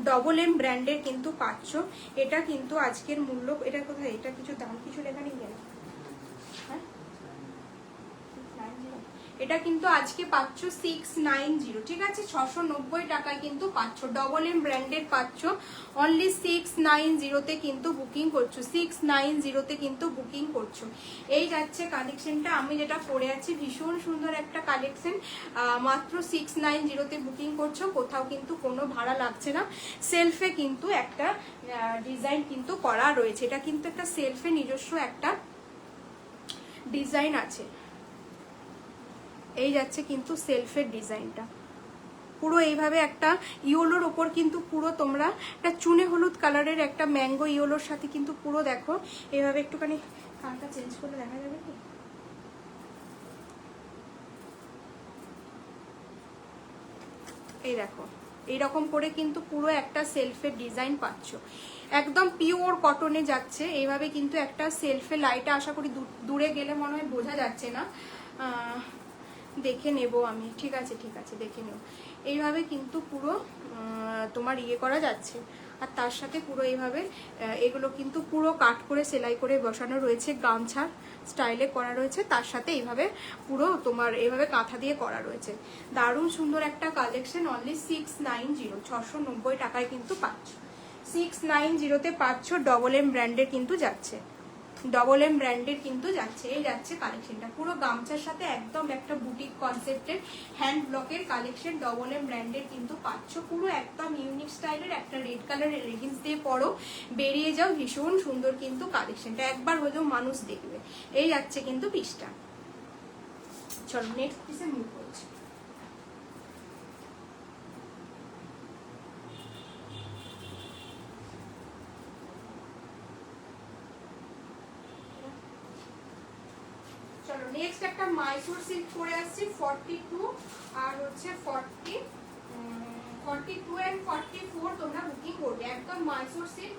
ডবল এম ব্র্যান্ডের কিন্তু পাচ্ছ। এটা কিন্তু আজকের মূল্য, এটা কোথায়, এটা কিছু দাম কিছু লেখা নেই কেন, হ্যাঁ এটা কিন্তু আজকে পাচ্ছ 690, ঠিক আছে, 690 টাকায় কিন্তু পাচ্ছ। ডবল এম ব্র্যান্ডের পাচ্ছ, অনলি 690-তে কিন্তু বুকিং করছো, 690-তে কিন্তু বুকিং করছো। এই যাচ্ছে কালেকশনটা, আমি যেটা পরে আছি ভীষণ সুন্দর একটা কালেকশন, মাত্র 690-তে বুকিং করছো, কোথাও কিন্তু কোনো ভাড়া লাগছে না। সেলফে কিন্তু একটা ডিজাইন কিন্তু করা রয়েছে, এটা কিন্তু একটা সেলফে নিজস্ব একটা ডিজাইন আছে। এই যাচ্ছে কিন্তু সেলফের ডিজাইনটা, পুরো এইভাবে একটা ইয়েলোর ওপর কিন্তু পুরো তোমরা একটা চুনে হলুদ কালারের একটা ম্যাঙ্গো ইয়েলোর সাথে কিন্তু পুরো দেখো এইভাবে, একটুখানি কানটা চেঞ্জ করলে দেখা যাবে কি, এই দেখো এইরকম করে কিন্তু পুরো একটা সেলফের ডিজাইন পাচ্ছ, একদম পিওর কটনে যাচ্ছে। এইভাবে কিন্তু একটা সেলফে, লাইটে আশা করি দূরে গেলে মনে হয় বোঝা যাচ্ছে না, দেখে নেব আমি, ঠিক আছে ঠিক আছে দেখে নেব। এইভাবে কিন্তু পুরো তোমার ইয়ে করা যাচ্ছে। আর তার সাথে পুরো এইভাবে এগুলো কিন্তু পুরো কাট করে সেলাই করে বসানো রয়েছে, গামছার স্টাইলে করা রয়েছে, তার সাথে এইভাবে পুরো তোমার এইভাবে কাঁথা দিয়ে করা রয়েছে। দারুণ সুন্দর একটা কালেকশন, অনলি 690, 690 টাকায় কিন্তু পাচ্ছ, 690-তে পাচ্ছ। ডবল এম ব্র্যান্ডের কিন্তু যাচ্ছে, ডবল এম ব্র্যান্ডের কিন্তু যাচ্ছে। এই যাচ্ছে কালেকশনটা, পুরো গামছার সাথে একদম একটা বুটিক কনসেপ্টের হ্যান্ড ব্লকের কালেকশন, ডবল এম ব্র্যান্ডের কিন্তু পাচ্ছ। পুরো একদম ইউনিক স্টাইলের একটা রেড কালারের লেগিংস দিয়ে পরো, বেরিয়ে যাও, ভীষণ সুন্দর কিন্তু কালেকশনটা, একবার হলেও মানুষ দেখবে। এই যাচ্ছে কিন্তু পিসটা। চলো নেক্সট পিসে মুভ করছি। চলো নেক্সট একটা মাইসোর সিল্ক পরে আসছি, 42 আর হচ্ছে 42 and 44 তোমরা বুকিং করবে, একদম মাইসোর সিল্ক।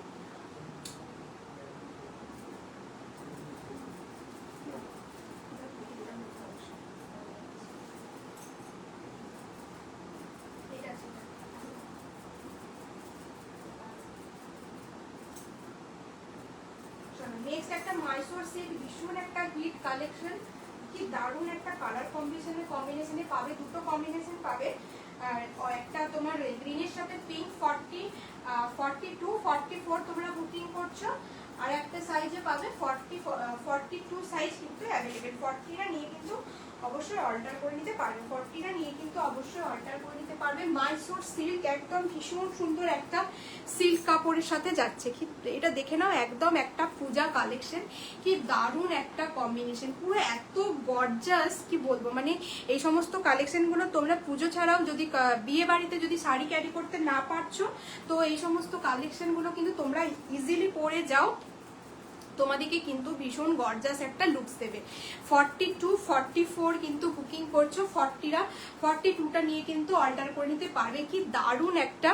নেক্সট একটা মাইসোর সিল্ক, ভীষণ একটা হিট কালেকশন, কি দারুণ একটা কালার কম্বিনেশনে পাবে, দুটো কম্বিনেশন পাবে। আর একটা তোমার গ্রিনের সাথে পিঙ্ক, 40, 42, 44 তোমরা বুকিং করছো। আর একটা সাইজে পাবে 42 সাইজ কিন্তু অ্যাভেলেবেল। 40টা নিয়ে কিন্তু অবশ্যই অল্টার করে নিতে পারবে, 40টা নিয়ে কিন্তু অবশ্যই অল্টার করে নিতে পারবে। মাইসোর সিল্ক একদম ভীষণ সুন্দর একটা সিল্ক কাপড়ের সাথে যাচ্ছে, কি এটা দেখে নাও, একদম একটা পূজা কালেকশন, কি দারুণ একটা কম্বিনেশন, পুরো এত গর্জাস কি বলবো। মানে এই সমস্ত কালেকশনগুলো তোমরা পুজো ছাড়াও যদি বিয়ে বাড়িতে যদি শাড়ি ক্যারি করতে না পারছো, তো এই সমস্ত কালেকশনগুলো কিন্তু তোমরা ইজিলি পরে যাও, তোমাদেরকে কিন্তু ভীষণ গর্জাস একটা লুকস দেবে। 42, 44 কিন্তু বুকিং করছো, 42টা নিয়ে কিন্তু অল্টার করে নিতে পারবে। কি দারুণ একটা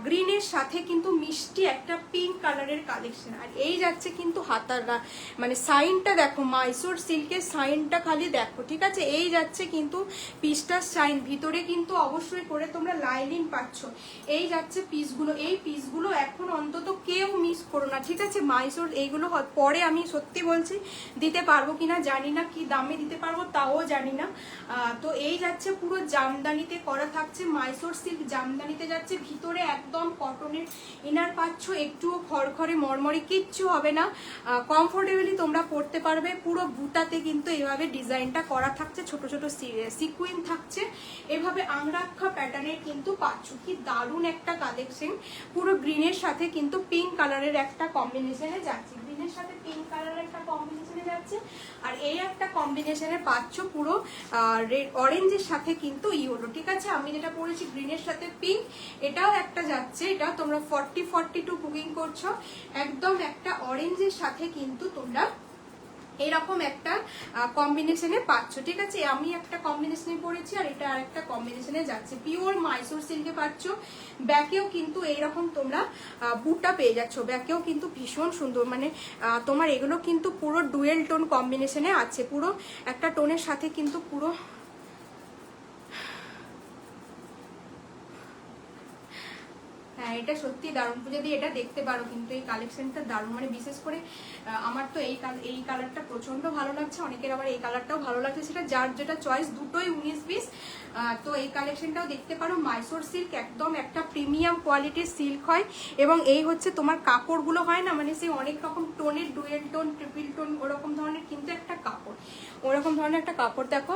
গ্রিনের সাথে কিন্তু মিষ্টি একটা পিঙ্ক কালারের কালেকশন। আর এই যাচ্ছে কিন্তু হাতার মানে সাইনটা দেখো, মাইসোর সিল্কের সাইনটা খালি দেখো, ঠিক আছে। এই যাচ্ছে কিন্তু পিসটার সাইন, ভিতরে কিন্তু অবশ্যই করে তোমরা লাইনিং পাচ্ছ। এই যাচ্ছে পিসগুলো, এই পিসগুলো এখন অন্তত কেউ মিস করো না, ঠিক আছে। মাইসোর এইগুলো পরে আমি সত্যি বলছি দিতে পারবো কিনা জানি না, কি দামে দিতে পারবো তাও জানি না। তো এই যাচ্ছে পুরো জামদানিতে করা থাকছে, মাইসোর সিল্ক জামদানিতে যাচ্ছে, ভিতরে একদম কটনের ইনার পাচ্ছ, একটুও খড়খড়ে মরমরে কিচ্ছু হবে না, কমফোর্টেবলি তোমরা পরতে পারবে। পুরো বুটাতে কিন্তু এইভাবে ডিজাইনটা করা থাকছে, ছোট ছোট সিকুইন থাকছে, এভাবে আংরাক্ষা প্যাটার্নের কিন্তু পাচ্ছ। কি দারুণ একটা কালেকশন, পুরো গ্রিনের সাথে কিন্তু পিঙ্ক কালারের একটা কম্বিনেশনে যাচ্ছে, গ্রিনের সাথে পিঙ্ক কালারের একটা কম্বিনেশনে যাচ্ছে। আর এই একটা কম্বিনেশনে পাচ্ছ পুরো রেড অরেঞ্জের সাথে কিন্তু ইয়েলো, ঠিক আছে। আমি যেটা পরেছি গ্রিনের সাথে পিঙ্ক, এটাও একটা যাচ্ছে, এটাও তোমরা 40-42 বুকিং করছো, একদম একটা অরেঞ্জের সাথে কিন্তু তোমরা এরকম একটা কম্বিনেশনে পাচ্ছ, ঠিক আছে। আমি একটা কম্বিনেশনে পরেছি আর এটা আর একটা কম্বিনেশনে যাচ্ছে, পিওর মাইসোর সিল্কে পাচ্ছ। ব্যাকেও কিন্তু এইরকম তোমরা বুটটা পেয়ে যাচ্ছ, ব্যাকেও কিন্তু ভীষণ সুন্দর, মানে তোমার এগুলো কিন্তু পুরো ডুয়েল টোন কম্বিনেশনে আছে, পুরো একটা টোনের সাথে কিন্তু পুরো হ্যাঁ, এটা সত্যি দারুণ। যদি এটা দেখতে পারো কিন্তু এই কালেকশনটা দারুণ, মানে বিশেষ করে আমার তো এই কালারটা প্রচন্ড ভালো লাগছে, অনেকের আবার এই কালারটাও ভালো লাগছে, সেটা যার যেটা চয়েস, দুটোই 19-20। তো এই কালেকশনটাও দেখতে পারো। মাইসোর সিল্ক একদম একটা প্রিমিয়াম কোয়ালিটির সিল্ক হয়, এবং এই হচ্ছে তোমার কাপড়গুলো হয় না, মানে সেই অনেক রকম টোনের, ডুয়েল টোন, ট্রিপল টোন, ওরকম ধরনের কিন্তু একটা কাপড়, ওরকম ধরনের একটা কাপড়। দেখো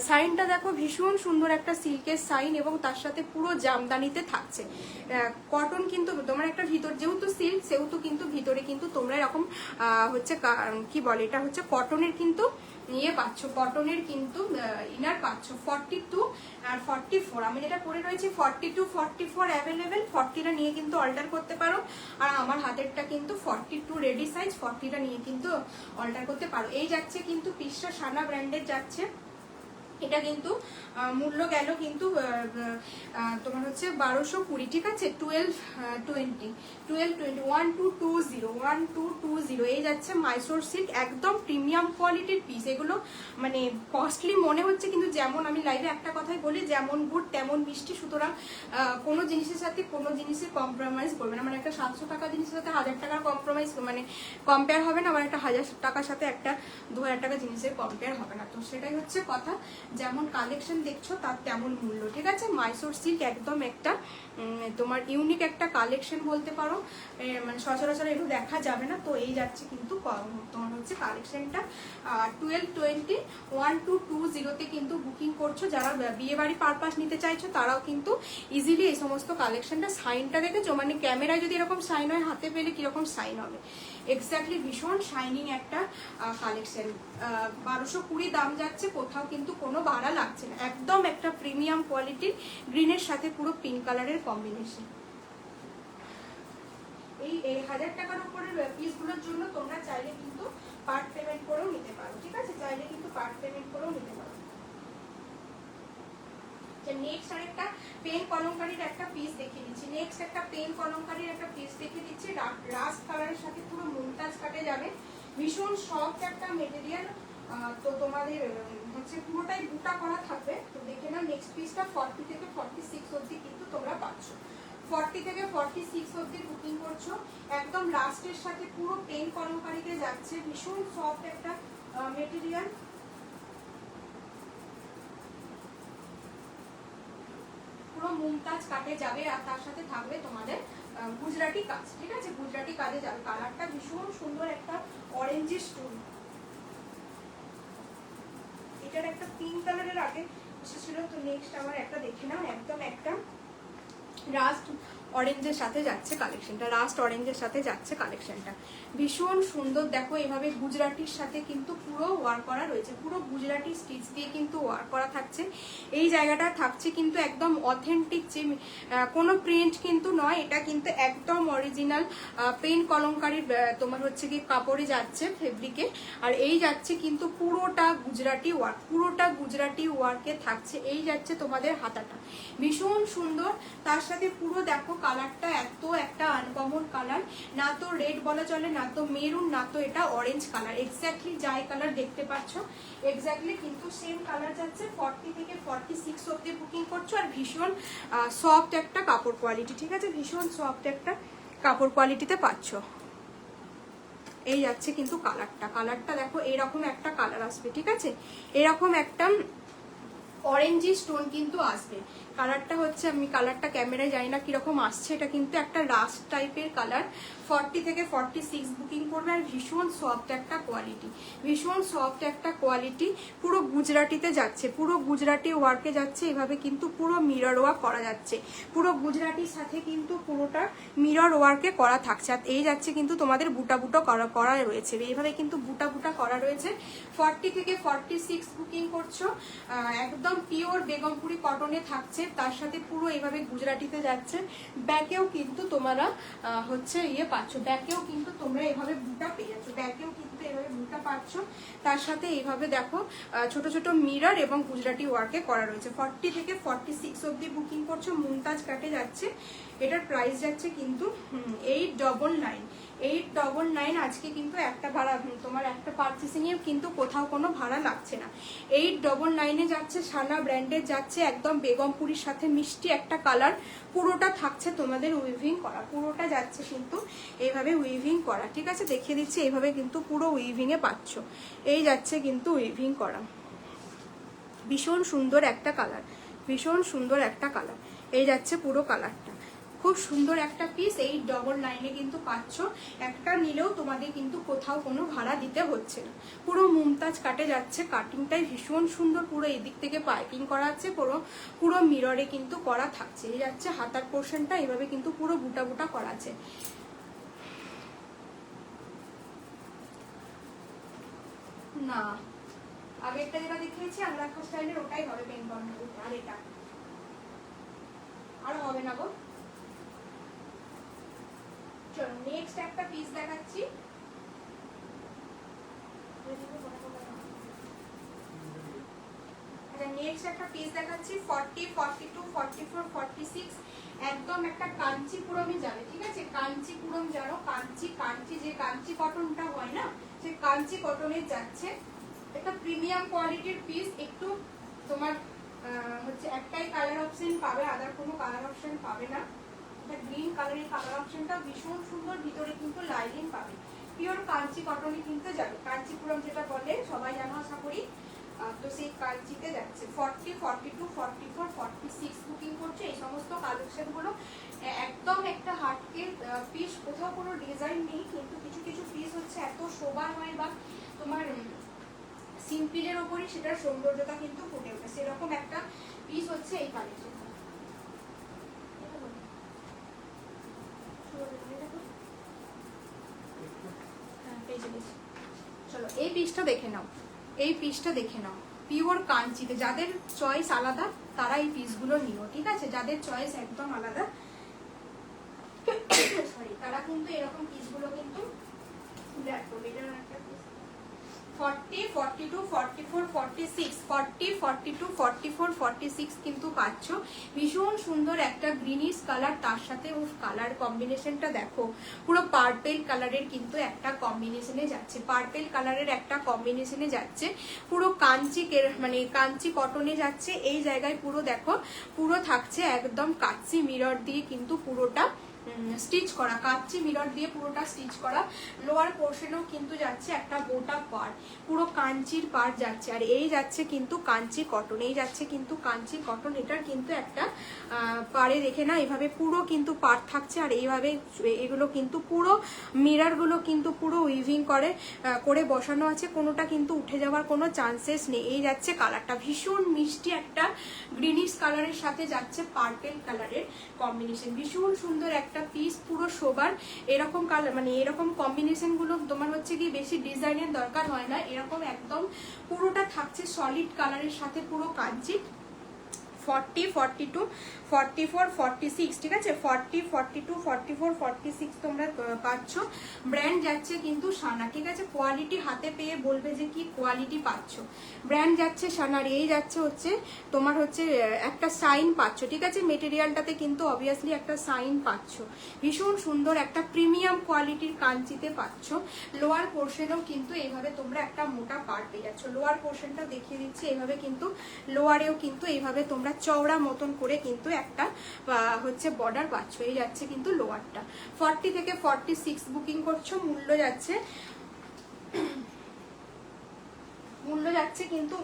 সাইনটা দেখো, ভীষণ সুন্দর একটা সিল্কের সাইন, এবং তার সাথে পুরো জামদানিতে থাকছে কটন, কিন্তু তোমার একটা ভিতর যেহেতু সিল্ক সেহেতু কিন্তু ভিতরে কিন্তু তোমরা এরকম হচ্ছে কি বলে, এটা হচ্ছে কটনের কিন্তু ইয়ে পাচ্ছ, কটনের কিন্তু ইনার পাচ্ছ। 42 আর 44, আমি যেটা পরে রয়েছি 42-44 অ্যাভেলেবেল, 40টা নিয়ে কিন্তু অল্টার করতে পারো। আর আমার হাতেরটা কিন্তু 42 রেডি সাইজ, 40টা নিয়ে কিন্তু অল্টার করতে পারো। এই যাচ্ছে কিন্তু পিসটা সানা ব্র্যান্ডের যাচ্ছে, এটা কিন্তু মূল্য গেল কিন্তু তোমার হচ্ছে 1220, ঠিক আছে। 1220 এই যাচ্ছে মাইসোর সিল্ক, একদম প্রিমিয়াম কোয়ালিটির পিস। এগুলো মানে কস্টলি মনে হচ্ছে, কিন্তু যেমন আমি লাইভে একটা কথাই বলি, যেমন গুড় তেমন মিষ্টি, সুতরাং কোনো জিনিসের সাথে কোনো জিনিসের কম্প্রোমাইজ করবে না, মানে একটা 700 টাকা জিনিসের সাথে 1000 টাকার কম্প্রোমাইজ মানে কম্পেয়ার হবে না, আবার একটা 1000 টাকার সাথে একটা 2000 টাকা জিনিসের কম্পেয়ার হবে না। তো সেটাই হচ্ছে কথা, যেমন কালেকশন দেখছো তার তেমন মূল্য, ঠিক আছে। মাইসোর সিল্ক একদম একটা তোমার ইউনিক একটা কালেকশন বলতে পারো, মানে সচরাচর এগুলো দেখা যাবে না। তো এই যাচ্ছে কিন্তু তোমার হচ্ছে কালেকশনটা 1220 কিন্তু বুকিং করছো, যারা বিয়ে বাড়ি পারপাস নিতে চাইছো তারাও কিন্তু ইজিলি এই সমস্ত কালেকশনটা। সাইনটা দেখেছো, মানে ক্যামেরায় যদি এরকম সাইন হয়, হাতে পেলে কিরকম সাইন হবে, এক্স্যাক্টলি ভীষণ শাইনিং একটা কালেকশন। 1220 দাম যাচ্ছে, কোথাও কিন্তু কোনো ভাড়া লাগছে না, একদম একটা প্রিমিয়াম কোয়ালিটির গ্রিনের সাথে পুরো পিঙ্ক কালারের কম্বিনেশন। এই 1000 টাকার উপরের পিসগুলোর জন্য তোমরা চাইলে কিন্তু পার্ট পেমেন্ট করেও নিতে পারো, ঠিক আছে, চাইলে কিন্তু পার্ট পেমেন্ট করেও নিতে পারো। নেক্সট আরেকটা পেন কলমকারীর একটা পিস দেখিয়ে দিচ্ছি, নেক্সট একটা পেন কলমকারীর একটা পিস দেখিয়ে দিচ্ছি, রাস্ট কালারের সাথে পুরো মুমতাজ কাটে যাবে, ভীষণ সফট একটা মেটেরিয়াল। তো তোমাদের হচ্ছে পুরোটাই বুটা করা থাকবে। তো দেখে নাও নেক্সট পিসটা 40 থেকে 46 অবধি কিন্তু তোমরা পাচ্ছ, 40 থেকে 46 অবধি বুকিং করছো, একদম লাস্টের সাথে পুরো পেন কলমকারীতে যাচ্ছে, ভীষণ সফট একটা মেটেরিয়াল, পুরো মুমতাজ কাটে যাবে। আর তার সাথে থাকবে তোমাদের গুজরাটি কাজ, ঠিক আছে, গুজরাটি কাজে যাবে। কালারটা ভীষণ সুন্দর একটা অরেঞ্জিশ টোন, এটার একটা পিঙ্ক কালারের আগে এসেছিল। তো নেক্সট আমার একটা দেখে নাও, একদম একটা রাস্ট অরেঞ্জের সাথে যাচ্ছে কালেকশনটা, রাস্ট অরেঞ্জের সাথে যাচ্ছে কালেকশনটা, ভীষণ সুন্দর। দেখো এভাবে গুজরাটির সাথে কিন্তু পুরো ওয়ার্ক করা রয়েছে, পুরো গুজরাটি স্টিচ দিয়ে কিন্তু ওয়ার্ক করা থাকছে। এই জায়গাটা থাকছে কিন্তু একদম অথেন্টিক, যে কোনো প্রিন্ট কিন্তু নয়, এটা কিন্তু একদম অরিজিনাল পেন কলমকারীর তোমার হচ্ছে কি কাপড়ে যাচ্ছে, ফেব্রিকে। আর এই যাচ্ছে কিন্তু পুরোটা গুজরাটি ওয়ার্ক, পুরোটা গুজরাটি ওয়ার্কে থাকছে। এই যাচ্ছে তোমাদের হাতাটা, ভীষণ সুন্দর। তার সাথে পুরো দেখো কালারটা এত একটা আনকমন কালার, না তো রেড বলা চলে, না তো মেরুন, না তো এটা অরেঞ্জ কালার, এক্স্যাক্টলি যাই কালার দেখতে পাচ্ছ এক্স্যাক্টলি কিন্তু সেম কালার যাচ্ছে। 40 থেকে 46 অবধি বুকিং করছো, আর ভীষণ সফট একটা কাপড় কোয়ালিটি, ঠিক আছে, ভীষণ সফট একটা কাপড় কোয়ালিটিতে পাচ্ছ। এই যাচ্ছে কিন্তু কালারটা দেখো, এরকম একটা কালার আসবে, ঠিক আছে, এরকম একটা অরেঞ্জি স্টোন কিন্তু আসবে। কালারটা হচ্ছে, আমি কালারটা ক্যামেরায় জানি না কিরকম আসছে, এটা কিন্তু একটা রাস্ট টাইপের কালার। 40 থেকে 46 বুকিং করবে। আর ভীষণ সফট একটা কোয়ালিটি, ভীষণ সফট একটা কোয়ালিটি। পুরো গুজরাটিতে যাচ্ছে, পুরো গুজরাটি ওয়ার্কে যাচ্ছে। এভাবে কিন্তু পুরো মিরর ওয়ার্ক করা যাচ্ছে, পুরো গুজরাটির সাথে কিন্তু পুরোটা মিরর ওয়ার্কে করা থাকছে। আর এই যাচ্ছে কিন্তু তোমাদের বুটা বুটো করা রয়েছে, এইভাবে কিন্তু বুটা বুটা করা রয়েছে। 40 থেকে 46 বুকিং করছো, একদম পিওর বেগমপুরি কটনে থাকছে, তার সাথে পুরো এইভাবে গুজরাটিতে যাচ্ছে। ব্যাকেও কিন্তু তোমরা হচ্ছে ইয়ে পাচ্ছ, ব্যাকেও কিন্তু তোমরা এভাবে বুটা পেয়ে যাচ্ছ, ব্যাকেও কিন্তু এভাবে বুটা পাচ্ছ। তার সাথে এইভাবে দেখো ছোট ছোট মিরর এবং গুজরাটি ওয়ার্কে করা রয়েছে। 40 থেকে 46 অবধি বুকিং করছো, মুমতাজ কাটে যাচ্ছে। এটার প্রাইস যাচ্ছে কিন্তু 899। 899 আজকে কিন্তু একটা ভাড়া, তোমার একটা পারচেসিং এ কিন্তু কোথাও কোনো ভাড়া লাগছে না। 899 যাচ্ছে, সানা ব্র্যান্ডের যাচ্ছে, একদম বেগমপুরির সাথে মিষ্টি একটা কালার। পুরোটা থাকছে তোমাদের উইভিং করা, পুরোটা যাচ্ছে কিন্তু এইভাবে উইভিং করা, ঠিক আছে, দেখিয়ে দিচ্ছি। এইভাবে কিন্তু পুরো উইভিং এ পাচ্ছ, এই যাচ্ছে কিন্তু উইভিং করা। ভীষণ সুন্দর একটা কালার, ভীষণ সুন্দর একটা কালার, এই যাচ্ছে পুরো কালারটা। খুব সুন্দর একটা পিস, 899 কিন্তু পাচ্ছ। একটা নিলেও তোমাদের কিন্তু কোথাও কোনো ভাড়া দিতে হচ্ছে না। পুরো মুমতাজ কাটে যাচ্ছে, কাটিংটাই ভীষণ সুন্দর, পুরো এদিক থেকে পাইপিং করা আছে, পুরো মিররে কিন্তু করা থাকছে। এই যাচ্ছে হাতার পোর্শনটা, এভাবে কিন্তু পুরো বুটা বুটা করা আছে। না, আগেরটা যেটা দেখিয়েছি আংরাখা স্টাইলের, ওটাই হবে বেঙ্গল, আর এটা আর হবে না গো। চলো নেক্সট একটা পিস দেখাচ্ছি। নেক্সট একটা পিস দেখাচ্ছি 40, 42, 44, 46, একদম একটা কাঞ্চিপুরমে যাবে, ঠিক আছে, কাঞ্চিপুরম জানো, কাঞ্চি যে কাঞ্চি কটনটা হয় না, সে কাঞ্চি কটনের যাচ্ছে। একটা প্রিমিয়াম কোয়ালিটির পিস, একটু তোমার হচ্ছে একটাই কালার অপশন পাবে, আদার কোনো কালার অপশন পাবে না। গ্রিন কালারের কালার অপশনটা ভীষণ সুন্দর, ভিতরে কিন্তু লাইনিং পাবে। পিওর কাঞ্চি কটনে কিন্তু যাবে, কাঞ্চিপুরম যেটা বলে সবাই জানো আশা করি, তো সেই কাঞ্চিতে যাচ্ছে। 40, 42, 44, 46 বুকিং করছে। এই সমস্ত কালেকশন গুলো একদম একটা হাটকে পিস, কোথাও কোনো ডিজাইন নেই, কিন্তু কিছু কিছু পিস হচ্ছে এত শোভা হয় বা তোমার সিম্পলের ওপরই সেটার সৌন্দর্যতা কিন্তু ফুটে ওঠে, সেরকম একটা পিস হচ্ছে এই কালেকশন। চলো এই পিসটা দেখে নাও, এই পিসটা দেখে নাও, পিওর কাঞ্চিতে। যাদের চয়েস আলাদা তারা এই পিসগুলো নিও, ঠিক আছে, যাদের চয়েস একদম আলাদা সরি তারা কিন্তু এরকম পিসগুলো কিন্তু দেখো। এটা একটা 40, 42, 44, 46, 40, 42, 44, 46 কিন্তু পাচ্ছ। ভীষণ সুন্দর একটা গ্রিনিশ কালার, তার সাথে ও কালার কম্বিনেশনটা দেখো, পুরো পার্পেল কালারের কিন্তু একটা কম্বিনেশনে যাচ্ছে, পার্পেল কালারের একটা কম্বিনেশনে যাচ্ছে। পুরো কাঞ্চি মানে কাঞ্চি কটনে যাচ্ছে। এই জায়গায় পুরো দেখো, পুরো থাকছে একদম কাচ্চি মিরর দিয়ে কিন্তু পুরোটা স্টিচ করা, কাচ্চি মিরর দিয়ে পুরোটা স্টিচ করা। লোয়ার পোর্শনেও কিন্তু যাচ্ছে একটা গোটা পাড়, পুরো কাঞ্চির পাড় যাচ্ছে। আর এই যাচ্ছে কিন্তু কাঞ্চি কটন, এই যাচ্ছে কিন্তু কাঞ্চি কটন। এটার কিন্তু একটা পাড়ে দেখে না, এইভাবে পুরো কিন্তু পাড় থাকছে। আর এইভাবে এগুলো কিন্তু পুরো মিররগুলো কিন্তু পুরো উইভিং করে বসানো আছে, কোনোটা কিন্তু উঠে যাওয়ার কোনো চান্সেস নেই। এই যাচ্ছে কালারটা, ভীষণ মিষ্টি একটা গ্রিনিশ কালারের সাথে যাচ্ছে পার্পেল কালারের কম্বিনেশন। ভীষণ সুন্দর একটা পিস, পুরো শোবার। এরকম কালার মানে এরকম কম্বিনেশন গুলো তোমার হচ্ছে কি বেশি ডিজাইনের দরকার হয় না, এরকম একদম পুরোটা থাকছে সলিড কালারের সাথে পুরো কাঞ্চি। 40, 42, 44, 46, ঠিক আছে, 40, 42, 44, 46 তোমরা পাচ্ছ। ব্র্যান্ড যাচ্ছে কিন্তু সানা, ঠিক আছে, কোয়ালিটি হাতে পেয়ে বলবে যে কি কোয়ালিটি পাচ্ছ। ব্র্যান্ড যাচ্ছে সানার। এই যাচ্ছে হচ্ছে তোমার হচ্ছে একটা সাইন পাচ্ছ, ঠিক আছে, মেটেরিয়ালটাতে কিন্তু অবভিয়াসলি একটা সাইন পাচ্ছ। ভীষণ সুন্দর একটা প্রিমিয়াম কোয়ালিটির কাঞ্চিতে পাচ্ছ। লোয়ার পোর্শনেও কিন্তু এইভাবে তোমরা একটা মোটা পার্ট পেয়ে যাচ্ছ। লোয়ার পোর্শনটা দেখিয়ে দিচ্ছি, এইভাবে কিন্তু লোয়ারেও কিন্তু এইভাবে তোমরা চওড়া মতন করে কিন্তু একটা হচ্ছে বর্ডার পাচ্ছ। এই যাচ্ছে কিন্তু লোয়ারটা। 40 থেকে 46 বুকিং করছো, মূল্য যাচ্ছে কিন্তু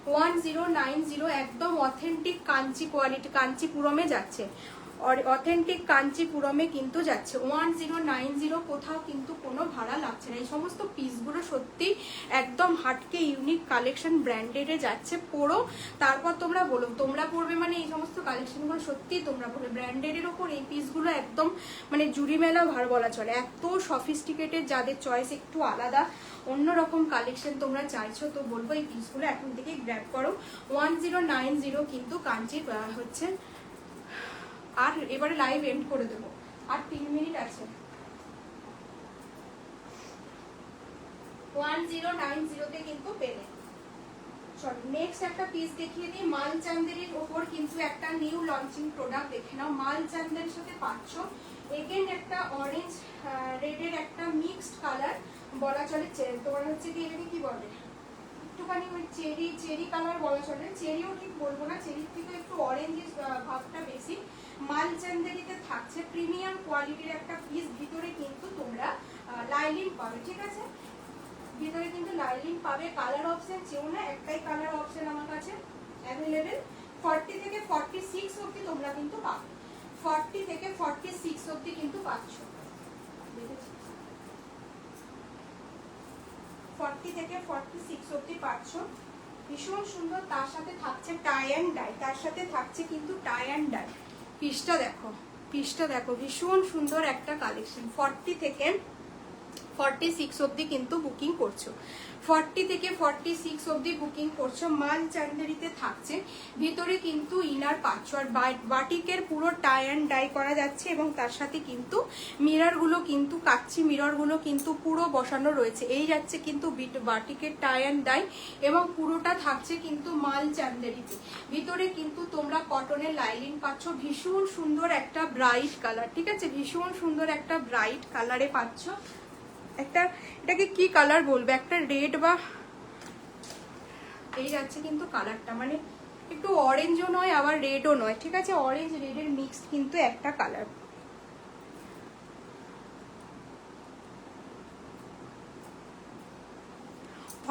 1090 একদম অথেন্টিক কাঞ্চি কোয়ালিটি, কাঞ্চিপুরমে যাচ্ছে, অথেন্টিক কাঞ্চিপুরমে কিন্তু যাচ্ছে 1090। কোথাও কিন্তু কোনো ভাড়া লাগছে না। এই সমস্ত পিসগুলো সত্যি একদম হাটকে ইউনিক কালেকশন, ব্র্যান্ডেডে যাচ্ছে। পরো, তারপর তোমরা বলো তোমরা পড়বে, মানে এই সমস্ত কালেকশনগুলো সত্যি তোমরা পড়বে। ব্র্যান্ডেডের ওপর এই পিসগুলো একদম মানে জুড়ি মেলা ভার বলা চলে। এত সফিস্টিকেটেড, যাদের চয়েস একটু আলাদা, অন্যরকম কালেকশন তোমরা চাইছো, তো বলবো এই পিসগুলো এখন থেকে গ্র্যাব করো। 1090 কিন্তু কাঞ্চি হচ্ছে। আর এবারে লাইভ এন্ড করে দেবো, আর 3 মিনিট আছে। 1090 তে কিন্তু পেলে। সরি, নেক্সট একটা পিস দেখিয়ে দিই। মাল চান্দেরির ওপর কিন্তু একটা নিউ লঞ্চিং প্রোডাক্ট দেখে নাও। মাল চান্দেরির সাথে পাচ্ছ এগেন একটা অরেঞ্জ রেডের একটা মিক্সড কালার বলা চলে। তোমার হচ্ছে কি এটাকে কি বলে, একটুখানি ওই চেরি কালার বলা চলে। চেরিও ঠিক বলবো না, চেরির থেকে একটু অরেঞ্জ ভাবটা বেশি। মাল চান্দেরিতে থাকছে প্রিমিয়াম কোয়ালিটির একটা পিস। ভিতরে কিন্তু তোমরা লাইলিন পাবে, ঠিক আছে? ভিতরে কিন্তু লাইলিন পাবে। কালার অপশন চেও না, একটাই কালার অপশন আমার কাছে অ্যাভেলেবেল। 40 থেকে 46 অবধি তোমরা কিন্তু পাবে। 40 থেকে 46 অবধি কিন্তু পাচ্ছ। 40 থেকে 46 অবধি পাচ্ছ। ভীষণ সুন্দর। তার সাথে থাকছে টাই অ্যান্ড ডাই, তার সাথে থাকছে কিন্তু টাই অ্যান্ড ডাই। পিসটা দেখো, পিসটা দেখো, ভীষণ সুন্দর একটা কালেকশন। 40 থেকে 46 অবধি কিন্তু বুকিং করছো। 40 থেকে 46 অবধি বুকিং করছো। মাল চান্দেরিতে থাকছে। ভিতরে কিন্তু ইনার পাচ্ছ, আর বাটিকের পুরো টাই অ্যান্ড ডাই করা যাচ্ছে, এবং তার সাথে কিন্তু মিররগুলো কিন্তু কাচ্চি মিররগুলো কিন্তু পুরো বসানো রয়েছে। এই যাচ্ছে কিন্তু বাটিকের টাই অ্যান্ড ডাই, এবং পুরোটা থাকছে কিন্তু মাল চান্দেরিতে। ভিতরে কিন্তু তোমরা কটনের লাইলিন পাচ্ছ। ভীষণ সুন্দর একটা ব্রাইট কালার, ঠিক আছে? ভীষণ সুন্দর একটা ব্রাইট কালারে পাচ্ছ। একটা এটাকে কি কালার বলবে, একটা রেড বা এই যাচ্ছে কিন্তু কালারটা, মানে একটু অরেঞ্জও নয় আবার রেডও নয়, ঠিক আছে? অরেঞ্জ রেডের মিক্স কিন্তু একটা কালার।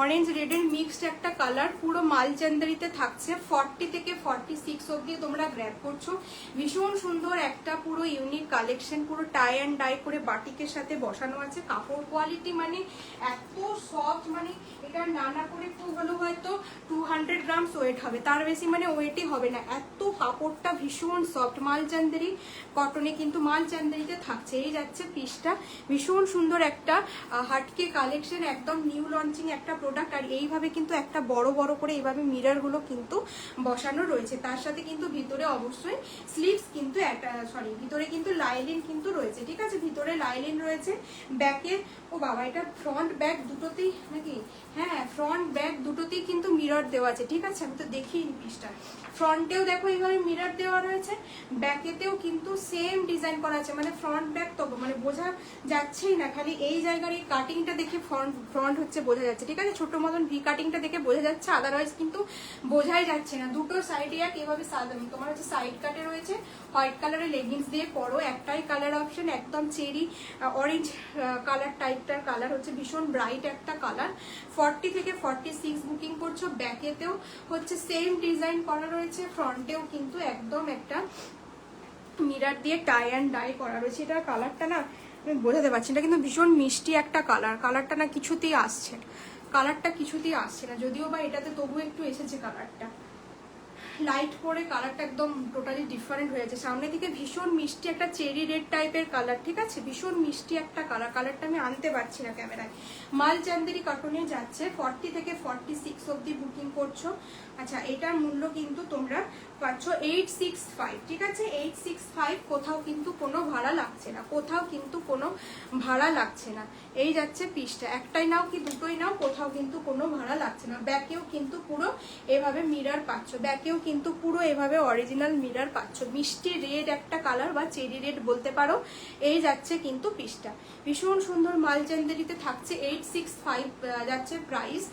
অরেঞ্জ রেডের মিক্সড একটা কালার, পুরো মাল চান্দেরিতে থাকছে। 40 থেকে 46 অবধি তোমরা গ্র্যাব করছো। ভীষণ সুন্দর একটা পুরো ইউনিক কালেকশন, পুরো টাই অ্যান্ড ডাই করে বাটিকের সাথে বসানো আছে। কাপড় কোয়ালিটি মানে এত সফট, মানে এটা নানা করে একটু হলো হয়তো 200 গ্রামস ওয়েট হবে, তার বেশি মানে ওয়েটই হবে না। এত কাপড়টা ভীষণ সফট। মাল চান্দেরি কটনে কিন্তু মাল চান্দেরিতে থাকছে। এই যাচ্ছে পিসটা। ভীষণ সুন্দর একটা হাটকে কালেকশন, একদম নিউ লঞ্চিং একটা প্রোডাক্ট। আর এইভাবে কিন্তু একটা বড় বড় করে এইভাবে মিররগুলো কিন্তু বসানো রয়েছে। তার সাথে কিন্তু ভিতরে অবশ্যই স্লিভস কিন্তু একটা, সরি, ভিতরে কিন্তু লাইলিন কিন্তু রয়েছে, ঠিক আছে? ভিতরে লাইলিন রয়েছে। ব্যাকে, ও বাবা, এটা ফ্রন্ট ব্যাক দুটোতেই নাকি? হ্যাঁ, ফ্রন্ট ব্যাক দুটোতেই কিন্তু মিরর দেওয়া আছে, ঠিক আছে? আমি তো দেখিনি পিসটা। ফ্রন্টেও দেখো এইভাবে মিরর দেওয়া রয়েছে, ব্যাকেতেও কিন্তু সেম ডিজাইন করা আছে। মানে ফ্রন্ট ব্যাক তো মানে বোঝা যাচ্ছেই না, খালি এই জায়গার এই কাটিংটা দেখে ফ্রন্ট হচ্ছে বোঝা যাচ্ছে, ঠিক আছে? ছোট মতন ভি কাটিংটা দেখে বোঝা যাচ্ছে, আদারওয়াইজ কিন্তু বোঝাই যাচ্ছে না। দুটো সাইডে এক এভাবে তোমার হচ্ছে সাইড কাটে রয়েছে। হোয়াইট কালারের লেগিংস দিয়ে পরো, একটাই কালার অপশন, একদম চেরি অরেঞ্জ কালার টাইপটার কালার হচ্ছে, ভীষণ ব্রাইট একটা কালার। 40 থেকে 46 বুকিং করছো। ব্যাকেতেও হচ্ছে সেম ডিজাইন করা রয়েছে, ফ্রন্টেও কিন্তু একদম একটা মিরর দিয়ে টাই অ্যান্ড ডাই করা রয়েছে। এটার কালারটা না আমি বোঝাতে পারছি না, কিন্তু ভীষণ মিষ্টি একটা কালার। কালারটা না কিছুতেই আসছে, কালারটা কিছুতেই আসছে না, যদিও বা এটাতে তবু একটু এসেছে কালারটা। লাইট পরে কালারটা একদম টোটালি ডিফারেন্ট হয়ে যাচ্ছে। সামনে দিকে ভীষণ মিষ্টি একটা চেরি রেড টাইপের কালার, ঠিক আছে? ভীষণ মিষ্টি একটা কালার। কালারটা আমি আনতে পারছি না ক্যামেরায়। মাল চান্দেরি কটনে যাচ্ছে। 40 থেকে 46 অবধি বুকিং করছো। আচ্ছা, এটার মূল্য কিন্তু তোমরা পাচ্ছ 865, ঠিক আছে? 865। কোথাও কিন্তু কোনো ভাড়া লাগছে না, কোথাও কিন্তু কোনো ভাড়া লাগছে না। এই যাচ্ছে পিসটা। একটাই নাও কি দুটোই নাও, কোথাও কিন্তু কোনো ভাড়া লাগছে না। ব্যাকেও কিন্তু পুরো এভাবে মিরর পাচ্ছ, ব্যাকেও কিন্তু পুরো এভাবে অরিজিনাল মিরর পাচ্ছ। মিষ্টি রেড একটা কালার বা চেরি রেড বলতে পারো। এই যাচ্ছে কিন্তু পিসটা। ভীষণ সুন্দর। মাল চান্দেরিতে থাকছে। 865 যাচ্ছে প্রাইস।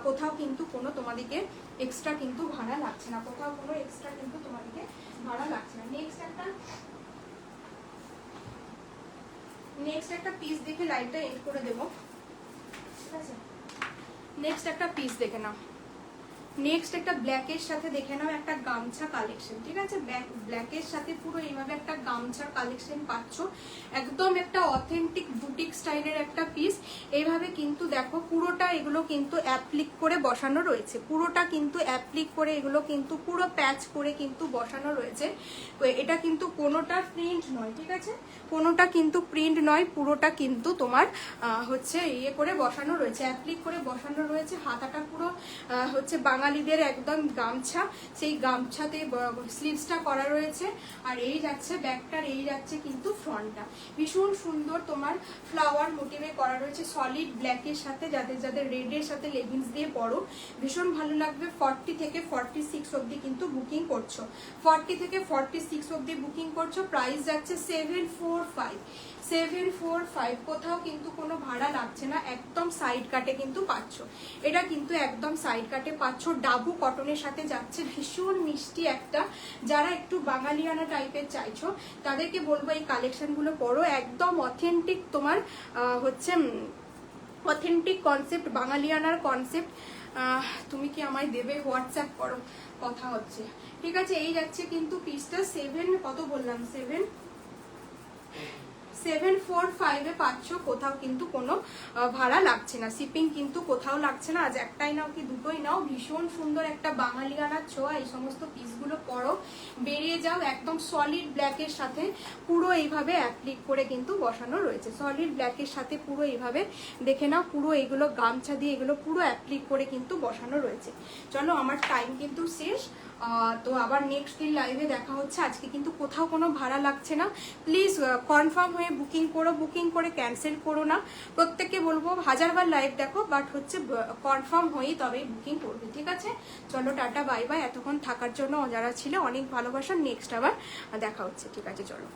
কোথাও কিন্তু কোনো তোমাদেরকে এক্সট্রা কিন্তু ভাড়া লাগছে না, কোথাও কোনো এক্সট্রা কিন্তু তোমাদেরকে নেক্সট একটা পিস দেখে লাইভটা এন্ড করে দেবো, ঠিক আছে? নেক্সট একটা পিস দেখে নাও, নেক্সট একটা ব্ল্যাকের সাথে দেখে নাও একটা গামছা কালেকশন, ঠিক আছে? ব্ল্যাকের সাথে পুরো এইভাবে একটা গামছার কালেকশন পাচ্ছ, একদম একটা অথেন্টিক বুটিক স্টাইলের একটা পিস। এইভাবে কিন্তু দেখো পুরোটা এগুলো কিন্তু অ্যাপ্লিক করে বসানো রয়েছে, পুরোটা কিন্তু অ্যাপ্লিক করে এগুলো কিন্তু পুরো প্যাচ করে কিন্তু বসানো রয়েছে। এটা কিন্তু কোনোটা প্রিন্ট নয়, ঠিক আছে? কোনোটা কিন্তু প্রিন্ট নয়, পুরোটা কিন্তু তোমার হচ্ছে ইয়ে করে বসানো রয়েছে, অ্যাপ্লিক করে বসানো রয়েছে। হাতাটা পুরো হচ্ছে বাঙালিদের একদম গামছা, সেই গামছাতে স্লিভসটা করা রয়েছে। আর এই যাচ্ছে ব্যাকটার, এই যাচ্ছে কিন্তু ফ্রন্টটা, ভীষণ সুন্দর তোমার ফ্লাওয়ার মোটিভে করা রয়েছে সলিড ব্ল্যাকের সাথে। যাদের যাদের রেডের সাথে লেগিংস দিয়ে পরো ভীষণ ভালো লাগবে। 40 থেকে 46 অবধি কিন্তু বুকিং করছো, 40 থেকে 46 অবধি বুকিং করছো। প্রাইস যাচ্ছে 745, 745, কোথাও কিন্তু কোনো ভাড়া লাগছে না, একদম সাইড কাটে কিন্তু পাচ্ছ। এটা কিন্তু একদম সাইড কাটে পাচ্ছ, ডাবু কটনের সাথে যাচ্ছে, ভীষণ মিষ্টি একটা। যারা একটু বাঙালিয়ানা টাইপের চাইছো তাদেরকে বলবো এই কালেকশনগুলো পরো, একদম অথেন্টিক তোমার হচ্ছে অথেন্টিক কনসেপ্ট, বাঙালিয়ানার কনসেপ্ট। তুমি কি আমায় দেবে? হোয়াটসঅ্যাপ করো, কথা হচ্ছে, ঠিক আছে? এই যাচ্ছে কিন্তু পিসটা 7 কত বললাম, 745 পাচ্ছ, কোথাও কিন্তু কোনো ভাড়া লাগছে না, শিপিং কিন্তু কোথাও লাগছে না। আজ একটাই নাও কি দুটোই নাও, ভীষণ সুন্দর একটা বাঙালিয়ানার ছোঁয়া। এই সমস্ত পিসগুলো পরো, বেরিয়ে যাও। একদম সলিড ব্ল্যাকের সাথে পুরো এইভাবে অ্যাপ্লিক করে কিন্তু বসানো রয়েছে, সলিড ব্ল্যাকের সাথে পুরো এইভাবে দেখে নাও, পুরো এগুলো গামছা দিয়ে এগুলো পুরো অ্যাপ্লিক করে কিন্তু বসানো রয়েছে। চলো আমার টাইম কিন্তু শেষ, তো আবার নেক্সট দিন লাইভে দেখা হচ্ছে। আজকে কিন্তু কোথাও কোনো ভাড়া লাগছে না, প্লিজ কনফার্ম হয়ে বুকিং করো, বুকিং করে ক্যান্সেল করো না। প্রত্যেককে বলবো হাজারবার লাইভ দেখো, বাট হচ্ছে কনফার্ম হয়েই তবেই বুকিং করবে, ঠিক আছে? চলো টাটা বাই বাই, এতক্ষণ থাকার জন্য যারা ছিল অনেক ভালোবাসা। নেক্সট আবার দেখা হচ্ছে, ঠিক আছে? চলো।